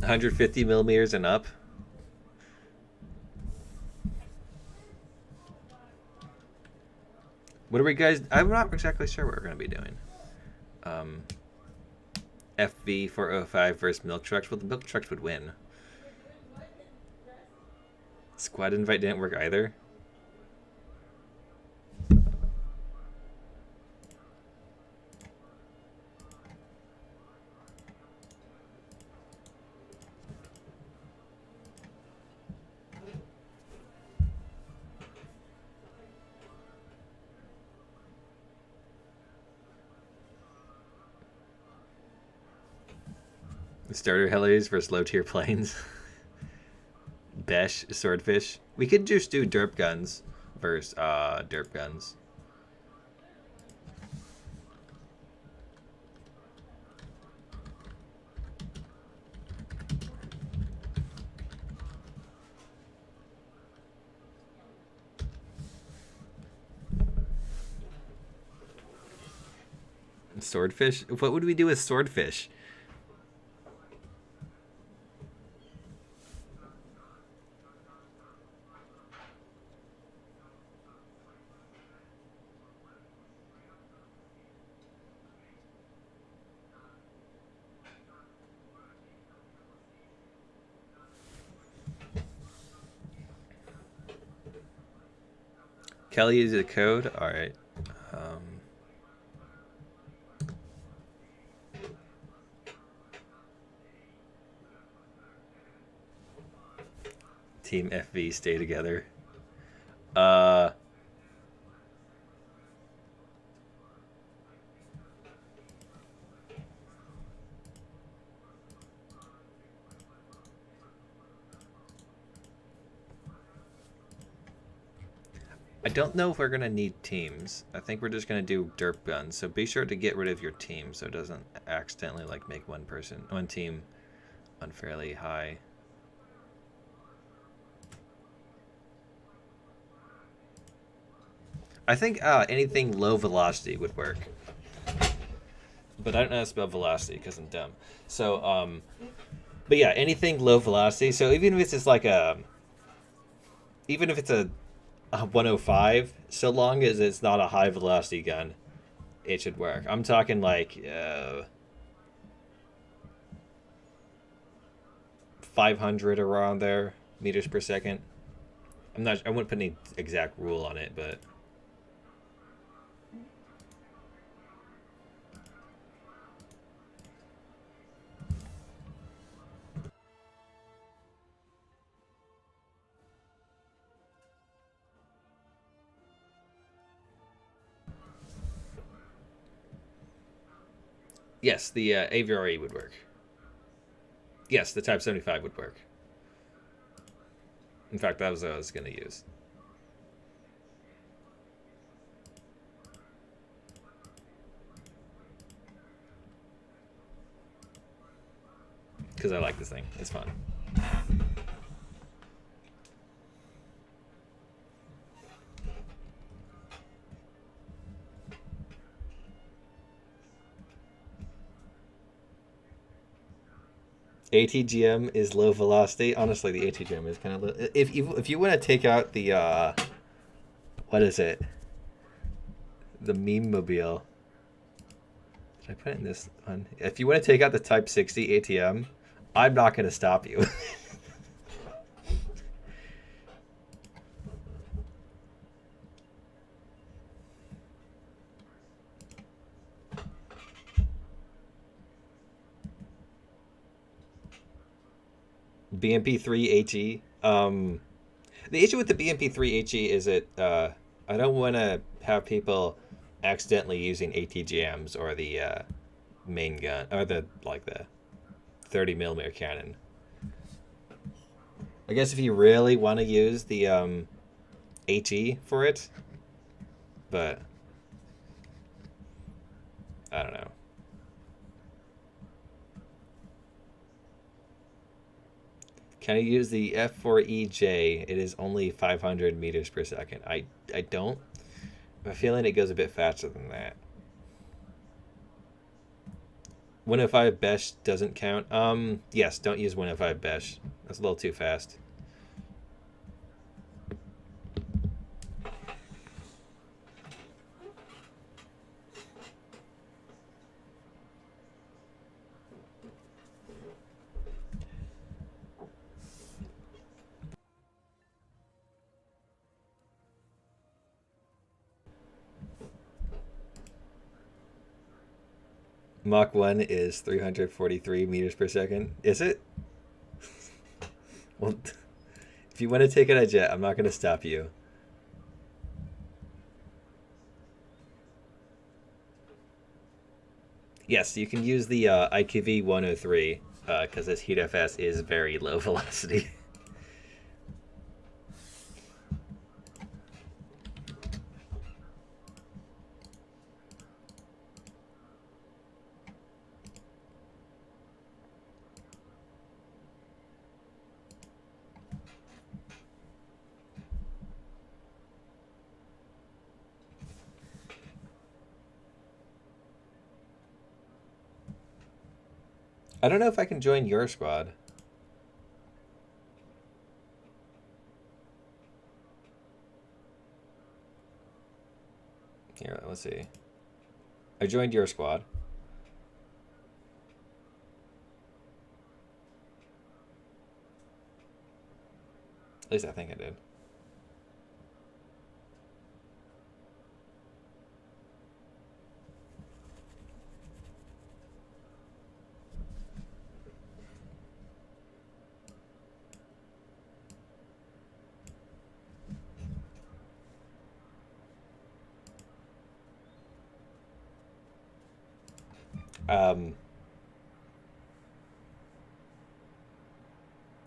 $150mm and up. What are we guys? I'm not exactly sure what we're going to be doing. FV 405 versus milk trucks. Well, the milk trucks would win. Squad invite didn't work either. Starter helis versus low tier planes. Besh, swordfish. We could just do derp guns versus derp guns. Swordfish? What would we do with swordfish? Kelly uses a code? Alright. Team FV, stay together. I don't know if we're going to need teams. I think we're just going to do derp guns. So be sure to get rid of your team so it doesn't accidentally like make one team unfairly high. I think anything low velocity would work. But I don't know how to spell velocity because I'm dumb. So, but yeah, anything low velocity. So even if it's just like even if it's a 105, so long as it's not a high velocity gun, it should work. I'm talking like 500 around there meters per second. I wouldn't put any exact rule on it, but yes, the AVRE would work. Yes, the Type 75 would work. In fact, that was what I was going to use. Because I like this thing. It's fun. ATGM is low velocity. Honestly, the ATGM is kind of low. If you want to take out the what is it? The meme mobile. Did I put it in this one? If you want to take out the Type 60 ATM, I'm not going to stop you. BMP3 HE. The issue with the BMP3 HE is I don't want to have people accidentally using ATGMs or the main gun or the 30mm cannon. I guess if you really want to use the HE for it, but I don't know. Can I use the F4EJ? It is only 500 meters per second. I don't. I have a feeling it goes a bit faster than that. 105 Besh doesn't count. Yes, don't use 105 Besh. That's a little too fast. Mach 1 is 343 meters per second. Is it? Well, if you want to take it a jet, I'm not going to stop you. Yes, you can use the IQV 103 because this heat FS is very low velocity. I don't know if I can join your squad. Here, let's see. I joined your squad. At least I think I did.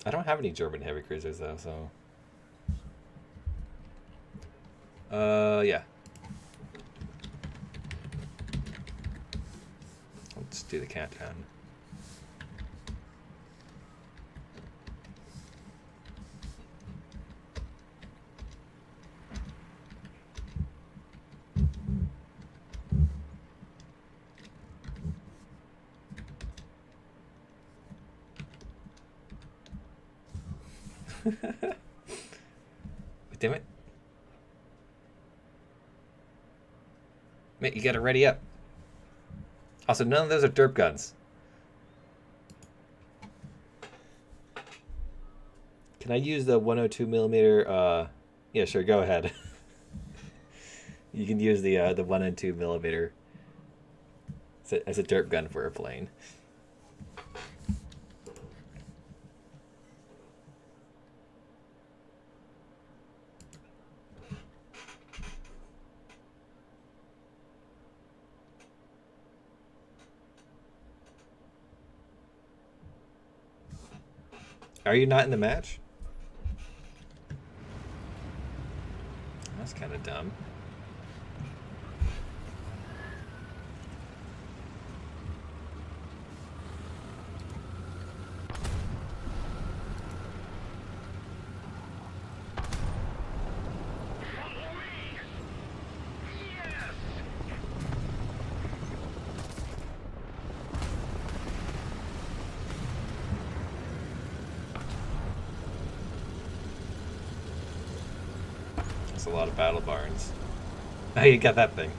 I don't have any German heavy cruisers though, so yeah. Let's do the countdown. Damn it. Mate, you gotta ready up. Also, none of those are derp guns. Can I use the 102 millimeter? Yeah, sure, go ahead. You can use the 102 millimeter as a derp gun for a plane. Are you not in the match? That's kind of dumb. That's a lot of battle barns. Oh, you got that thing.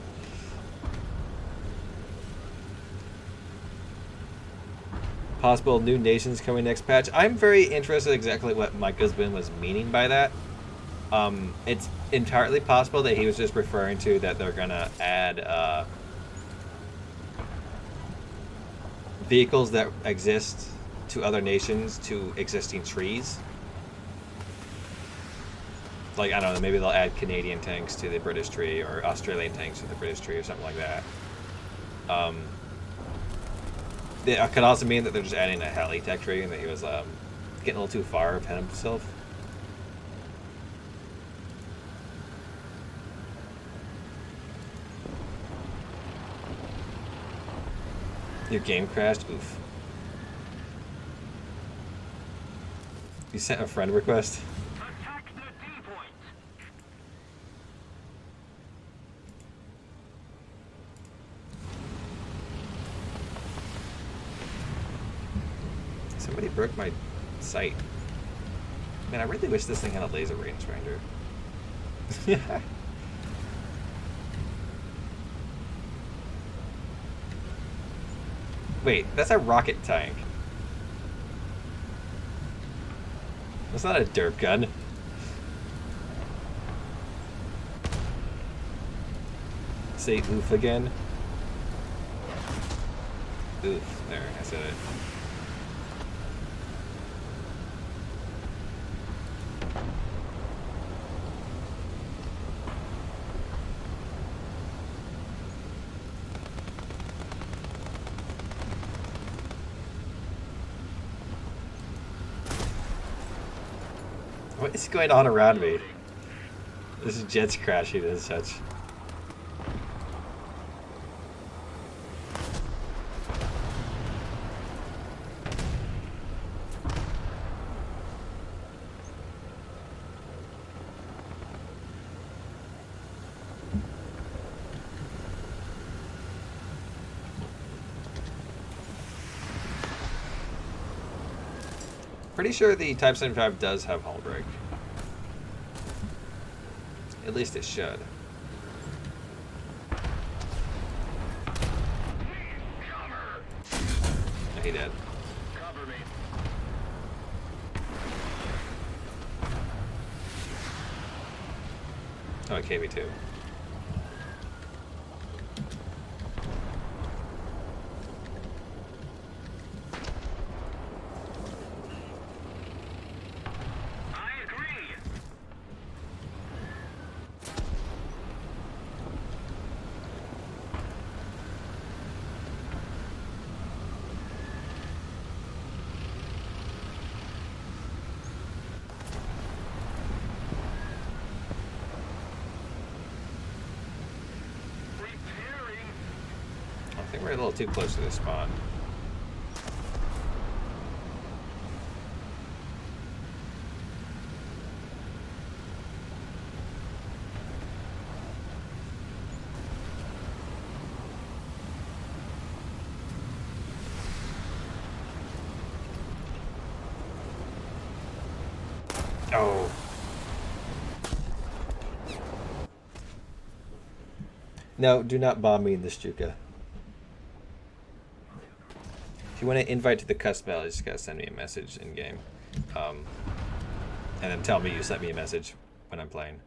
Possible new nations coming next patch. I'm very interested exactly what Mike Husband was meaning by that. It's entirely possible that he was just referring to that they're gonna add vehicles that exist to other nations to existing trees. Like, I don't know, maybe they'll add Canadian tanks to the British tree, or Australian tanks to the British tree, or something like that. It could also mean that they're just adding a heli tech tree, and that he was getting a little too far ahead of himself. Your game crashed? Oof. You sent a friend request? Attack the D-point. Somebody broke my sight. Man, I really wish this thing had a laser rangefinder. Wait, that's a rocket tank. That's not a derp gun. Say oof again. Oof. There, I said it. What is going on around me? This jet's crashing and such. Pretty sure the Type 75 does have hull break. At least it should. No, he did. Cover me. Oh, it KB2. I think we're a little too close to the spawn. Oh. No, do not bomb me in the Stuka. If you want to invite to the cusp battle, you just gotta send me a message in game, and then tell me you sent me a message when I'm playing.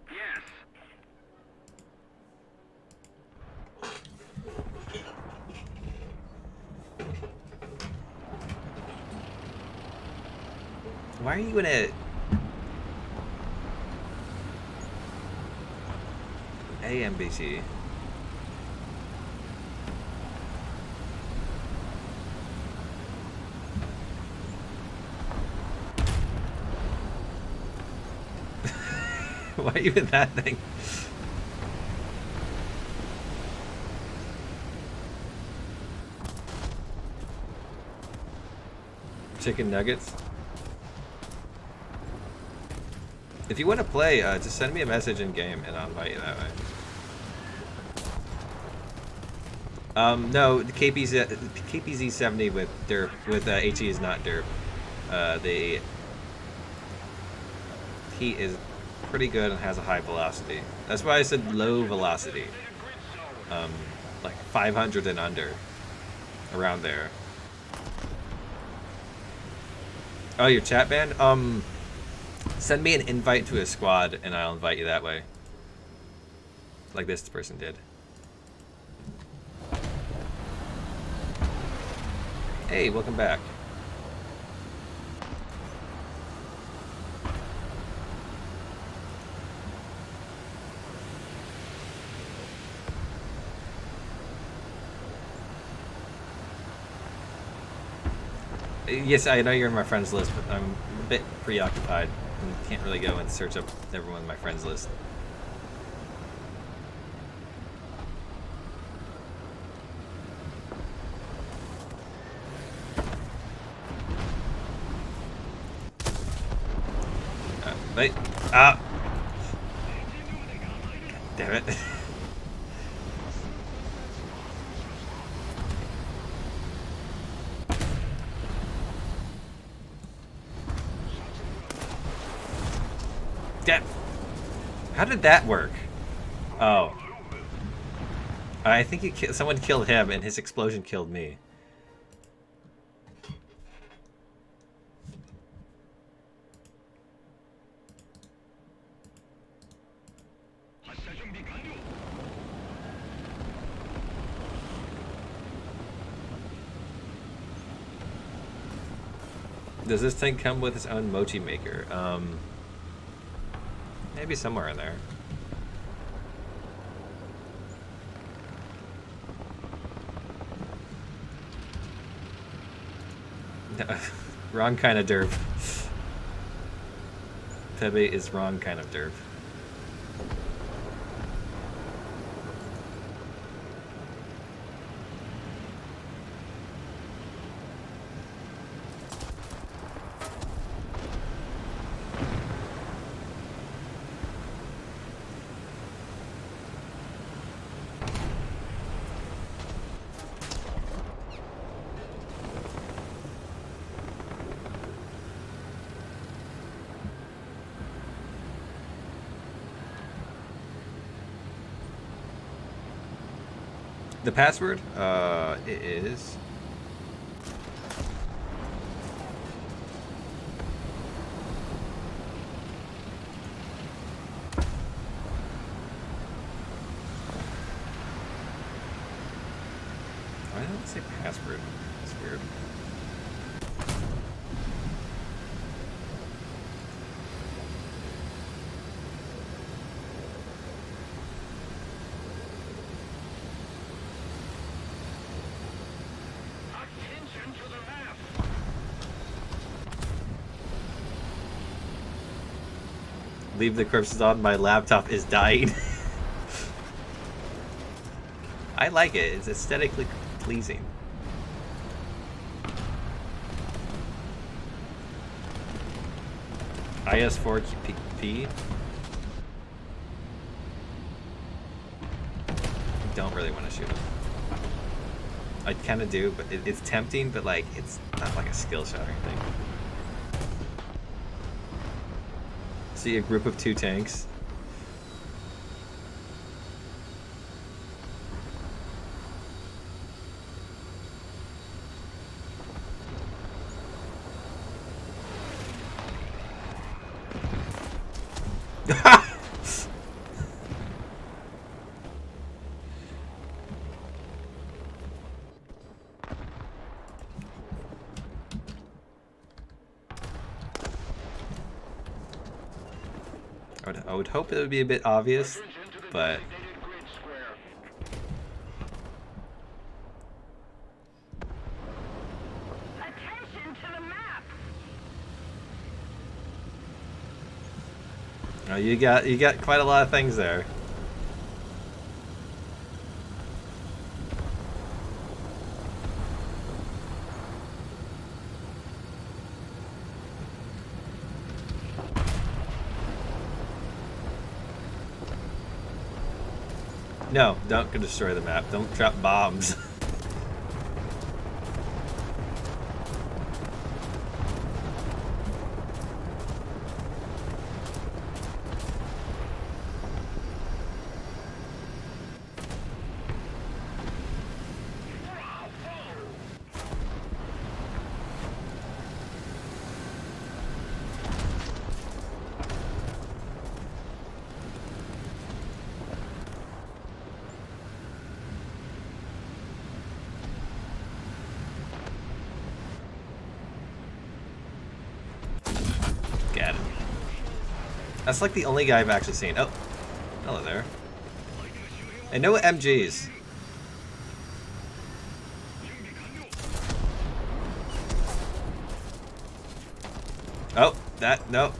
Yes. Why are you in a AMBC? Why are you in that thing? Chicken nuggets? If you want to play, just send me a message in game and I'll invite you that way. No, the KPZ 70 with derp with HE is not derp. The heat is pretty good and has a high velocity. That's why I said low velocity. Like 500 and under, around there. Oh, your chat band? Send me an invite to a squad and I'll invite you that way. Like this person did. Hey, welcome back. Yes, I know you're in my friends list, but I'm a bit preoccupied and can't really go and search up everyone in my friends list. Wait. Ah! Damn it. Damn. How did that work? Oh. I think someone killed him and his explosion killed me. Does this thing come with its own mochi maker? Maybe somewhere in there. No, wrong kind of derp. Pepe is wrong kind of derp. The password? It is... Why did it say password? It's weird. Attention to the map. Leave the corpses on, my laptop is dying. I like it, it's aesthetically pleasing. IS4P? Don't really want to shoot him. I kind of do, but it's tempting, but like it's not like a skill shot or anything. See a group of 2 tanks. I would hope it would be a bit obvious, but Attention to the map. you got quite a lot of things there. No, don't destroy the map. Don't drop bombs. That's like the only guy I've actually seen. Oh, hello there. And no MGs. Oh, that, no.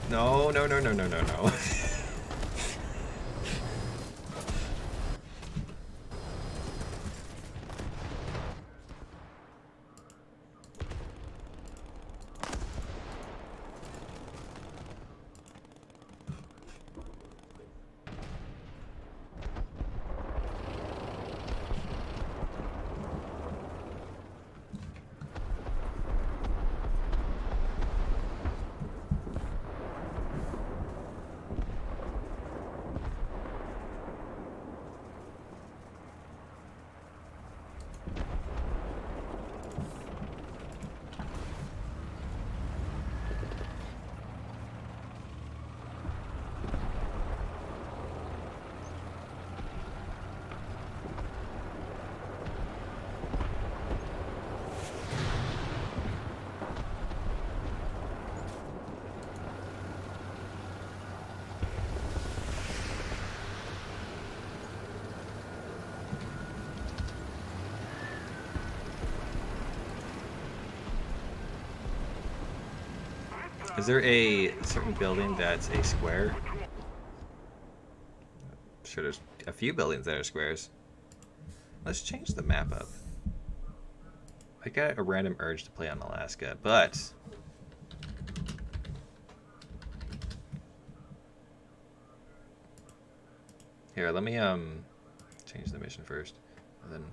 Is there a certain building that's a square? I'm sure there's a few buildings that are squares. Let's change the map up. I got a random urge to play on Alaska, but here, let me change the mission first. And then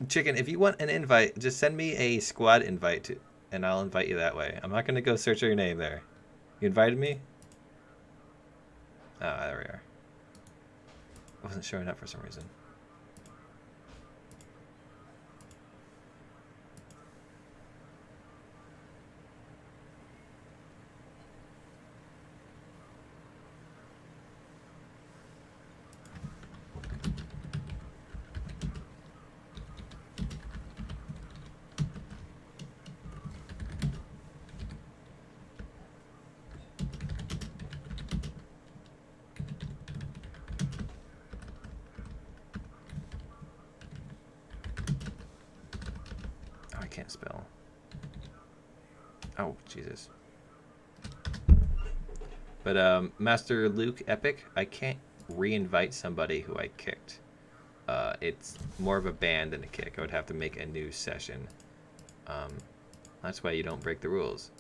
Chicken, if you want an invite, just send me a squad invite to, and I'll invite you that way. I'm not gonna go search your name there. You invited me? Oh, there we are. I wasn't showing up for some reason. Can't spell. Oh, Jesus. But Master Luke Epic, I can't re-invite somebody who I kicked. It's more of a ban than a kick. I would have to make a new session. That's why you don't break the rules.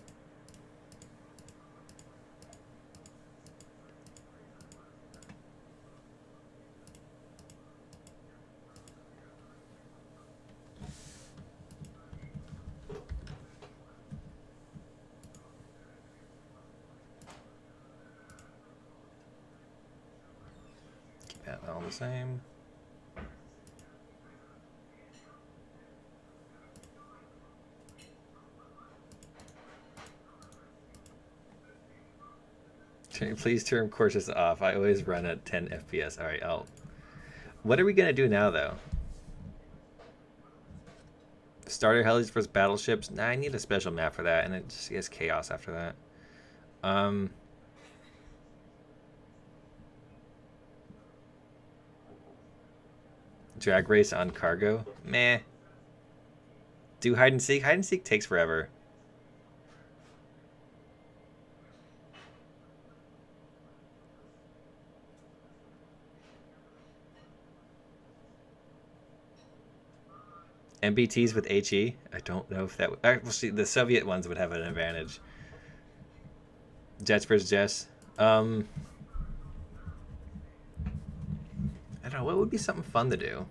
All the same. Please turn courses off. I always run at 10 FPS. All right, what are we gonna do now, though? Starter helis versus battleships. Nah, I need a special map for that, and it just gets chaos after that. Drag race on cargo? Meh. Do hide and seek? Hide and seek takes forever. MBTs with HE? I don't know if that would... Well, see, the Soviet ones would have an advantage. Jets versus Jess. I don't know, what would be something fun to do?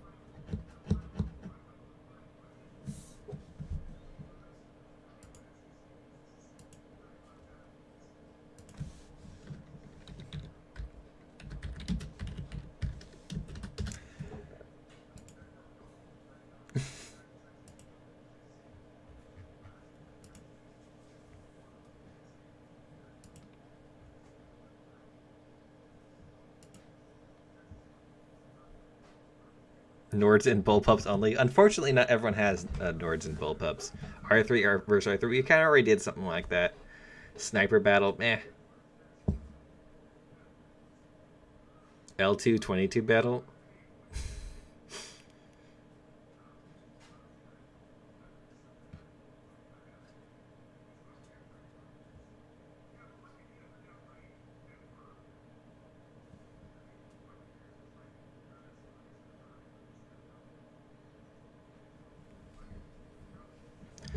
Nords and bullpups only. Unfortunately, not everyone has Nords and bullpups. R3 versus R3. We kind of already did something like that. Sniper battle, meh. L2 22 battle.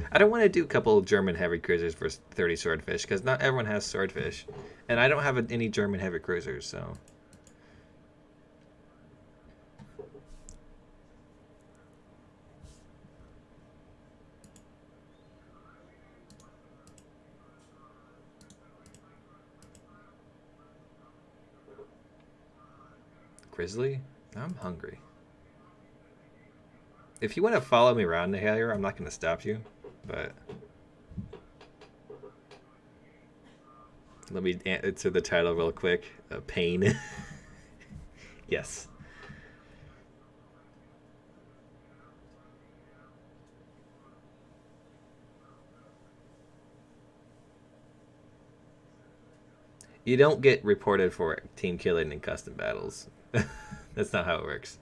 I don't want to do a couple of German heavy cruisers for 30 swordfish, because not everyone has swordfish. And I don't have any German heavy cruisers, so... Grizzly? I'm hungry. If you want to follow me around the here, I'm not going to stop you, but... Let me answer the title real quick. Pain. Yes. You don't get reported for team killing in custom battles. That's not how it works.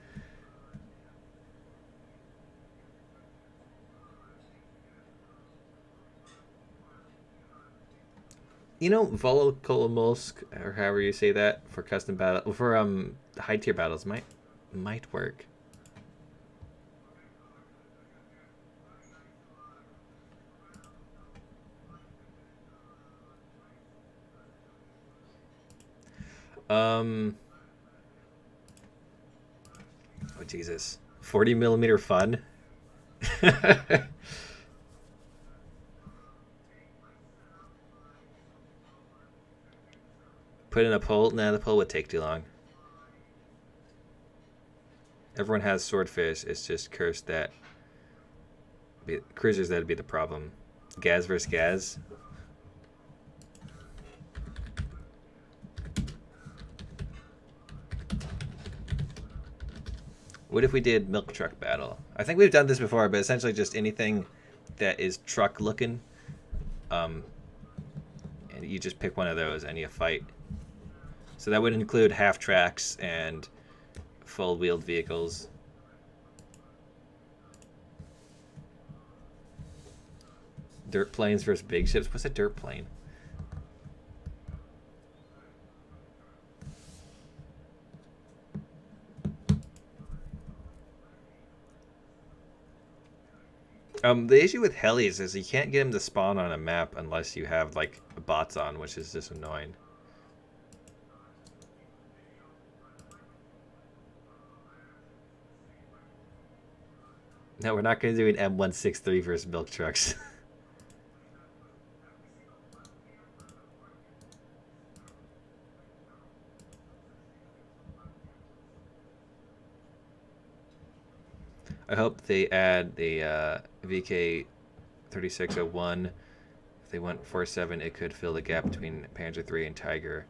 You know, Volokolomosk, or however you say that, for custom battle, for high tier battles might work. Oh Jesus, 40mm fun. Put in a poll? Nah, the poll would take too long. Everyone has swordfish. It's just cursed that cruisers, that'd be the problem. Gaz versus Gaz. What if we did milk truck battle? I think we've done this before, but essentially just anything that is truck looking. And you just pick one of those and you fight. So that would include half tracks and full wheeled vehicles. Dirt planes versus big ships. What's a dirt plane? The issue with helis is you can't get them to spawn on a map unless you have like bots on, which is just annoying. No, we're not going to do an M163 versus milk trucks. I hope they add the VK 3601. If they went 4.7, it could fill the gap between Panzer III and Tiger.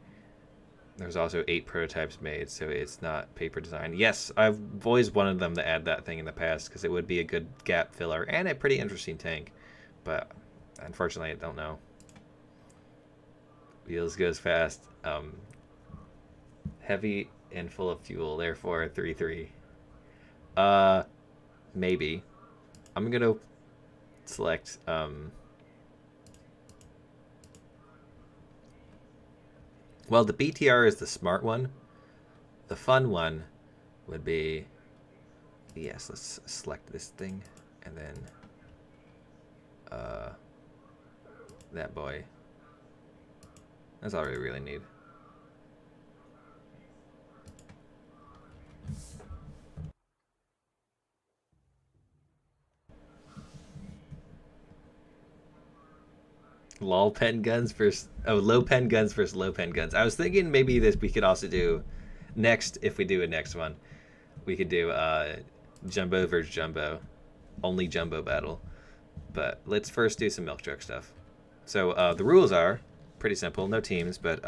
There's also 8 prototypes made, so it's not paper design. Yes, I've always wanted them to add that thing in the past because it would be a good gap filler and a pretty interesting tank. But unfortunately, I don't know. Wheels goes fast. Heavy and full of fuel, therefore 3.3. Maybe. I'm gonna select well, the BTR is the smart one. The fun one would be, yes, let's select this thing and then that boy. That's all we really need. Lol pen guns versus low pen guns versus low pen guns. I was thinking maybe this we could also do next, if we do a next one, we could do jumbo versus jumbo, only jumbo battle. But let's first do some milk truck stuff. So the rules are pretty simple, no teams, but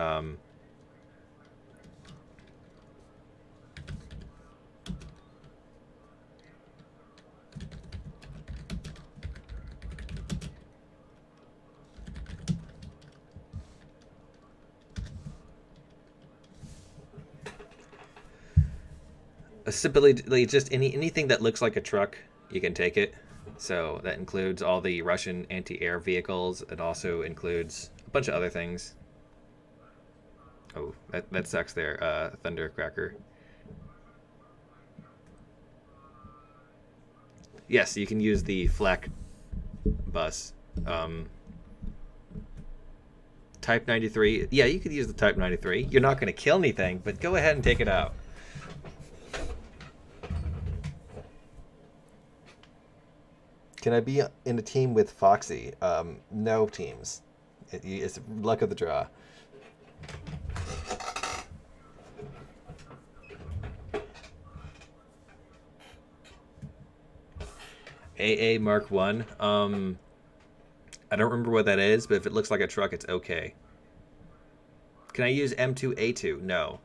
simply just anything that looks like a truck, you can take it. So that includes all the Russian anti-air vehicles. It also includes a bunch of other things. Oh, that sucks there, Thundercracker. Yes, you can use the flak bus. Type 93. Yeah, you could use the Type 93. You're not going to kill anything, but go ahead and take it out. Can I be in a team with Foxy? No teams. It's luck of the draw. AA Mark 1. I don't remember what that is, but if it looks like a truck, it's okay. Can I use M2A2? No.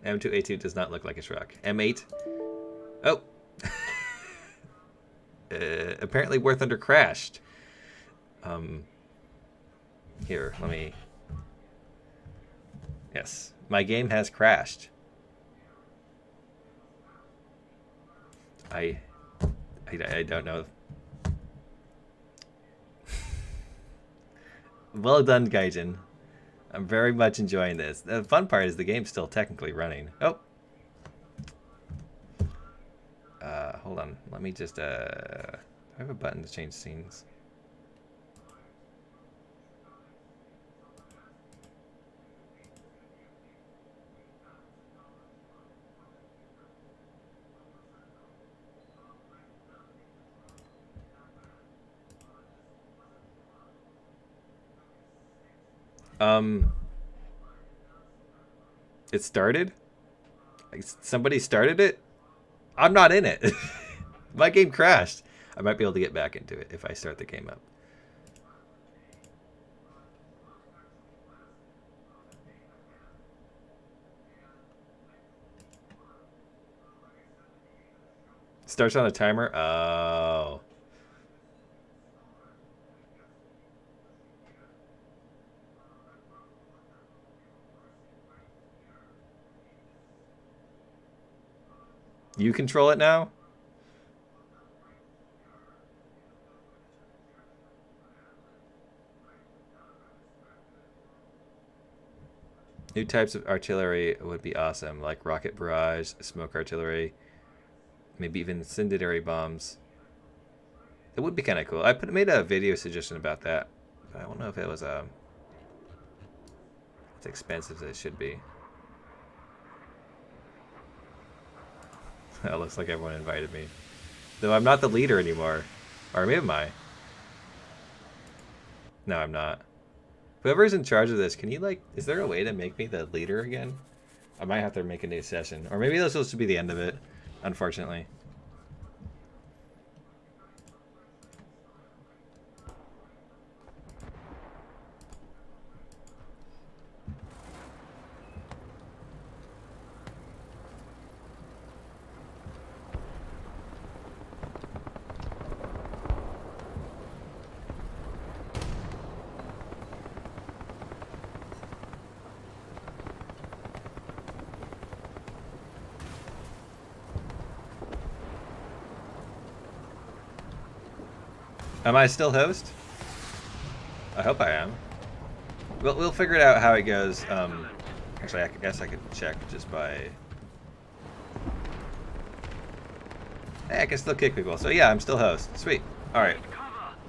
M2A2 does not look like a truck. M8? Oh. Apparently War Thunder crashed. Here, let me... Yes, my game has crashed. I don't know. Well done, Gaijin. I'm very much enjoying this. The fun part is the game's still technically running. Oh. Hold on. Let me just, do I have a button to change scenes? It started? Like, somebody started it? I'm not in it. My game crashed. I might be able to get back into it if I start the game up. Starts on a timer? Oh. You control it now? New types of artillery would be awesome, like rocket barrage, smoke artillery, maybe even incendiary bombs. It would be kind of cool. I made a video suggestion about that, but I don't know if it was as expensive as it should be. It looks like everyone invited me. Though I'm not the leader anymore. Or maybe am I? No, I'm not. Whoever's in charge of this, can you, like... Is there a way to make me the leader again? I might have to make a new session. Or maybe this will just be the end of it, unfortunately. Am I still host? I hope I am. We'll figure it out how it goes. Actually, I guess I could check just by... Hey, I can still kick people. So yeah, I'm still host. Sweet. Alright.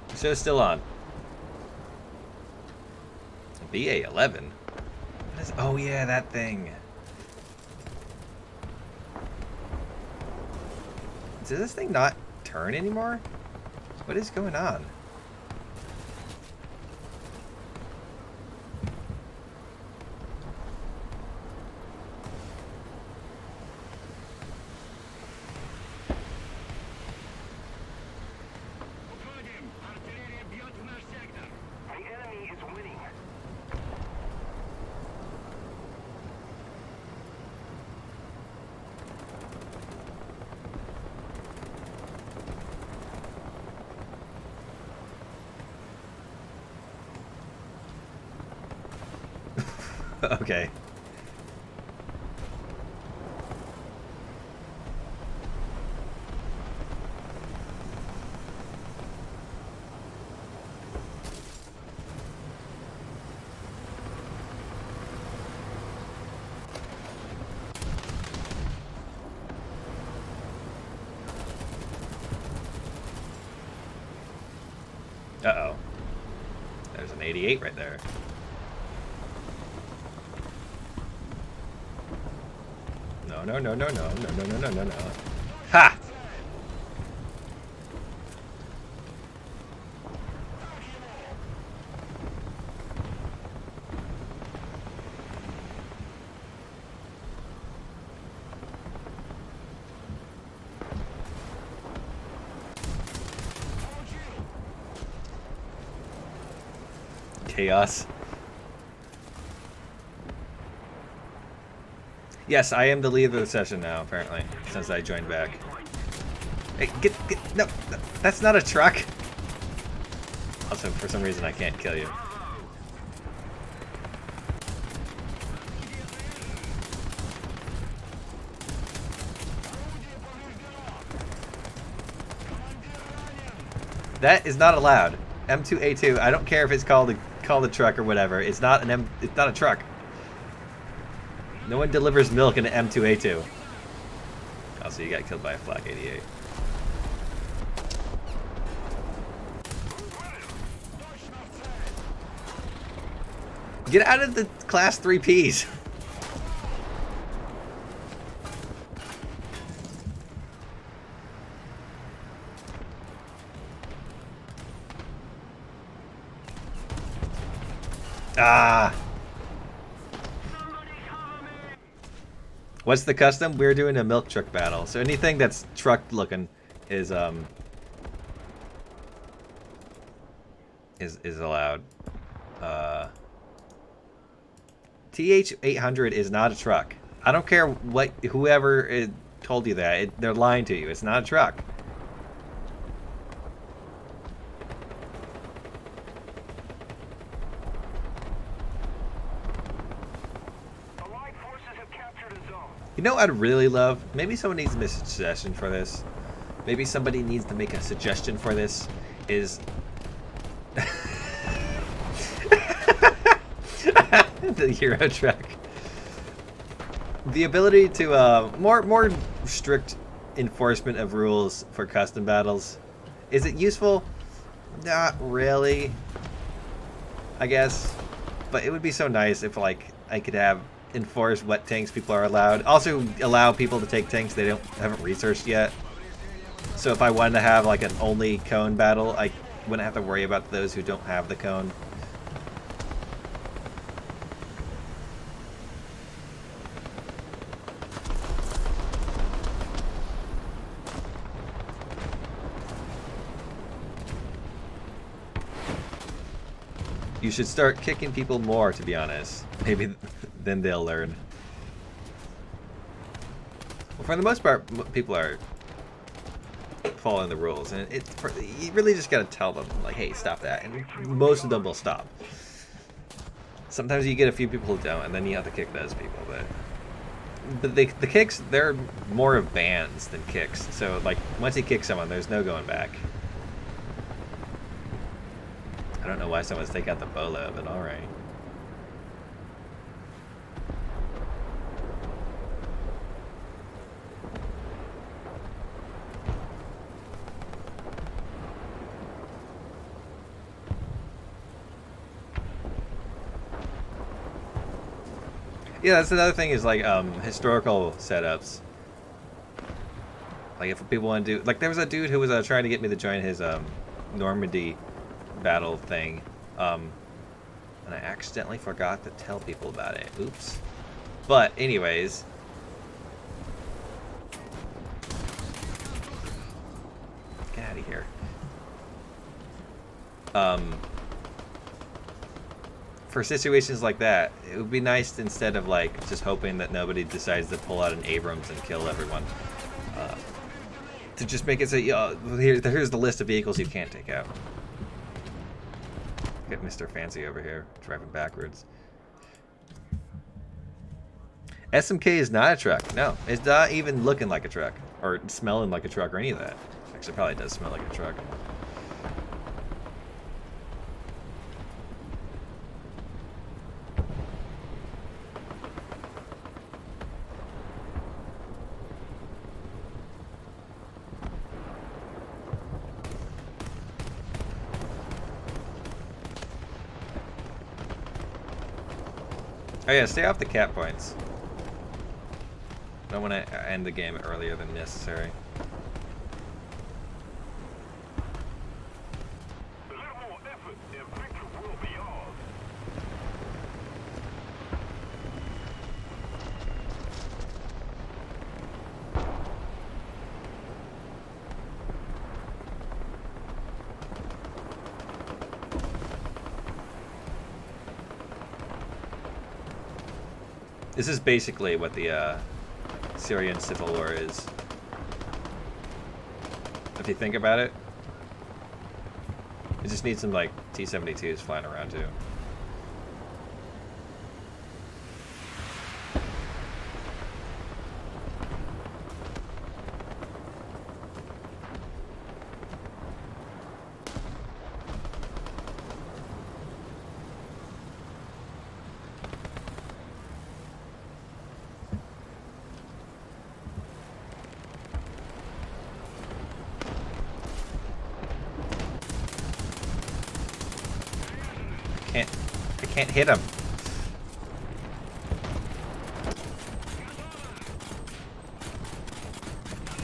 The show's still on. BA11? What is... Oh yeah, that thing. Does this thing not turn anymore? What is going on? The enemy is winning. Okay. Uh-oh. There's an 88 right there. No, no, no, no, no, no, no, no, no, no, no. Ha! Chaos. Yes, I am the leader of the session now, apparently, since I joined back. Hey, get, no, that's not a truck. Also, for some reason, I can't kill you. That is not allowed. M2A2. I don't care if it's called a truck or whatever. It's not It's not a truck. No one delivers milk in an M2A2. Also, you got killed by a flak 88. Get out of the class 3Ps. Ah. What's the custom? We're doing a milk truck battle. So anything that's truck looking is allowed. TH800 is not a truck. I don't care what whoever told you that. They're lying to you. It's not a truck. You know what I'd really love? Maybe someone needs to make a suggestion for this. Maybe somebody needs to make a suggestion for this. Is the Euro truck. The ability to more strict enforcement of rules for custom battles. Is it useful? Not really. I guess. But it would be so nice if like I could have enforce what tanks people are allowed. Also allow people to take tanks they haven't researched yet. So if I wanted to have like an only cone battle, I wouldn't have to worry about those who don't have the cone. You should start kicking people more, to be honest. Maybe then they'll learn. Well, for the most part, people are following the rules, and you really just gotta tell them, like, hey, stop that, and most of them will stop. Sometimes you get a few people who don't, and then you have to kick those people, but the kicks, they're more of bans than kicks, so, like, once you kick someone, there's no going back. I don't know why someone's taking out the bolo, but alright. Yeah, that's another thing is like historical setups. Like if people want to do, like there was a dude who was trying to get me to join his Normandy battle thing, and I accidentally forgot to tell people about it. Oops. But anyways, get out of here. For situations like that, it would be nice instead of like just hoping that nobody decides to pull out an Abrams and kill everyone, to just make it say, here's the list of vehicles you can't take out. Get Mr. Fancy over here driving backwards. SMK is not a truck. No, it's not even looking like a truck or smelling like a truck or any of that. Actually, it probably does smell like a truck. Oh yeah, stay off the cap points. Don't want to end the game earlier than necessary. A little more effort and victory will be ours. This is basically what the Syrian civil war is. If you think about it, it just needs some like T-72s flying around too. I can't hit him.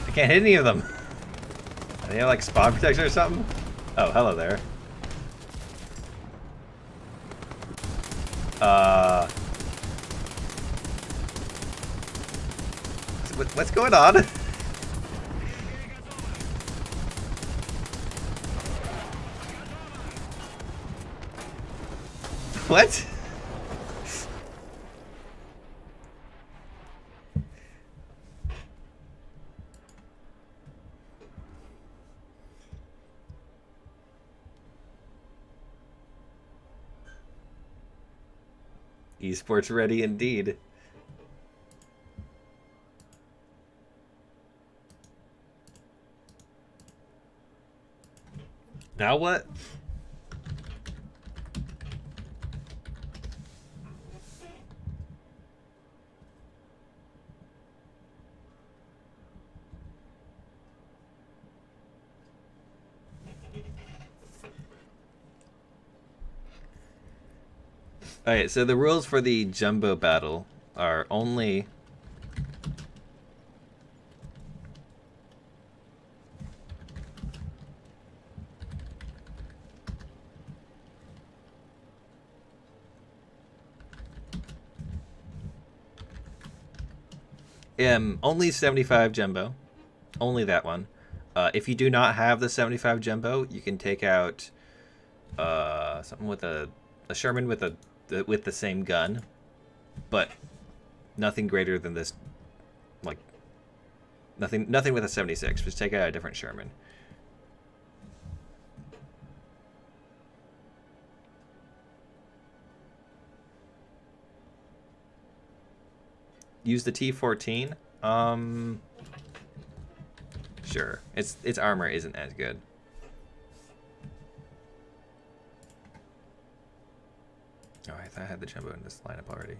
I can't hit any of them. Are they like spawn protection or something? Oh, hello there. What's going on? What? Esports ready indeed. Now what? Alright, so the rules for the jumbo battle are only only 75 jumbo. Only that one. If you do not have the 75 jumbo, you can take out something with a Sherman with the same gun, but nothing greater than this. Like nothing with a 76. Just take out a different Sherman. Use the T-14. Sure. Its armor isn't as good. Oh, I thought I had the jumbo in this lineup already.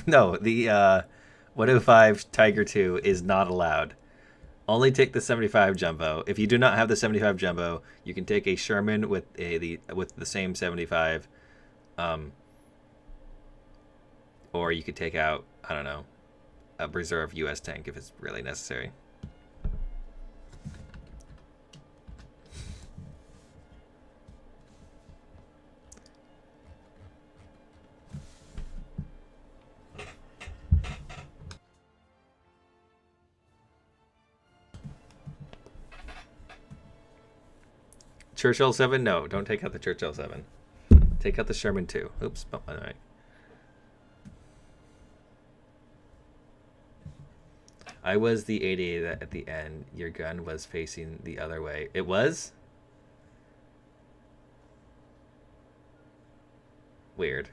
No, the 105 Tiger 2 is not allowed. Only take the 75 jumbo. If you do not have the 75 jumbo, you can take a Sherman with the same 75. Or you could take out, I don't know, a reserve US tank if it's really necessary. Churchill 7? No, don't take out the Churchill 7. Take out the Sherman 2. Oops, bumped my mic. I was the 88 that at the end, your gun was facing the other way. It was? Weird.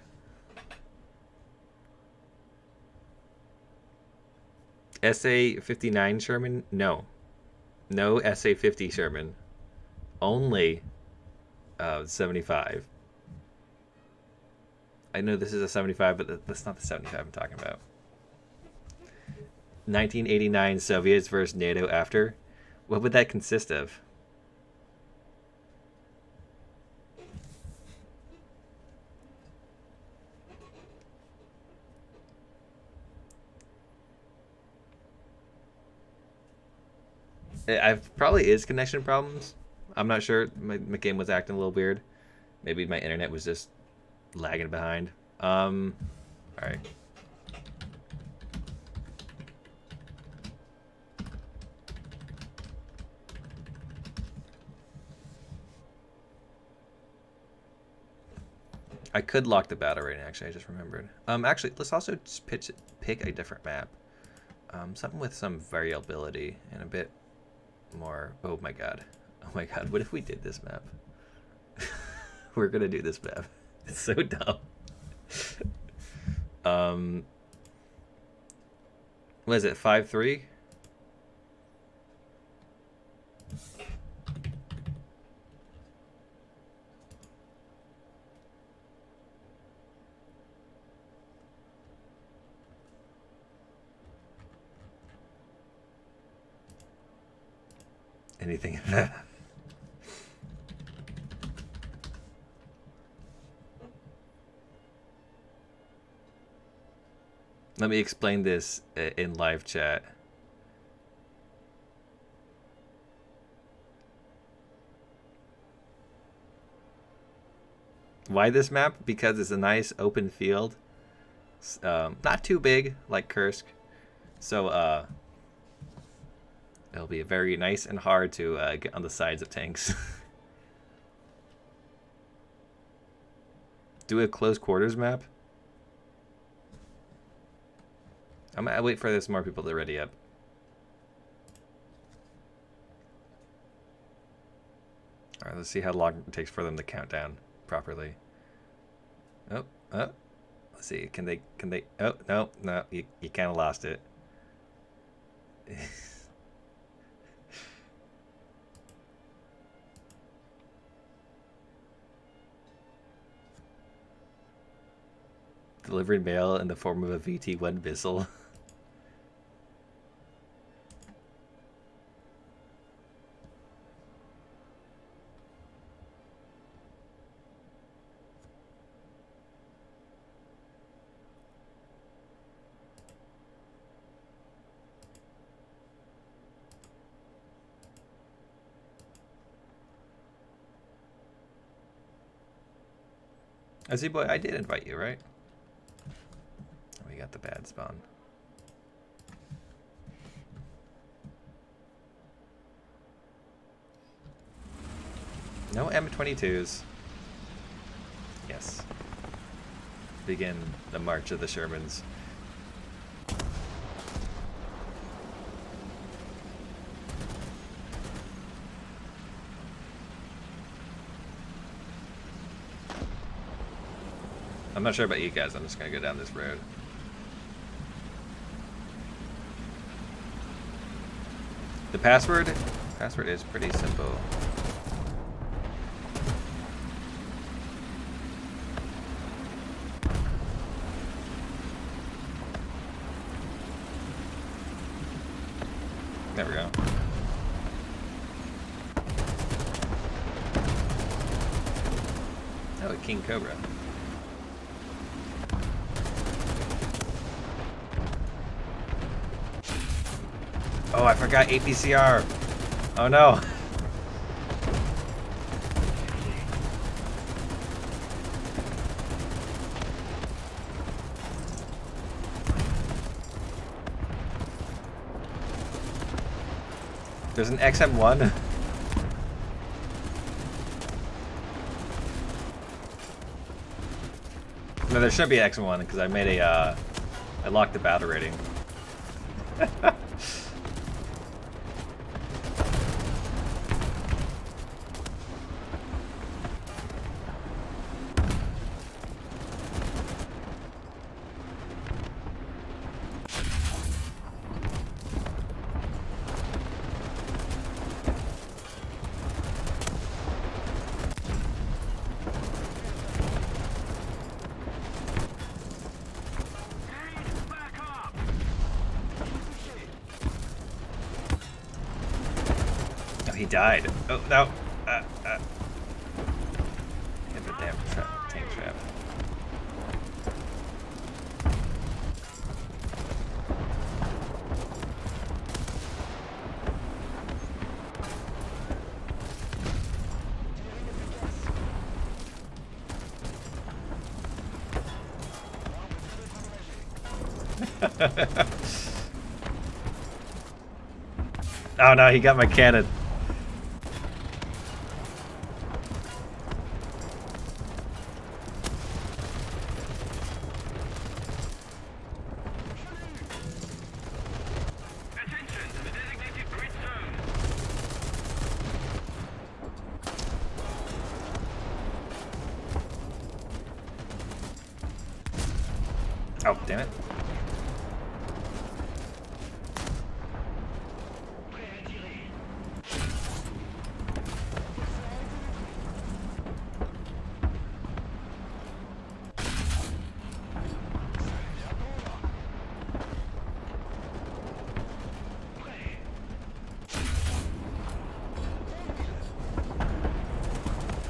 SA-59 Sherman? No. No SA-50 Sherman. Only 75. I know this is a 75, but that's not the 75 I'm talking about. 1989 Soviets versus NATO after. What would that consist of? I've probably is connection problems. I'm not sure. My game was acting a little weird. Maybe my internet was just lagging behind. All right. I could lock the battle rating, actually. I just remembered. Actually, let's also just pick a different map. Something with some variability and a bit more. Oh my god. Oh my god. What if we did this map? We're gonna do this map. It's so dumb. What is it? 5-3? Anything. Let me explain this in live chat. Why this map? Because it's a nice open field. Not too big like Kursk. So it'll be very nice and hard to get on the sides of tanks. Do a close quarters map? I'm gonna wait for this more people to ready up. Alright, let's see how long it takes for them to count down properly. Oh. Let's see, can they, oh, no, you kinda lost it. Delivering mail in the form of a VT-1 missile. Boy, I did invite you, right? We got the bad spawn. No M22s. Yes. Begin the march of the Shermans. I'm not sure about you guys. I'm just gonna go down this road. The password is pretty simple. There we go. Oh, a King Cobra. Oh, I forgot APCR. Oh no. There's an XM1. No, there should be an XM1 because I made a, I locked the battle rating. he died. Oh, no. Hit the damn tank trap. Oh no, he got my cannon. Attention to the designated grid zone. Oh, damn it.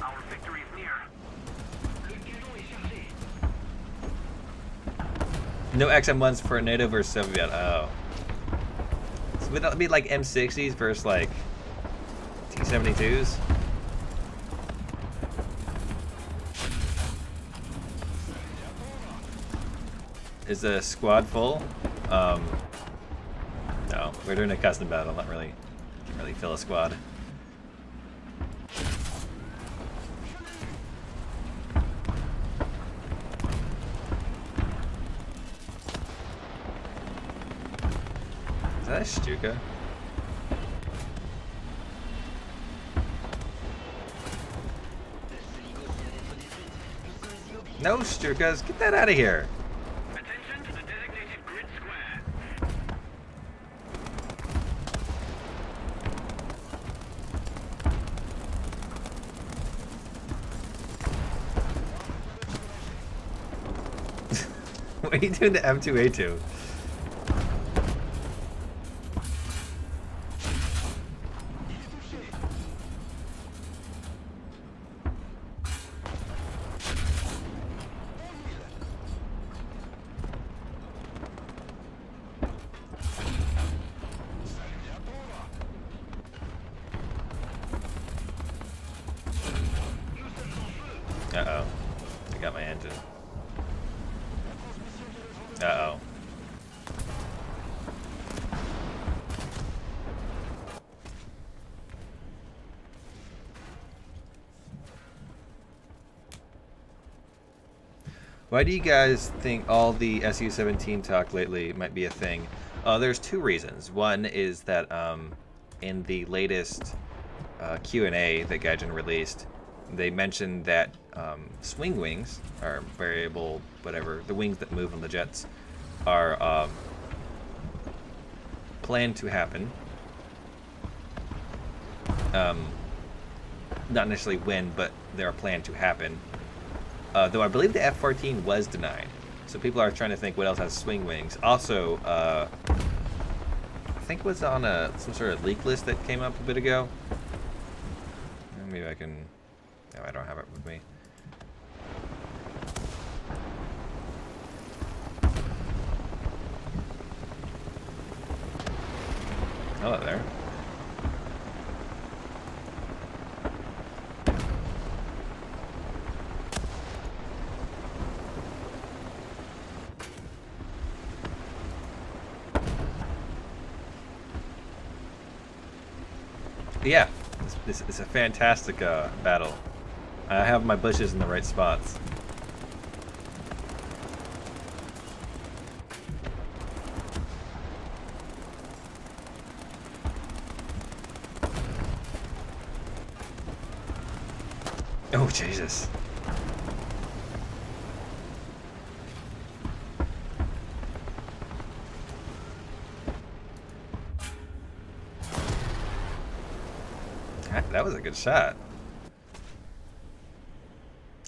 Our victory is near. No XM1s for NATO versus Soviet. Oh. So would that be like M60s versus like T72s? Is the squad full? No, we're doing a custom battle. Not really, can't really fill a squad. Is that a Stuka? No Stukas, get that out of here. Attention to the designated grid square. What are you doing to M2A2? Uh-oh. I got my engine. Uh-oh. Why do you guys think all the SU-17 talk lately might be a thing? There's two reasons. One is that in the latest Q&A that Gaijin released, they mentioned that swing wings, or variable, whatever, the wings that move on the jets, are planned to happen. Not necessarily when, but they're planned to happen. Though I believe the F-14 was denied. So people are trying to think what else has swing wings. Also, I think it was on some sort of leak list that came up a bit ago. Maybe I can... No, I don't have it with me. Hello there. Yeah, this is a fantastic battle. I have my bushes in the right spots. Oh, Jesus. That was a good shot.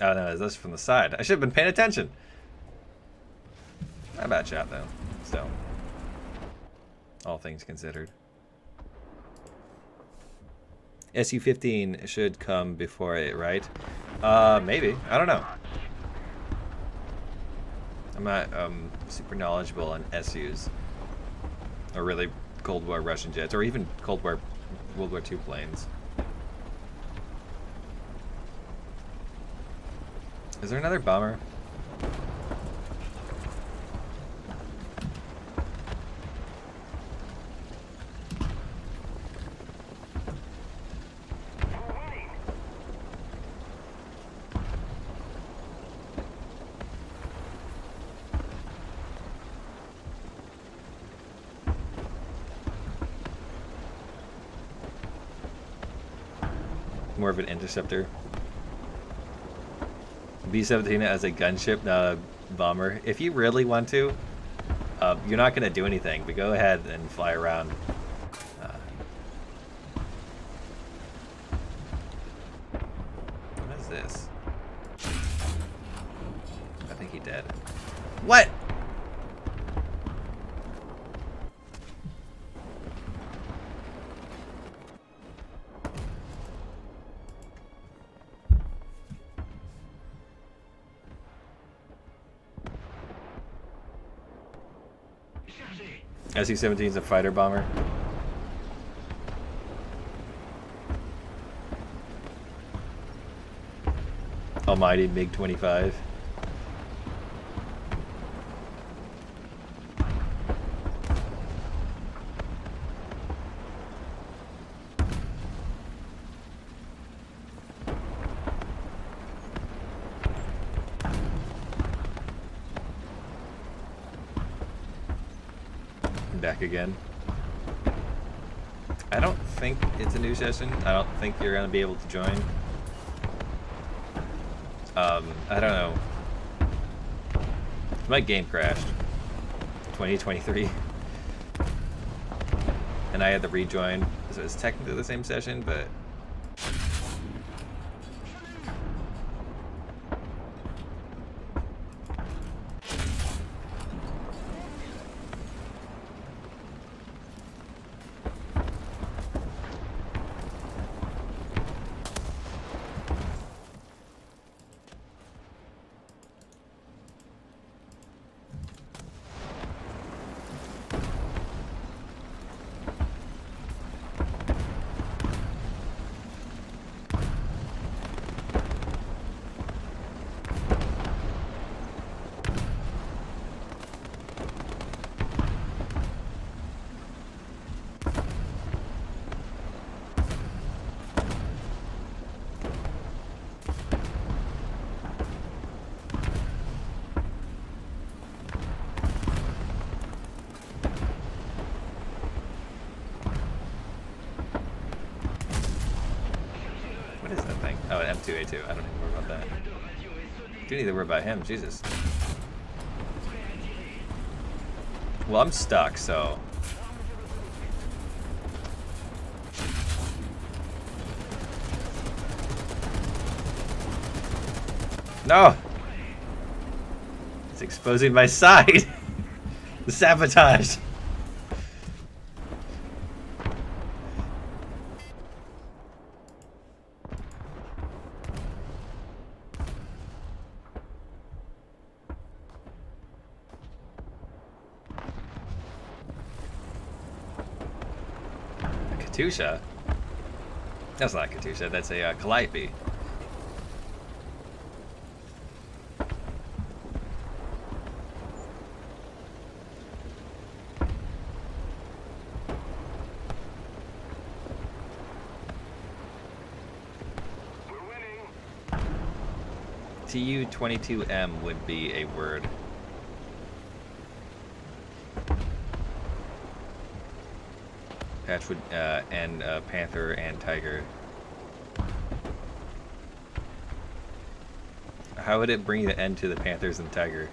Oh no, that's from the side. I should have been paying attention. Not a bad shot though. So, all things considered. SU-15 should come before it, right? Maybe. I don't know. I'm not super knowledgeable on SUs, or really Cold War Russian jets, or even World War II planes. Is there another bomber? More of an interceptor. B-17 as a gunship, not a bomber. If you really want to, you're not going to do anything, but go ahead and fly around. What is this? I think he dead. What? SU-17 is a fighter bomber. Almighty MiG-25. Back again. I don't think it's a new session. I don't think you're gonna be able to join. I don't know. My game crashed. 2023. And I had to rejoin. So it's technically the same session, but what is that thing? Oh, an M2A2. I don't need to worry about that. Do need to worry about him, Jesus. Well, I'm stuck, so. No! It's exposing my side! The sabotage! Katusha? That's not a Katusha, that's a Calliope. TU-22M would be a word. Patch would and Panther and Tiger. How would it bring the end to the Panthers and Tiger?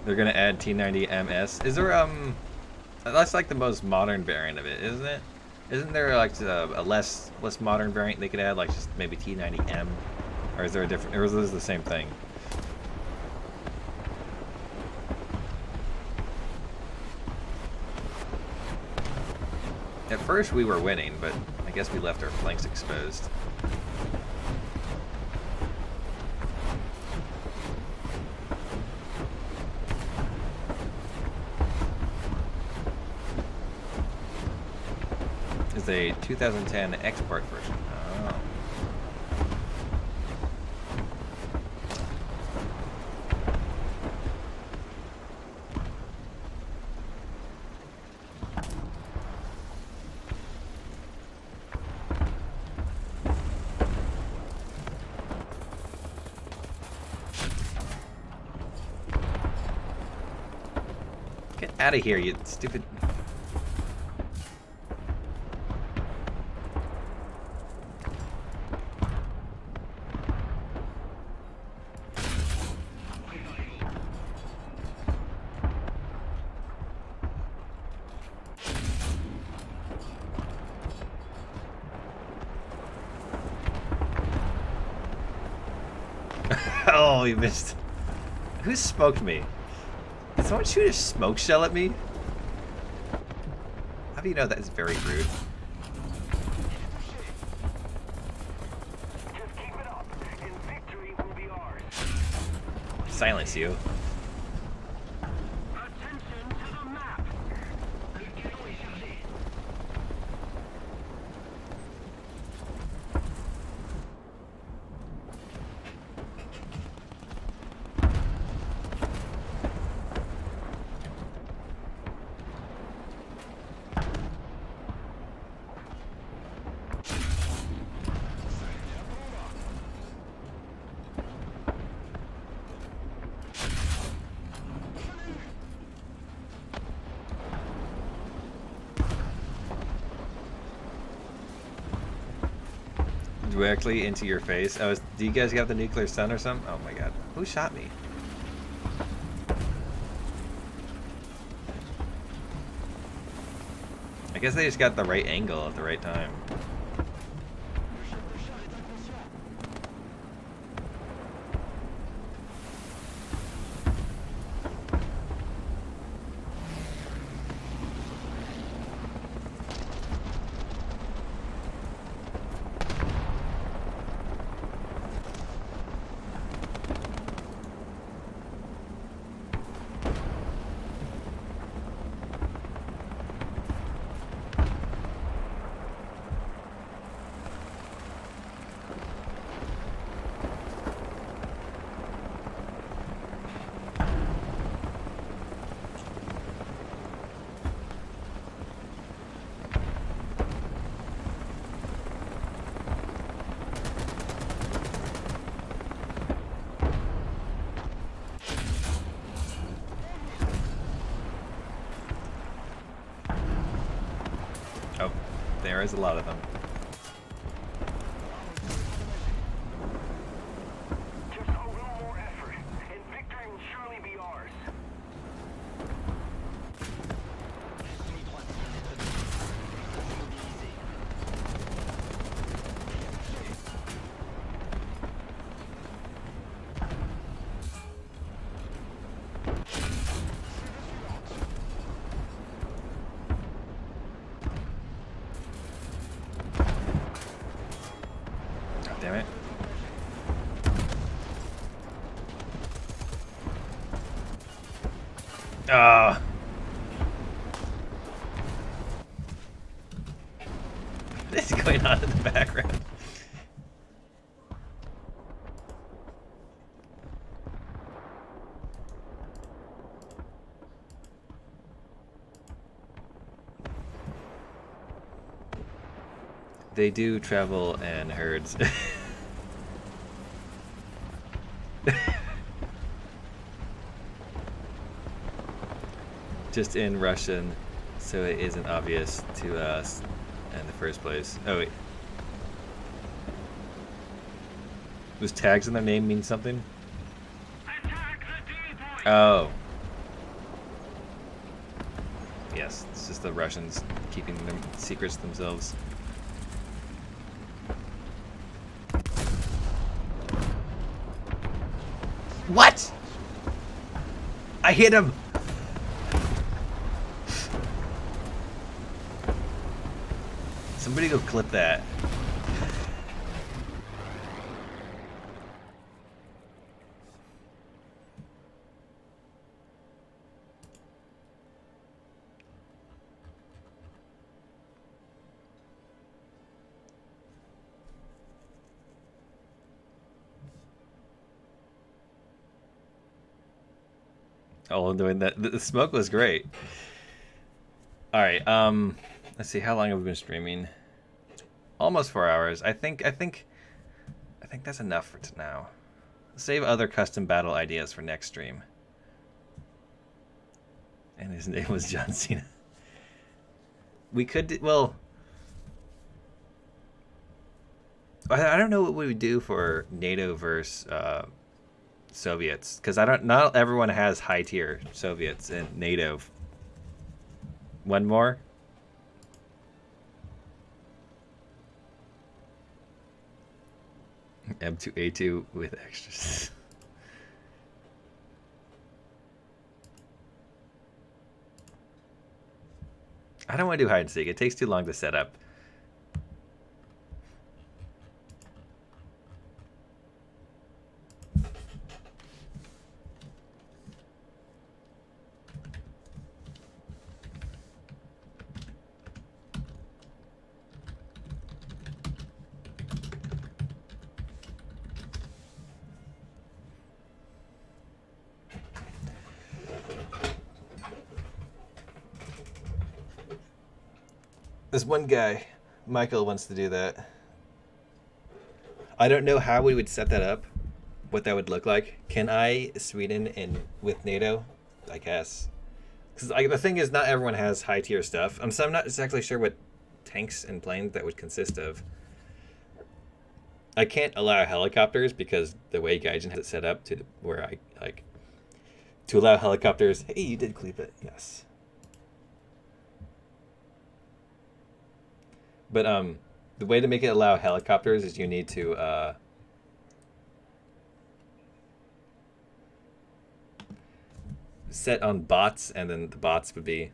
They're gonna add T90MS. Is there that's like the most modern variant of it, isn't it? Isn't there like a less modern variant they could add, like just maybe T90M, or is there a different? Or is this the same thing? At first we were winning, but I guess we left our flanks exposed. It's a 2010 export version. Oh. Get out of here, you stupid... Oh, he missed. Who smoked me? Did someone shoot a smoke shell at me? How do you know that is very rude? Just keep it up, and victory will be ours. Silence you. Attention to the map. Le canon est chargé. Directly into your face. Oh, do you guys got the nuclear sun or something? Oh my god. Who shot me? I guess they just got the right angle at the right time. Oh, there is a lot of them. Just a little more effort, and victory will surely be ours. Damn it. Ah. What is going on in the background? They do travel in herds. Just in Russian, so it isn't obvious to us in the first place. Oh wait. Those tags in their name mean something? Attack the D-point! Oh. Yes, it's just the Russians keeping their secrets to themselves. What? I hit him! Somebody go clip that. Oh, I'm doing that. The smoke was great. All right. Let's see. How long have we been streaming? Almost 4 hours. I think that's enough for now. Save other custom battle ideas for next stream. And his name was John Cena. We could well. I don't know what we would do for NATO versus Soviets, because not everyone has high tier Soviets in NATO. One more. M2A2 with extras. I don't want to do hide and seek. It takes too long to set up. This one guy, Michael, wants to do that. I don't know how we would set that up, what that would look like. Can I Sweden in with NATO? I guess. Because the thing is, not everyone has high tier stuff. So I'm not exactly sure what tanks and planes that would consist of. I can't allow helicopters because the way Gaijin has it set up to where I like to allow helicopters. Hey, you did clip it, yes. But the way to make it allow helicopters is you need to set on bots, and then the bots would be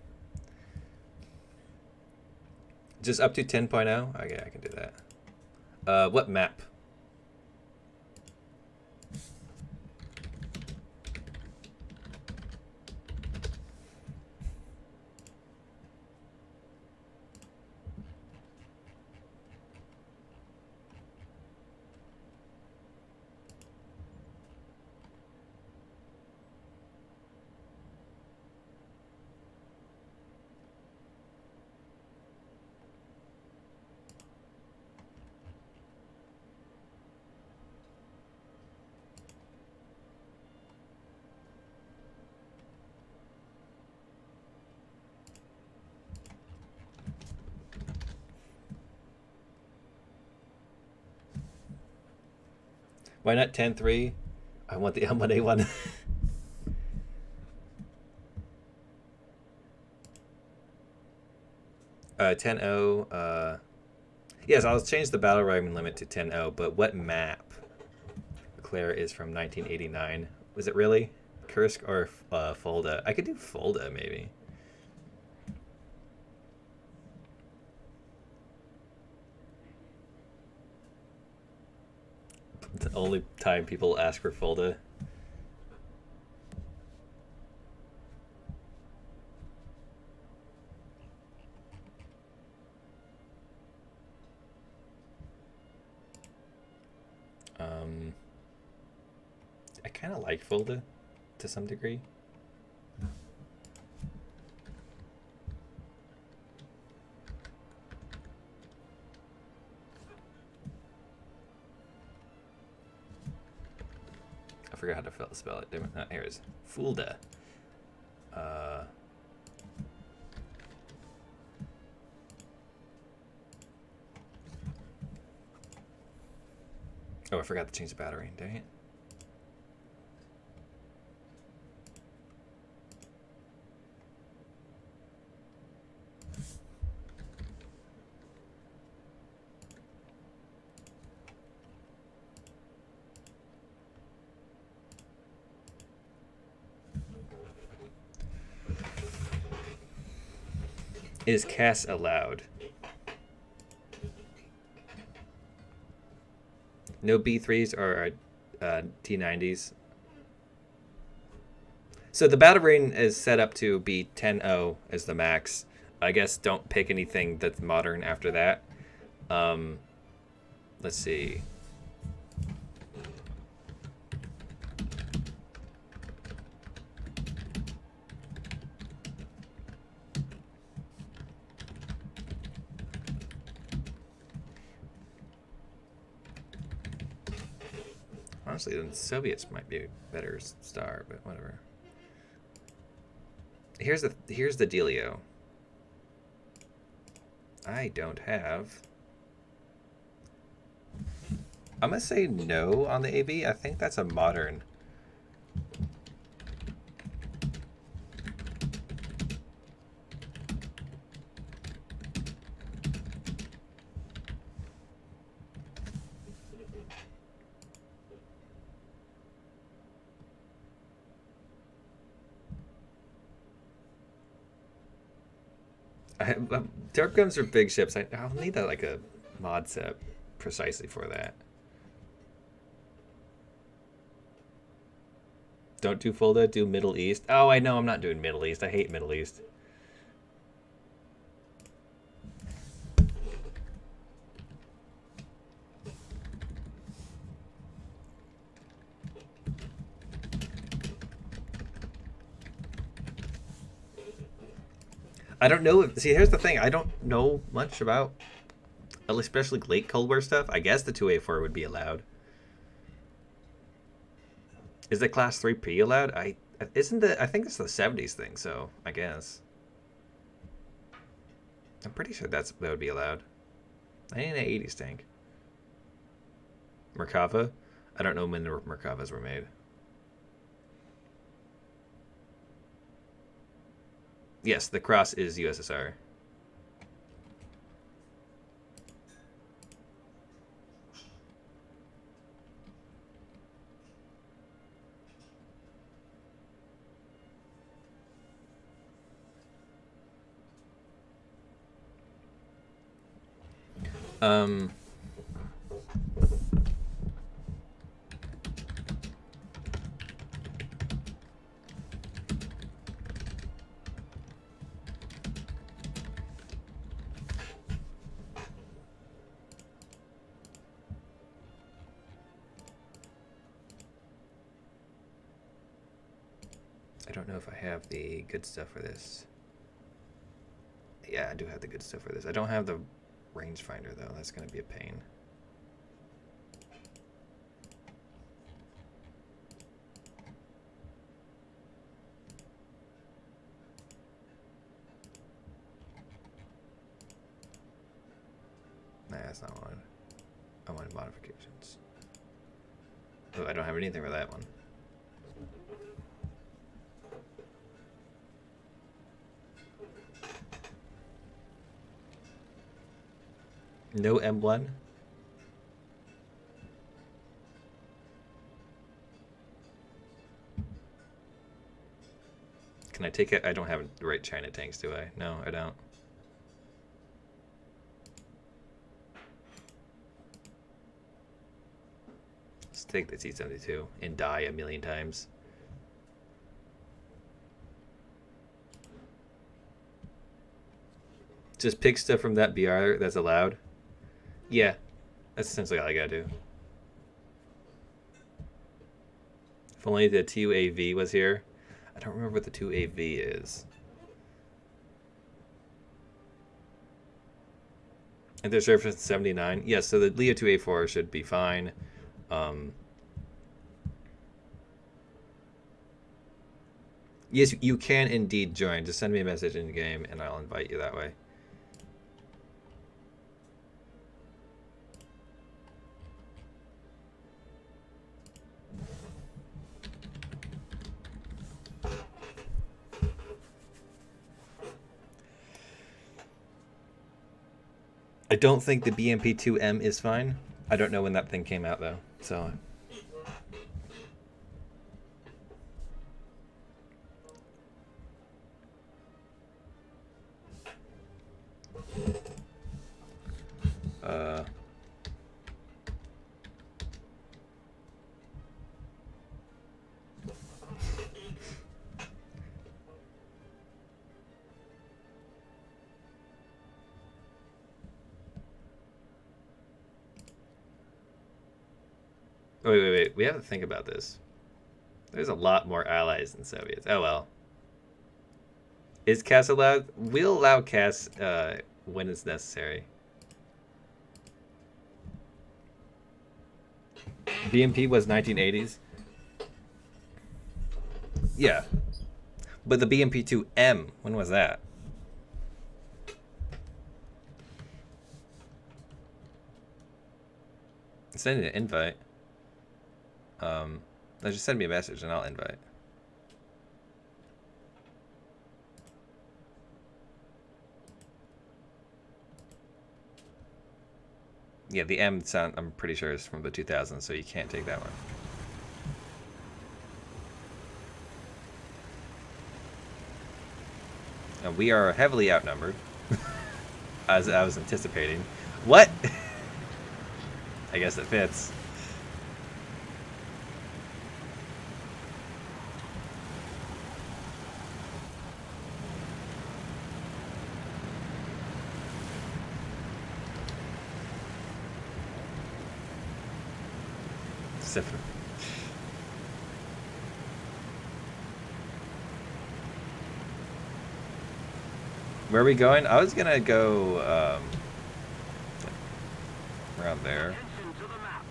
just up to 10.0. Okay, I can do that. What map? Why not 10.3? I want the M1A1. Uh, 10.0. Yes, I'll change the battle rifle limit to 10.0, but what map? Claire is from 1989. Was it really? Kursk or Fulda? I could do Fulda, maybe. The only time people ask for Fulda. I kind of like Fulda to some degree. I forgot how to spell it. Here it is. Fulda. Oh, I forgot to change the battery. Dang it. Is CAS allowed? No B3s or T90s. So the battle rating is set up to be 10-0 as the max. I guess don't pick anything that's modern after that. Let's see. Honestly, the Soviets might be a better star, but whatever. Here's the dealio. I don't have. I'm gonna say no on the AV. I think that's a modern. Dark guns are big ships. I'll need that like a mod set precisely for that. Don't do Fulda, do Middle East. Oh, I know I'm not doing Middle East. I hate Middle East. I don't know. See, here's the thing. I don't know much about, especially late Cold War stuff. I guess the 2A4 would be allowed. Is the Class 3P allowed? I think it's the 70s thing. So I guess I'm pretty sure that would be allowed. I need an 80s tank. Merkava. I don't know when the Merkavas were made. Yes, the cross is USSR. I don't know if I have the good stuff for this. Yeah, I do have the good stuff for this. I don't have the rangefinder though. That's going to be a pain. Nah, that's not one. I wanted modifications. Oh, I don't have anything for that one. No M1? Can I take it? I don't have the right China tanks, do I? No, I don't. Let's take the T-72 and die a million times. Just pick stuff from that BR that's allowed. Yeah, that's essentially all I gotta do. If only the 2AV was here. I don't remember what the 2AV is. And there's reference 79. Yes, so the Leo 2A4 should be fine. Yes, you can indeed join. Just send me a message in the game and I'll invite you that way. I don't think the BMP-2M is fine. I don't know when that thing came out, though. So, Oh, wait. We have to think about this. There's a lot more allies than Soviets. Oh, well. Is CAS allowed? We'll allow CAS when it's necessary. BMP was 1980s. Yeah. But the BMP-2M, when was that? Send an invite. Just send me a message and I'll invite. Yeah, the M sound I'm pretty sure is from the 2000s, so you can't take that one. And we are heavily outnumbered, as I was anticipating. What? I guess it fits. Where are we going? I was gonna go around there. Attention to the map.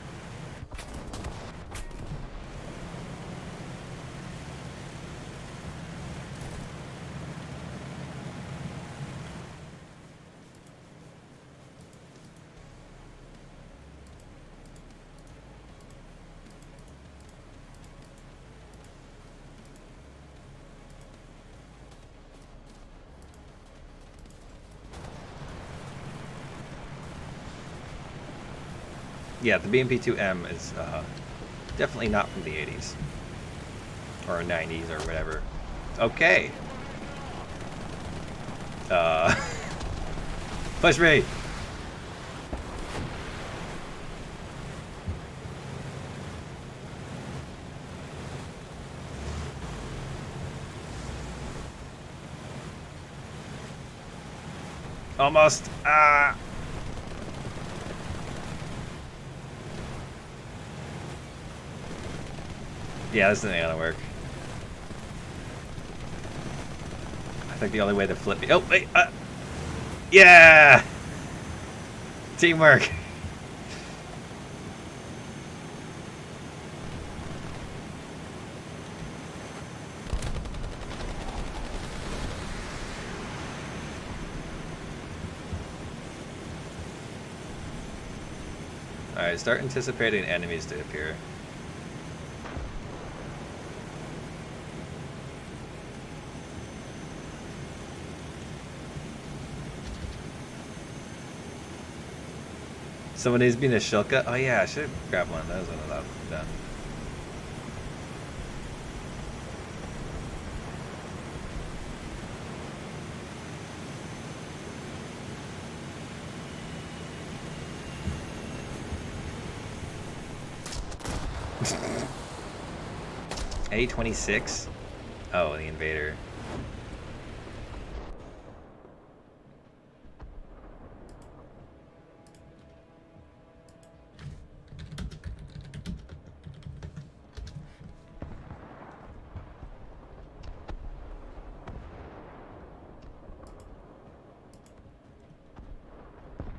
Yeah, the BMP-2M is definitely not from the 80s. Or 90s or whatever. Okay. Push me! Almost! Ah! Yeah, this isn't gonna work. I think the only way to flip me. Oh, wait! Yeah! Teamwork! Alright, start anticipating enemies to appear. Someone needs to be in a Shilka? Oh yeah, I should grab one of those when I'm done. A26? Oh, the invader.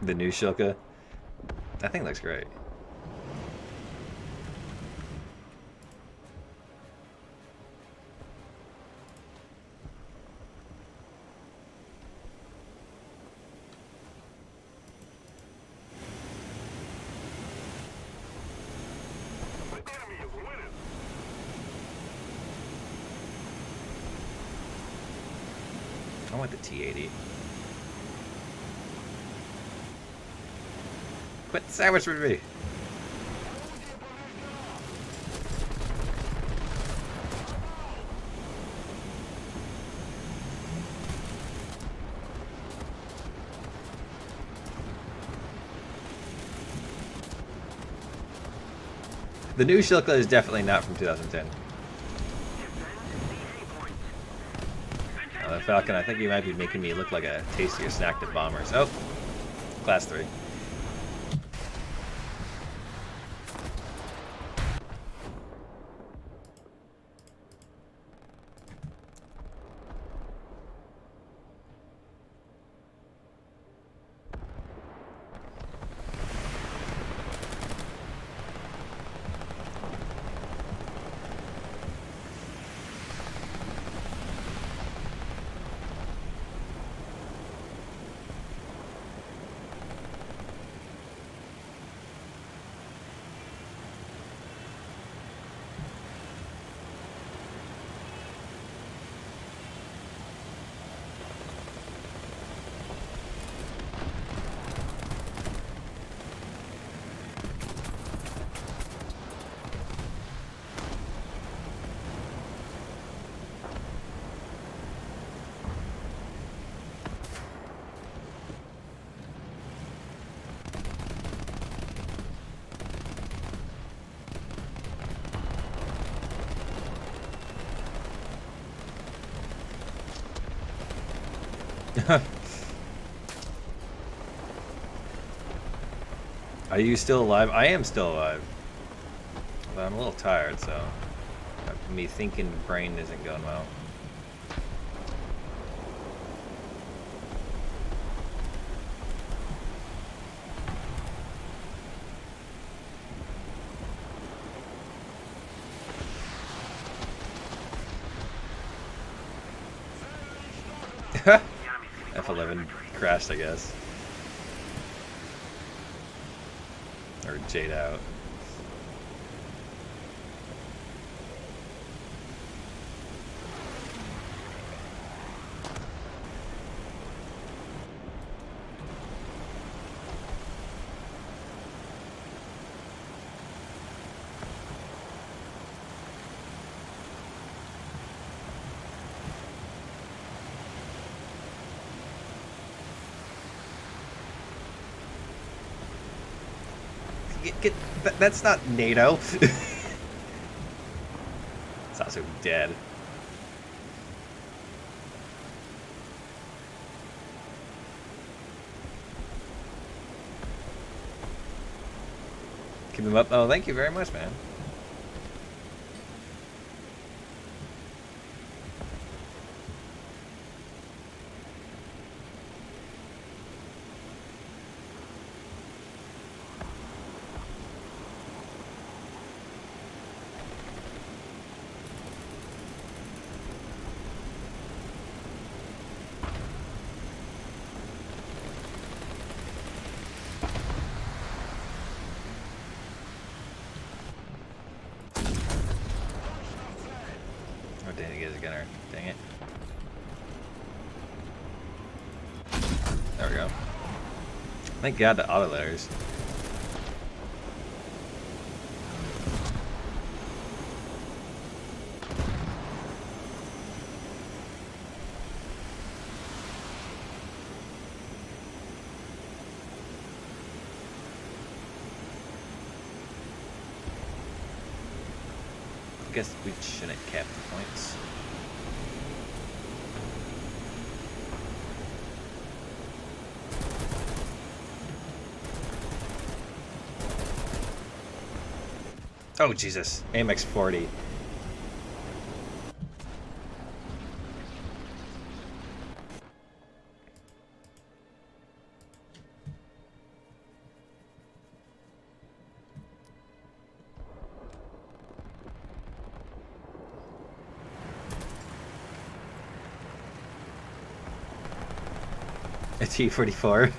The new Shilka? That thing looks great. The enemy is winning. I want the T-80. Quit sandwich with me! The new Shilka is definitely not from 2010. The Falcon, I think you might be making me look like a tastier snack than bombers. Oh! Class 3. Are you still alive? I am still alive. But I'm a little tired, so me thinking brain isn't going well. F11 crashed, I guess. Or Jade out. That's not NATO. It's also dead. Keep him up. Oh, thank you very much, man. Dang it, is a gunner. Dang it. There we go. Thank God the auto letters. I guess we shouldn't cap the points. Oh Jesus, AMX 40. A T-44.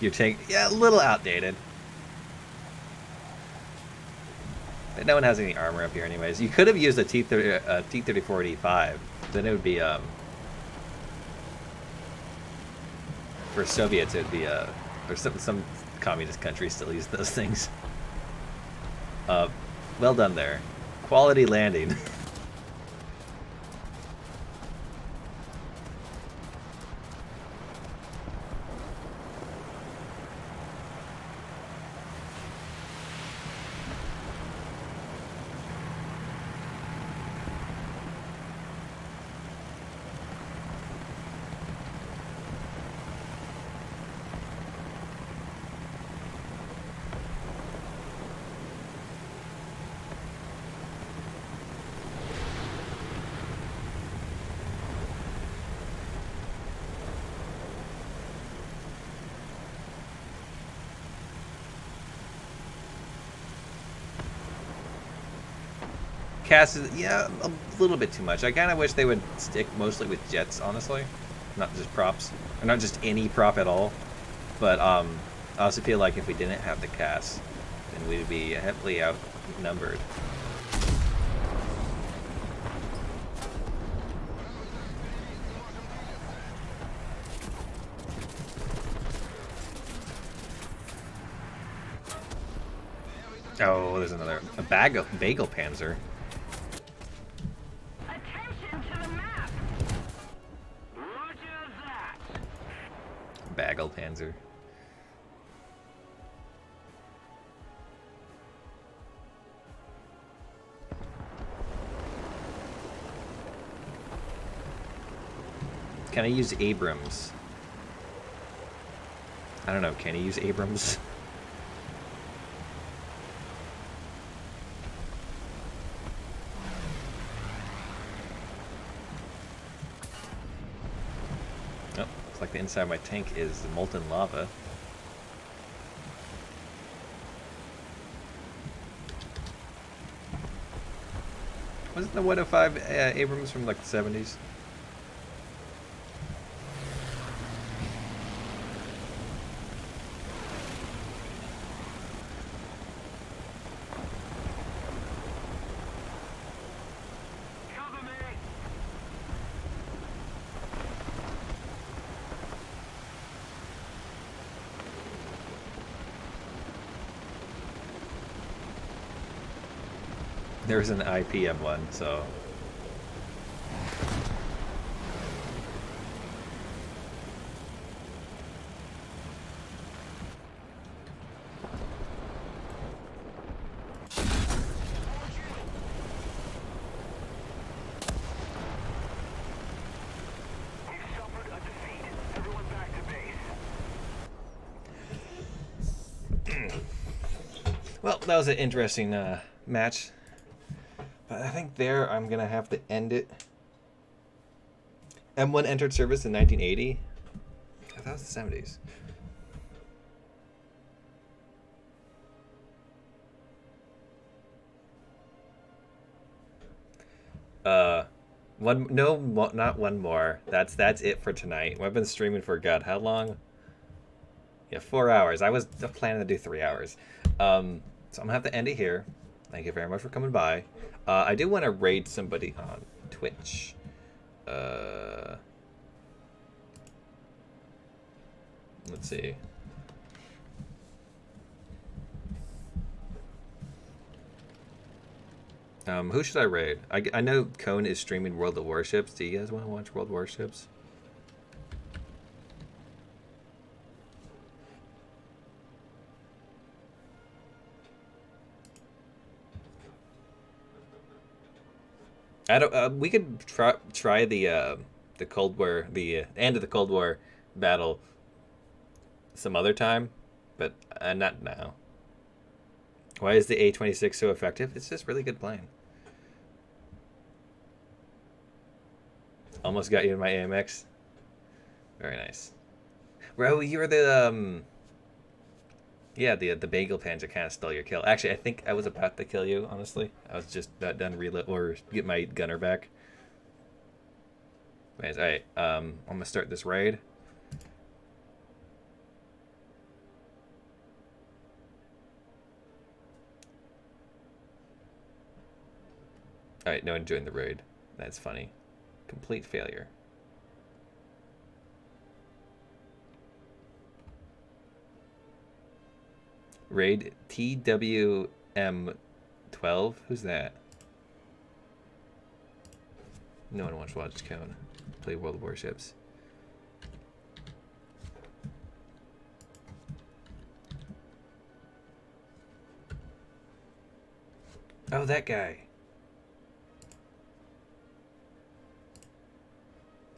Your tank, yeah, a little outdated. But no one has any armor up here anyways. You could have used a T-34-85. Then it would be, for Soviets it would be, or some communist countries still use those things. Well done there. Quality landing. Cast is, yeah, a little bit too much. I kind of wish they would stick mostly with jets, honestly. Not just props. Or not just any prop at all. But I also feel like if we didn't have the cast, then we'd be heavily outnumbered. Oh, there's a bagel panzer. Attention to the map! Roger that! Bagel panzer. Can I use Abrams? I don't know. Can he use Abrams? Oh, looks like the inside of my tank is molten lava. Wasn't the 105 Abrams from like the 70s? Cover me! There's an IPM one, so. We've suffered a defeat. Everyone back to base. Well, that was an interesting match. But I think there I'm going to have to end it. M1 entered service in 1980. I thought it was the 70s. Not one more. That's it for tonight. I've been streaming for God, how long? Yeah, 4 hours. I was planning to do 3 hours. So I'm gonna have to end it here. Thank you very much for coming by. I do want to raid somebody on Twitch. Let's see. Who should I raid? I know Cone is streaming World of Warships. Do you guys want to watch World Warships? I don't. We could try the Cold War, the end of the Cold War battle some other time, but not now. Why is the A-26 so effective? It's just really good playing. Almost got you in my AMX. Very nice. Well, you were the yeah, the bagel panzer kind of stole your kill. Actually, I think I was about to kill you. Honestly, I was just not done reload or get my gunner back. Anyways, all right. I'm gonna start this raid. All right, no one joined the raid. That's funny. Complete failure. Raid TWM12. Who's that? No one wants to watch Cone play World of Warships. Oh, that guy.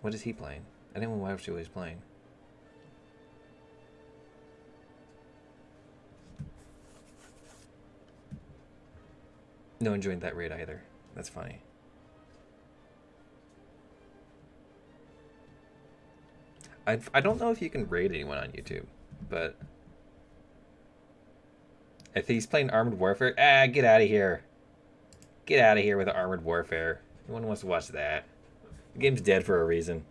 What is he playing? I didn't want to watch what he's playing. No one joined that raid either. That's funny. I don't know if you can raid anyone on YouTube, but if he's playing Armored Warfare, get out of here. Get out of here with the Armored Warfare. No one wants to watch that. The game's dead for a reason.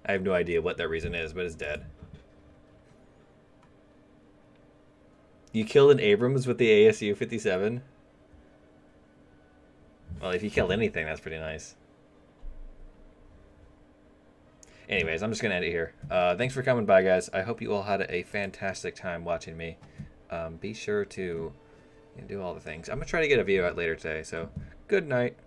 I have no idea what that reason is, but it's dead. You killed an Abrams with the ASU-57? Well, if you killed anything, that's pretty nice. Anyways, I'm just going to end it here. Thanks for coming by, guys. I hope you all had a fantastic time watching me. Be sure to, And do all the things. I'm gonna try to get a view out later today. So good night.